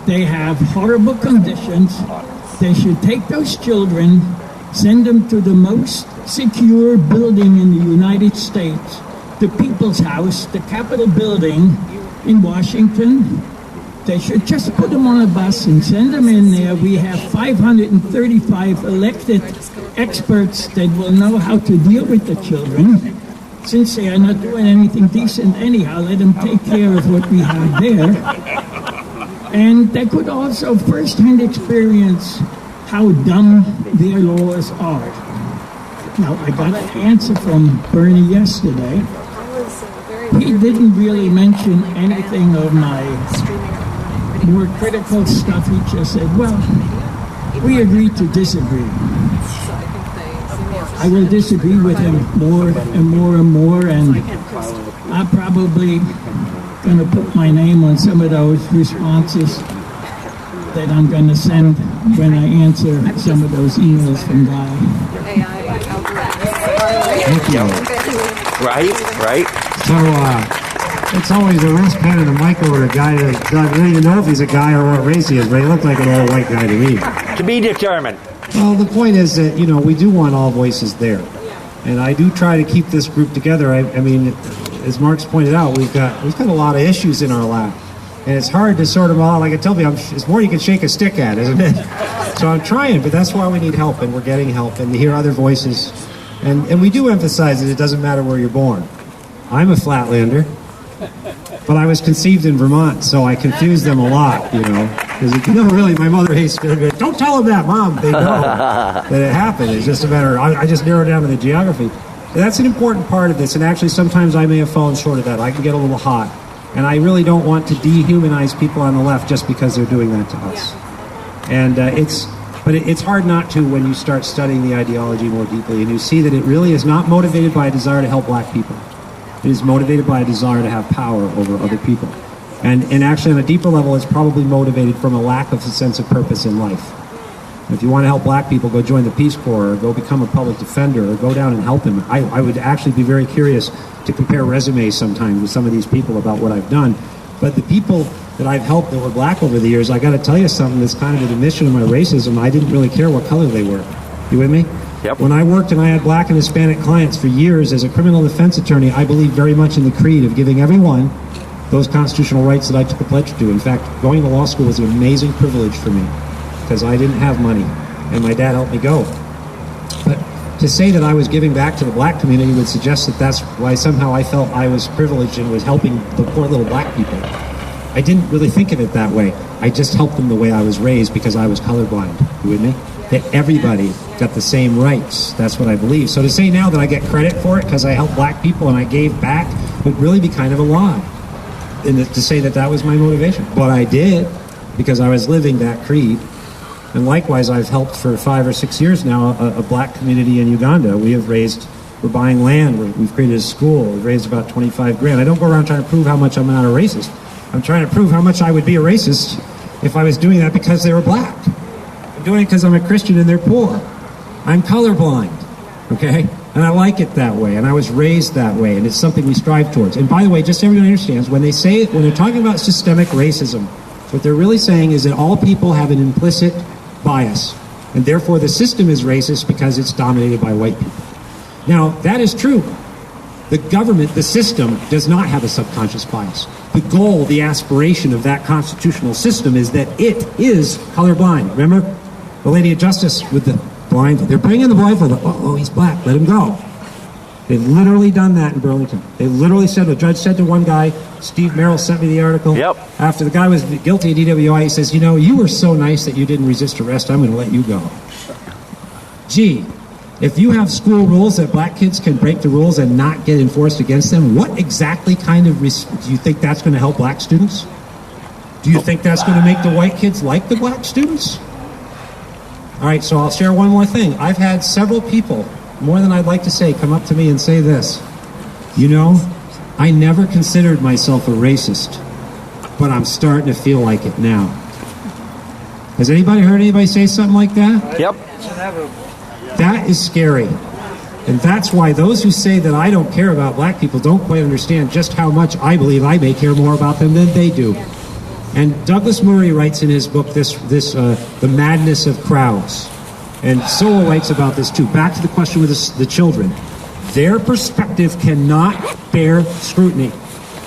they have horrible conditions. They should take those children, send them to the most secure building in the United States, the People's House, the Capitol building in Washington. They should just put them on a bus and send them in there. We have 535 elected experts that will know how to deal with the children. Since they are not doing anything decent anyhow, let them take care of what we have there. And they could also firsthand experience how dumb their laws are. Now, I got an answer from Bernie yesterday. He didn't really mention anything of my more critical stuff. He just said, well, we agreed to disagree. I will disagree with him more and more and more, and I'm probably going to put my name on some of those responses that I'm going to send when I answer some of those emails from Guy. Thank you. Right. So, it's always a wrist pen and a mic over a guy that I don't even know if he's a guy or what race he is, but he looked like an old white guy to me. To be determined. Well, the point is that, you know, we do want all voices there. And I do try to keep this group together. I mean, as Mark's pointed out, we've got a lot of issues in our lap. And it's hard to sort them all out. Like I tell people, it's more you can shake a stick at, isn't it? So I'm trying, but that's why we need help, and we're getting help, and to hear other voices. And we do emphasize that it doesn't matter where you're born. I'm a Flatlander, but I was conceived in Vermont, so I confuse them a lot, you know. Because really, my mother hates it. Don't tell them that, Mom. They know that it happened. It's just a matter. I just narrowed down to the geography. And that's an important part of this. And actually, sometimes I may have fallen short of that. I can get a little hot, and I really don't want to dehumanize people on the left just because they're doing that to us. And it's hard not to when you start studying the ideology more deeply, and you see that it really is not motivated by a desire to help black people. It is motivated by a desire to have power over other people. And actually, on a deeper level, it's probably motivated from a lack of a sense of purpose in life. If you want to help black people, go join the Peace Corps, or go become a public defender, or go down and help them. I would actually be very curious to compare resumes sometimes with some of these people about what I've done. But the people that I've helped that were black over the years, I got to tell you something that's kind of an admission of my racism. I didn't really care what color they were. You with me? Yep. When I worked and I had black and Hispanic clients for years as a criminal defense attorney, I believed very much in the creed of giving everyone those constitutional rights that I took a pledge to. In fact, going to law school was an amazing privilege for me because I didn't have money and my dad helped me go. But to say that I was giving back to the black community would suggest that that's why somehow I felt I was privileged and was helping the poor little black people. I didn't really think of it that way. I just helped them the way I was raised because I was colorblind. You with me? That everybody got the same rights. That's what I believe. So to say now that I get credit for it because I helped black people and I gave back would really be kind of a lie. And to say that that was my motivation. But I did because I was living that creed. And likewise, I've helped for 5 or 6 years now a black community in Uganda. We're buying land, we've created a school, we've raised about 25 grand. I don't go around trying to prove how much I'm not a racist. I'm trying to prove how much I would be a racist if I was doing that because they were black. I'm doing it because I'm a Christian and they're poor. I'm colorblind, okay? And I like it that way, and I was raised that way, and it's something we strive towards. And by the way, just so everyone understands, when they're talking about systemic racism, what they're really saying is that all people have an implicit bias, and therefore the system is racist because it's dominated by white people. Now, that is true. The government, the system, does not have a subconscious bias. The goal, the aspiration of that constitutional system is that it is colorblind. Remember the lady of justice with the blind? They're bringing the blindfold. Oh, he's black. Let him go. They've literally done that in Burlington. They literally said, the judge said to one guy, Steve Merrill sent me the article. Yep. After the guy was guilty of DWI, he says, you know, you were so nice that you didn't resist arrest. I'm going to let you go. Gee, if you have school rules that black kids can break the rules and not get enforced against them, what exactly kind of do you think that's going to help black students? Do you think that's going to make the white kids like the black students? All right, so I'll share one more thing. I've had several people, more than I'd like to say, come up to me and say this. You know, I never considered myself a racist, but I'm starting to feel like it now. Has anybody heard anybody say something like that? Yep. That is scary. And that's why those who say that I don't care about black people don't quite understand just how much I believe I may care more about them than they do. And Douglas Murray writes in his book, The Madness of Crowds. And Sowell writes about this too. Back to the question with the children. Their perspective cannot bear scrutiny.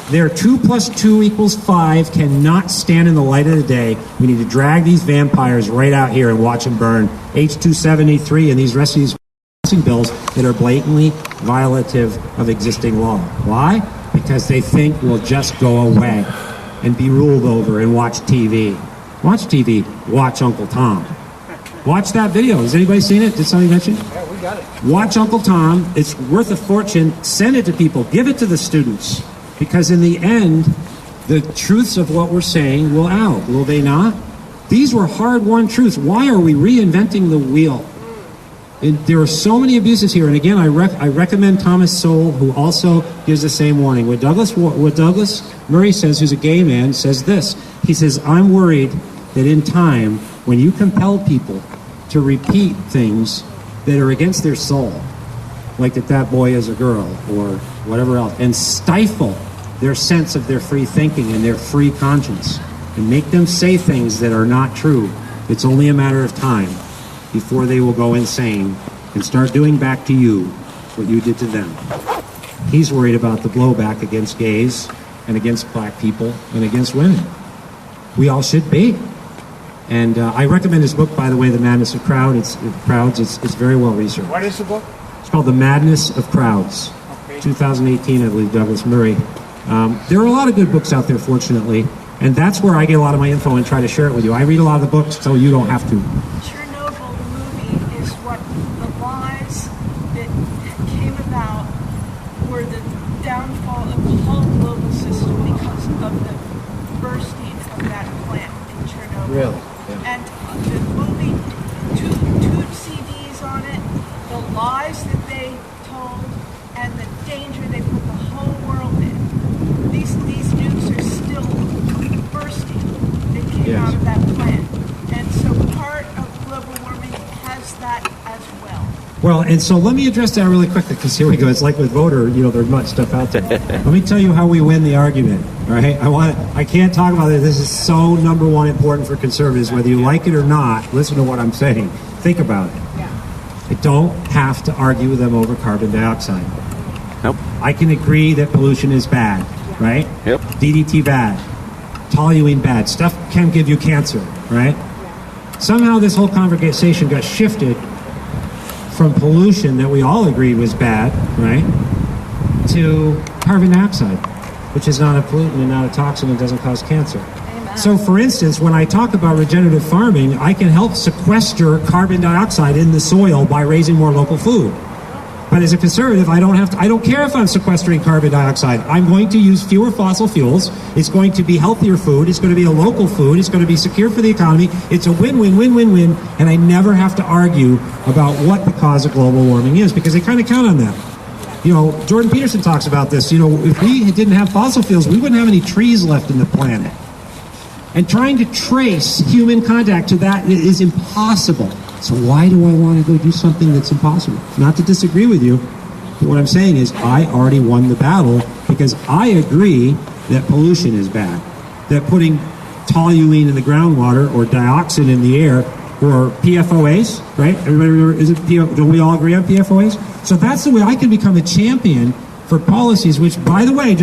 Their 2 + 2 = 5 cannot stand in the light of the day. We need to drag these vampires right out here and watch them burn. H.273 and these rest of these bills that are blatantly violative of existing law. Why? Because they think we'll just go away and be ruled over and watch TV. Watch TV. Watch Uncle Tom. Watch that video. Has anybody seen it? Did somebody mention it? Yeah, we got it. Watch Uncle Tom. It's worth a fortune. Send it to people. Give it to the students. Because in the end, the truths of what we're saying will out. Will they not? These were hard-won truths. Why are we reinventing the wheel? There are so many abuses here. And again, I recommend Thomas Sowell, who also gives the same warning. What Douglas Murray says, who's a gay man, says this. He says, I'm worried that in time, when you compel people to repeat things that are against their soul, like that boy is a girl or whatever else, and stifle their sense of their free thinking and their free conscience, and make them say things that are not true, it's only a matter of time before they will go insane and start doing back to you what you did to them. He's worried about the blowback against gays and against black people and against women. We all should be. And I recommend his book, by the way, The Madness of Crowds. It's very well researched. What is the book? It's called The Madness of Crowds. Okay. 2018, I believe, Douglas Murray. There are a lot of good books out there, fortunately, and that's where I get a lot of my info and try to share it with you. I read a lot of the books, so you don't have to. Chernobyl, the movie, is what the lies that came about were the downfall of the whole global system because of the bursting of that plant in Chernobyl. Really? And the movie, two CDs on it, the lies that they told, and the danger they put the whole world in. These nukes are still bursting. They came out of that plant. And so part of global warming has that as well. Well, and so let me address that really quickly, because here we go. It's like with voter, there's much stuff out there. Let me tell you how we win the argument, all right? I can't talk about it. This is so number one important for conservatives, whether you like it or not. Listen to what I'm saying. Think about it. I don't have to argue with them over carbon dioxide. Nope. I can agree that pollution is bad, right? Yep. DDT bad. Toluene bad. Stuff can give you cancer, right? Somehow this whole conversation got shifted from pollution that we all agreed was bad, right, to carbon dioxide, which is not a pollutant and not a toxin and doesn't cause cancer. Amen. So, for instance, when I talk about regenerative farming, I can help sequester carbon dioxide in the soil by raising more local food. But as a conservative, I don't care if I'm sequestering carbon dioxide. I'm going to use fewer fossil fuels. It's going to be healthier food. It's going to be a local food. It's going to be secure for the economy. It's a win-win-win-win-win, and I never have to argue about what the cause of global warming is, because they kind of count on that. Jordan Peterson talks about this. If we didn't have fossil fuels, we wouldn't have any trees left in the planet. And trying to trace human contact to that is impossible. So why do I want to go do something that's impossible? Not to disagree with you, but what I'm saying is I already won the battle, because I agree that pollution is bad. That putting toluene in the groundwater or dioxin in the air or PFOAs, right? Everybody remember, don't we all agree on PFOAs? So that's the way I can become a champion for policies, which, by the way,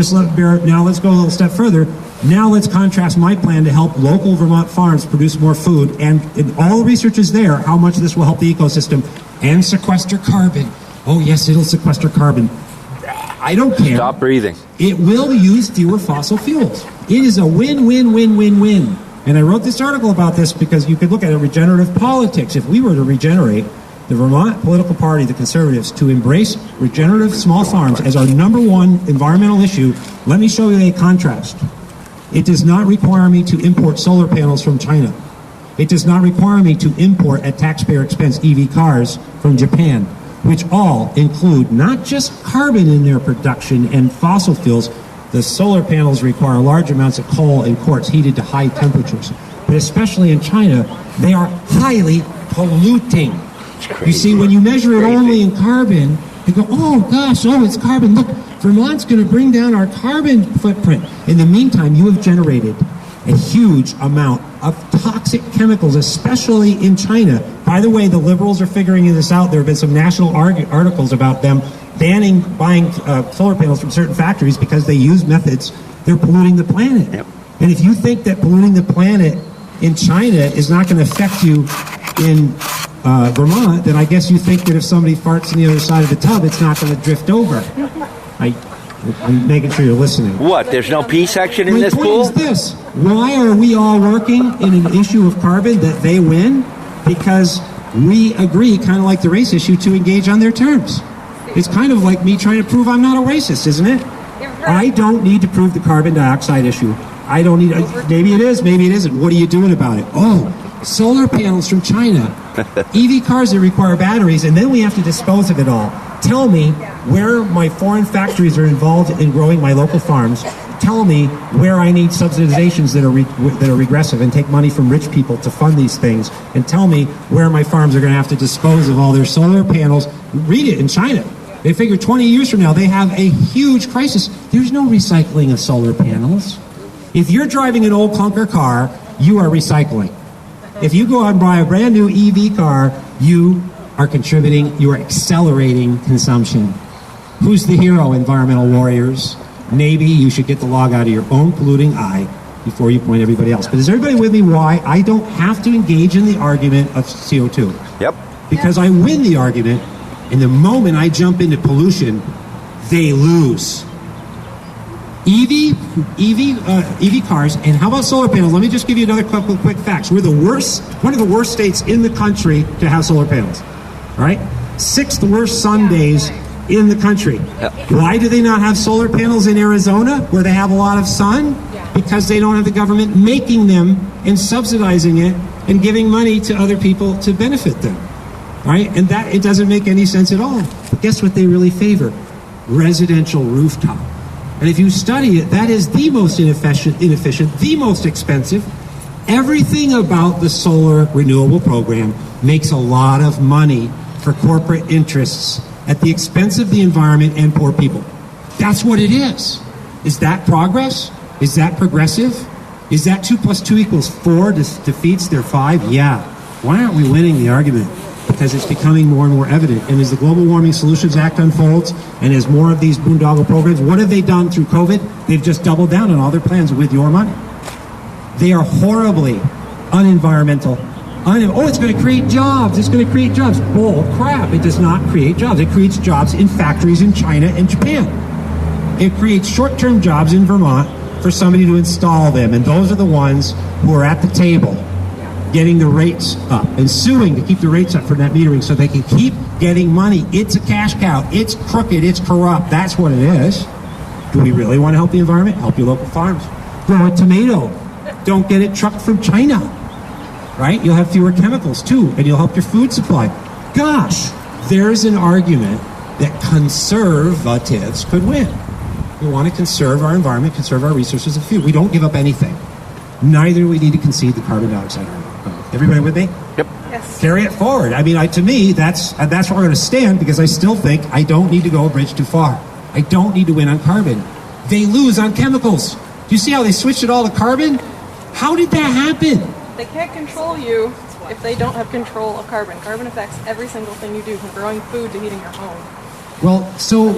now let's go a little step further. Now let's contrast my plan to help local Vermont farms produce more food, and all the research is there, how much this will help the ecosystem and sequester carbon. Oh yes, it'll sequester carbon. I don't care. Stop breathing. It will use fewer fossil fuels. It is a win-win-win-win-win. And I wrote this article about this because you could look at it, regenerative politics. If we were to regenerate the Vermont political party, the Conservatives, to embrace regenerative small farms as our number one environmental issue, let me show you a contrast. It does not require me to import solar panels from China. It does not require me to import at taxpayer expense EV cars from Japan, which all include not just carbon in their production and fossil fuels. The solar panels require large amounts of coal and quartz heated to high temperatures. But especially in China, they are highly polluting. You see, when you measure it only in carbon, you go, oh gosh, it's carbon. Look, Vermont's going to bring down our carbon footprint. In the meantime, you have generated a huge amount of toxic chemicals, especially in China. By the way, the liberals are figuring this out. There have been some national articles about them banning buying solar panels from certain factories because they use methods. They're polluting the planet. Yep. And if you think that polluting the planet in China is not going to affect you in Vermont, then I guess you think that if somebody farts on the other side of the tub, it's not going to drift over. I'm making sure you're listening. What? There's no P section in this pool? My point is this. Why are we all working in an issue of carbon that they win? because we agree, kind of like the race issue, to engage on their terms. It's kind of like me trying to prove I'm not a racist, isn't it? I don't need to prove the carbon dioxide issue. I don't need, maybe it is, maybe it isn't. What are you doing about it? Oh, solar panels from China, EV cars that require batteries, and then we have to dispose of it all. Tell me where my foreign factories are involved in growing my local farms. Tell me where I need subsidizations that are regressive and take money from rich people to fund these things. And tell me where my farms are going to have to dispose of all their solar panels. Read it in China. They figure 20 years from now they have a huge crisis. There's no recycling of solar panels. If you're driving an old clunker car, you are recycling. If you go out and buy a brand new EV car, you are contributing, you are accelerating consumption. Who's the hero, environmental warriors? Maybe you should get the log out of your own polluting eye before you point everybody else. But is everybody with me why I don't have to engage in the argument of CO2? Yep. Because I win the argument, and the moment I jump into pollution, they lose. EV cars, and how about solar panels? Let me just give you another couple of quick facts. We're one of the worst states in the country to have solar panels. All right? 6th worst sun days in the country. Why do they not have solar panels in Arizona, where they have a lot of sun? Because they don't have the government making them and subsidizing it and giving money to other people to benefit them. All right? And that, it doesn't make any sense at all. But guess what they really favor? Residential rooftop. And if you study it, that is the most inefficient, the most expensive. Everything about the solar renewable program makes a lot of money for corporate interests at the expense of the environment and poor people. That's what it is. Is that progress? Is that progressive? Is that 2 + 2 = 4 defeats their 5? Yeah. Why aren't we winning the argument? Because it's becoming more and more evident. And as the Global Warming Solutions Act unfolds, and as more of these boondoggle programs, what have they done through COVID? They've just doubled down on all their plans with your money. They are horribly unenvironmental. Oh, it's going to create jobs. It's going to create jobs. Bull crap. It does not create jobs. It creates jobs in factories in China and Japan. It creates short-term jobs in Vermont for somebody to install them. And those are the ones who are at the table getting the rates up and suing to keep the rates up for net metering so they can keep getting money. It's a cash cow. It's crooked. It's corrupt. That's what it is. Do we really want to help the environment? Help your local farms. Grow a tomato. Don't get it trucked from China. Right? You'll have fewer chemicals too, and you'll help your food supply. Gosh, there's an argument that conservatives could win. We want to conserve our environment, conserve our resources and food. We don't give up anything. Neither do we need to concede the carbon dioxide. Everybody with me? Yep. Yes. Carry it forward. I mean, to me, that's where I'm going to stand, because I still think I don't need to go a bridge too far. I don't need to win on carbon. They lose on chemicals. Do you see how they switched it all to carbon? How did that happen? They can't control you if they don't have control of carbon. Carbon affects every single thing you do, from growing food to heating your home. Well, so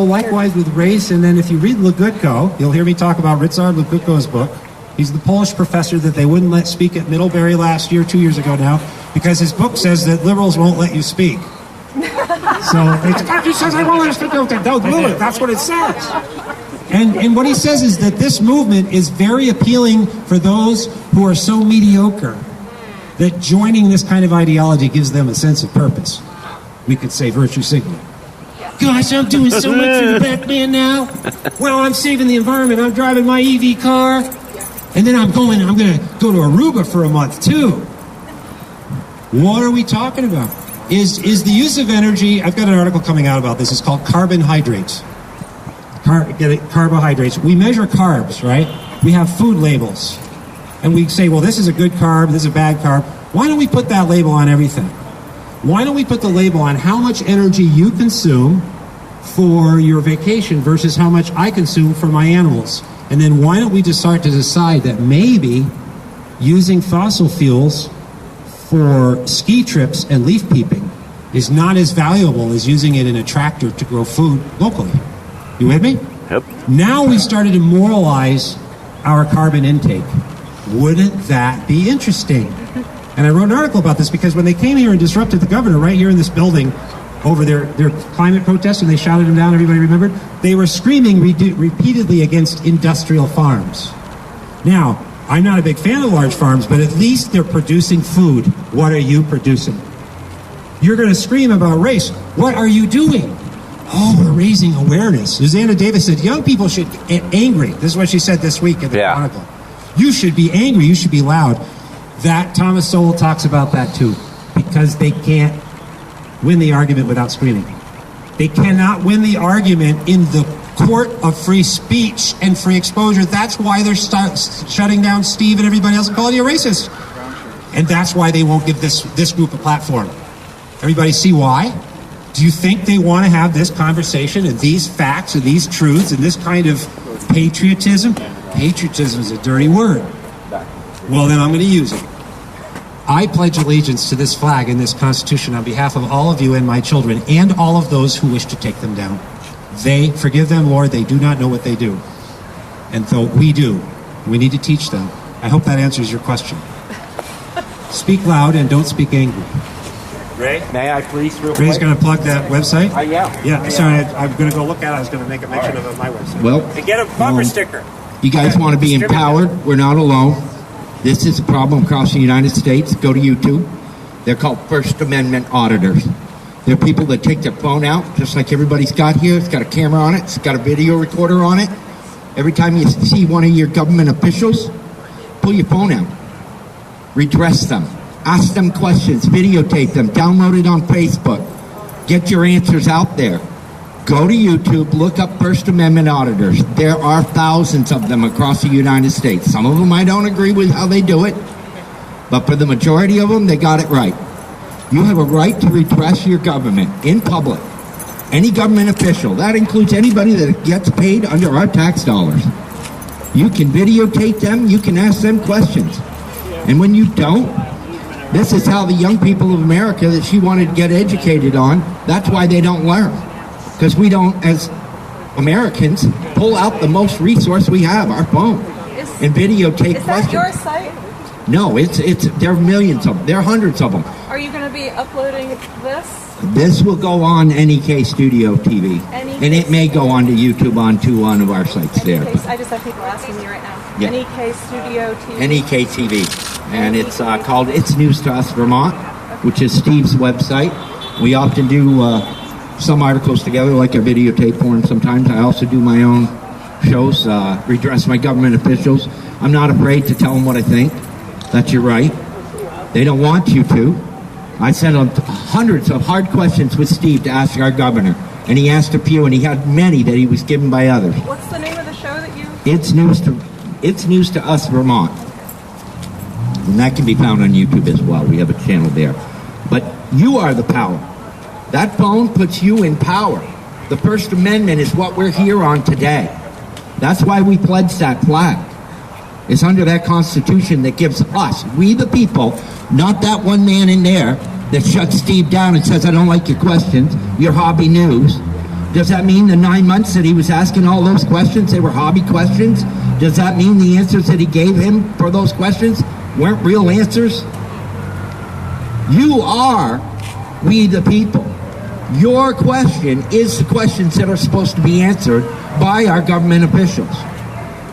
likewise with race, and then if you read Legutko, you'll hear me talk about Ryszard Legutko's book. He's the Polish professor that they wouldn't let speak at Middlebury 2 years ago now, because his book says that liberals won't let you speak. So he says, I won't let you speak. Don't do it. That's what it says. And what he says is that this movement is very appealing for those who are so mediocre that joining this kind of ideology gives them a sense of purpose. We could say virtue signaling. Gosh, I'm doing so much for the black man now. Well, I'm saving the environment. I'm driving my EV car. And then I'm going to go to Aruba for a month too. What are we talking about? Is the use of energy, I've got an article coming out about this. It's called Carbohydrates. Carbohydrates. We measure carbs, right? We have food labels. And we say, well, this is a good carb, this is a bad carb. Why don't we put that label on everything? Why don't we put the label on how much energy you consume for your vacation versus how much I consume for my animals? And then why don't we just start to decide that maybe using fossil fuels for ski trips and leaf peeping is not as valuable as using it in a tractor to grow food locally? You with me? Yep. Now we started to moralize our carbon intake. Wouldn't that be interesting? And I wrote an article about this because when they came here and disrupted the governor right here in this building over their climate protests, and they shouted him down, everybody remembered? They were screaming repeatedly against industrial farms. Now, I'm not a big fan of large farms, but at least they're producing food. What are you producing? You're going to scream about race. What are you doing? Oh, we're raising awareness. Susanna Davis said young people should get angry. This is what she said this week in the Chronicle. You should be angry. You should be loud. That Thomas Sowell talks about that too, because they can't win the argument without screaming. They cannot win the argument in the court of free speech and free exposure. That's why they're shutting down Steve and everybody else and calling you a racist. And that's why they won't give this group a platform. Everybody see why? Do you think they want to have this conversation and these facts and these truths and this kind of patriotism? Patriotism is a dirty word. Well, then I'm going to use it. I pledge allegiance to this flag and this Constitution on behalf of all of you and my children and all of those who wish to take them down. They, forgive them, Lord, they do not know what they do. And though we do, we need to teach them. I hope that answers your question. Speak loud and don't speak angry. Ray, may I please real quick? Ray's going to plug that website? Yeah. Yeah, sorry, I'm going to go look at it. I was going to make a mention of it on my website. Well, And get a bumper sticker. you guys want to be empowered? We're not alone. This is a problem across the United States. Go to YouTube. They're called First Amendment auditors. They're people that take their phone out, just like everybody's got here. It's got a camera on it. It's got a video recorder on it. Every time you see one of your government officials, pull your phone out. Redress them. Ask them questions. Videotape them. Download it on Facebook. Get your answers out there. Go to YouTube. Look up First Amendment auditors. There are thousands of them across the United States. Some of them I don't agree with how they do it, but for the majority of them, they got it right. You have a right to redress your government in public. Any government official, that includes anybody that gets paid under our tax dollars. You can videotape them, you can ask them questions. And when you don't, this is how the young people of America that she wanted to get educated on, that's why they don't learn. Because we don't, as Americans, pull out the most resource we have, our phone, and videotape questions. Is that your site? No, there are millions of them. There are hundreds of them. Are you going to be uploading this? This will go on NEK Studio TV. And it may go onto YouTube onto one of our sites there. But I just have people asking me right now. Yeah. NEK Studio TV? NEK TV. And it's called It's News to Us Vermont, which is Steve's website. We often do some articles together, like a videotape for him sometimes. I also do my own shows, redress my government officials. I'm not afraid to tell them what I think. That's your right. They don't want you to. I sent them hundreds of hard questions with Steve to ask our governor, and he asked a few, and he had many that he was given by others. What's the name of the show that you... It's News to Us Vermont. And that can be found on YouTube as well. We have a channel there. But you are the power. That phone puts you in power. The First Amendment is what we're here on today. That's why we pledged that flag. It's under that Constitution that gives us, we the people, not that one man in there that shuts Steve down and says, I don't like your questions, your hobby news. Does that mean the 9 months that he was asking all those questions, they were hobby questions? Does that mean the answers that he gave him for those questions weren't real answers? You are we the people. Your question is the questions that are supposed to be answered by our government officials.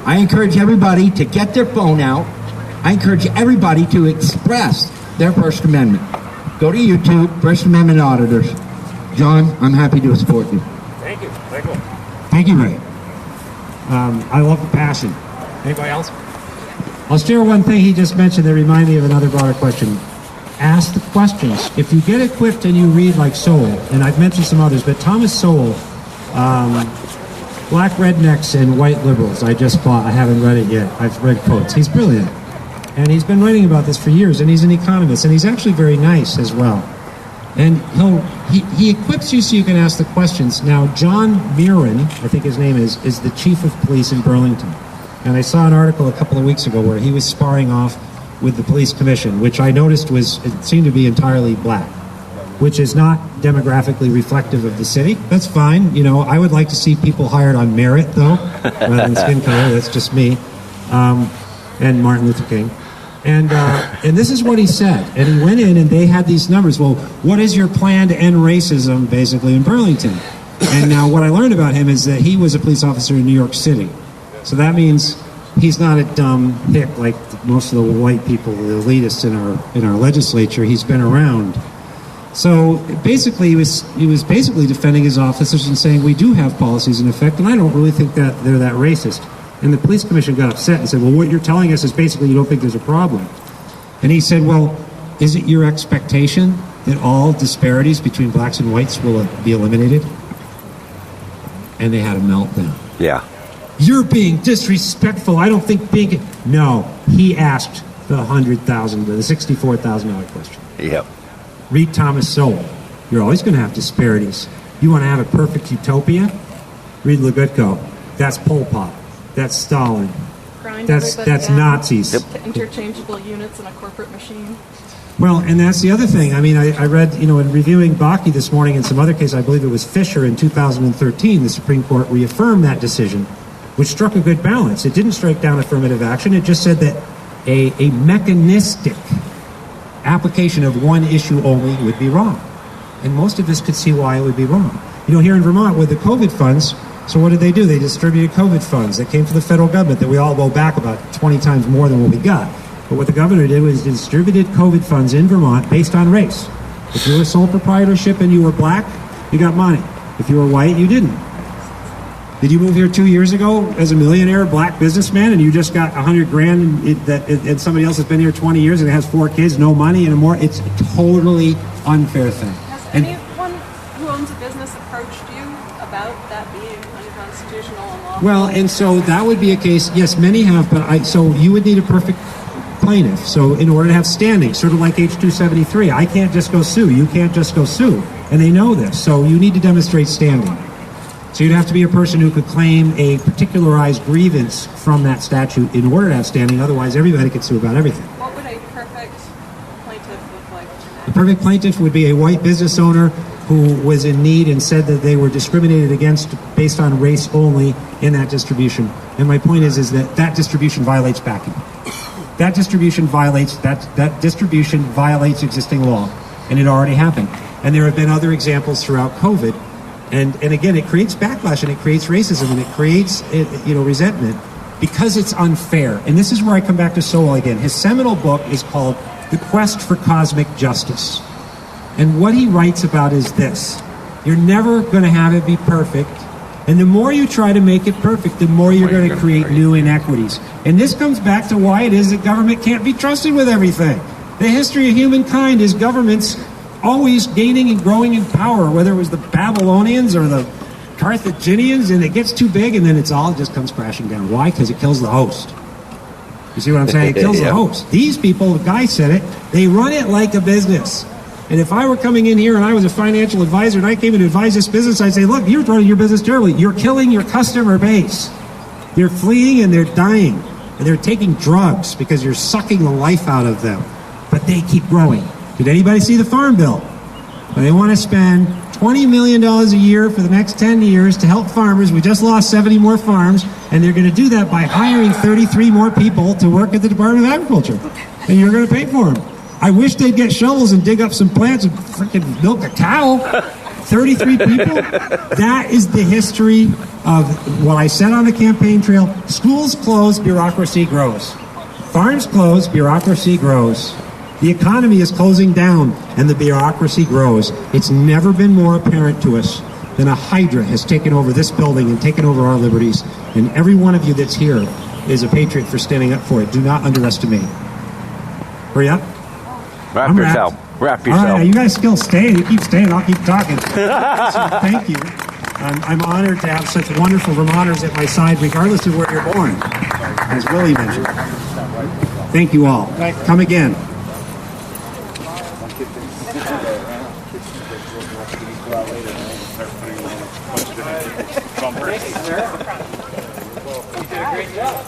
I encourage everybody to get their phone out. I encourage everybody to express their First Amendment. Go to YouTube, First Amendment auditors. John, I'm happy to support you. Thank you. Michael. Thank you, Ray. I love the passion. Anybody else? I'll share one thing he just mentioned that reminded me of another broader question. Ask the questions. If you get equipped and you read like Sowell, and I've mentioned some others, but Thomas Sowell, Black Rednecks and White Liberals, I just bought. I haven't read it yet. I've read quotes. He's brilliant. And he's been writing about this for years, and he's an economist, and he's actually very nice as well. And he equips you so you can ask the questions. Now, John Mirren, I think his name is the chief of police in Burlington. And I saw an article a couple of weeks ago where he was sparring off with the police commission, which I noticed it seemed to be entirely black, which is not demographically reflective of the city. That's fine. You know, I would like to see people hired on merit, though, rather than skin color. That's just me. And Martin Luther King. And this is what he said. And he went in and they had these numbers. Well, what is your plan to end racism, basically, in Burlington? And now what I learned about him is that he was a police officer in New York City. So that means he's not a dumb hick like most of the white people, the elitists in our legislature. He's been around. So basically, he was basically defending his officers and saying we do have policies in effect, and I don't really think that they're that racist. And the police commission got upset and said, well, what you're telling us is basically you don't think there's a problem. And he said, well, is it your expectation that all disparities between blacks and whites will be eliminated? And they had a meltdown. Yeah. You're being disrespectful. I don't think being... No, he asked the $100,000, the $64,000 question. Yep. Read Thomas Sowell. You're always going to have disparities. You want to have a perfect utopia? Read Legutko. That's Pol Pot. That's Stalin. Grind That's everybody down Nazis. to interchangeable units in a corporate machine. Well, and that's the other thing. I mean, I read, in reviewing Bakke this morning and some other case, I believe it was Fisher in 2013, the Supreme Court reaffirmed that decision, which struck a good balance. It didn't strike down affirmative action. It just said that a mechanistic application of one issue only would be wrong. And most of us could see why it would be wrong. Here in Vermont with the COVID funds, so what did they do? They distributed COVID funds that came from the federal government that we all owe back about 20 times more than what we got. But what the governor did was distributed COVID funds in Vermont based on race. If you were sole proprietorship and you were black, you got money. If you were white, you didn't. Did you move here 2 years ago as a millionaire black businessman and you just got $100,000 and somebody else has been here 20 years and has 4 kids, no money anymore? It's a totally unfair thing. Has anyone who owns a business approached you about that being unconstitutional and lawful? Well, and so that would be a case, yes, many have, but so you would need a perfect plaintiff. So in order to have standing, sort of like H-273, I can't just go sue, you can't just go sue. And they know this, so you need to demonstrate standing. So you'd have to be a person who could claim a particularized grievance from that statute in order to have standing, otherwise everybody could sue about everything. What would a perfect plaintiff look like? The perfect plaintiff would be a white business owner who was in need and said that they were discriminated against based on race only in that distribution. And my point is that distribution violates backing. That distribution violates existing law, and it already happened. And there have been other examples throughout COVID. And again, it creates backlash and it creates racism and it creates resentment because it's unfair. And this is where I come back to Sowell again. His seminal book is called The Quest for Cosmic Justice. And what he writes about is this: you're never going to have it be perfect. And the more you try to make it perfect, the more you're going to create new inequities. And this comes back to why it is that government can't be trusted with everything. The history of humankind is governments always gaining and growing in power, whether it was the Babylonians or the Carthaginians, and it gets too big and then it just comes crashing down. Why? Because it kills the host. You see what I'm saying? It kills the host. These people, the guy said it, they run it like a business. And if I were coming in here and I was a financial advisor and I came in to advise this business, I'd say, look, you're running your business terribly. You're killing your customer base. They're fleeing and they're dying. And they're taking drugs because you're sucking the life out of them. But they keep growing. Did anybody see the Farm Bill? Well, they want to spend $20 million a year for the next 10 years to help farmers. We just lost 70 more farms, and they're going to do that by hiring 33 more people to work at the Department of Agriculture. And you're going to pay for them. I wish they'd get shovels and dig up some plants and freaking milk a cow. 33 people? That is the history of what I said on the campaign trail. Schools close, bureaucracy grows. Farms close, bureaucracy grows. The economy is closing down, and the bureaucracy grows. It's never been more apparent to us than a hydra has taken over this building and taken over our liberties. And every one of you that's here is a patriot for standing up for it. Do not underestimate. Hurry up. Wrap yourself. Wrap yourself. All right, you guys still stay. You keep staying. I'll keep talking. So thank you. I'm honored to have such wonderful Vermonters at my side, regardless of where you're born, as Willie mentioned. Thank you all. Come again. You did a great job.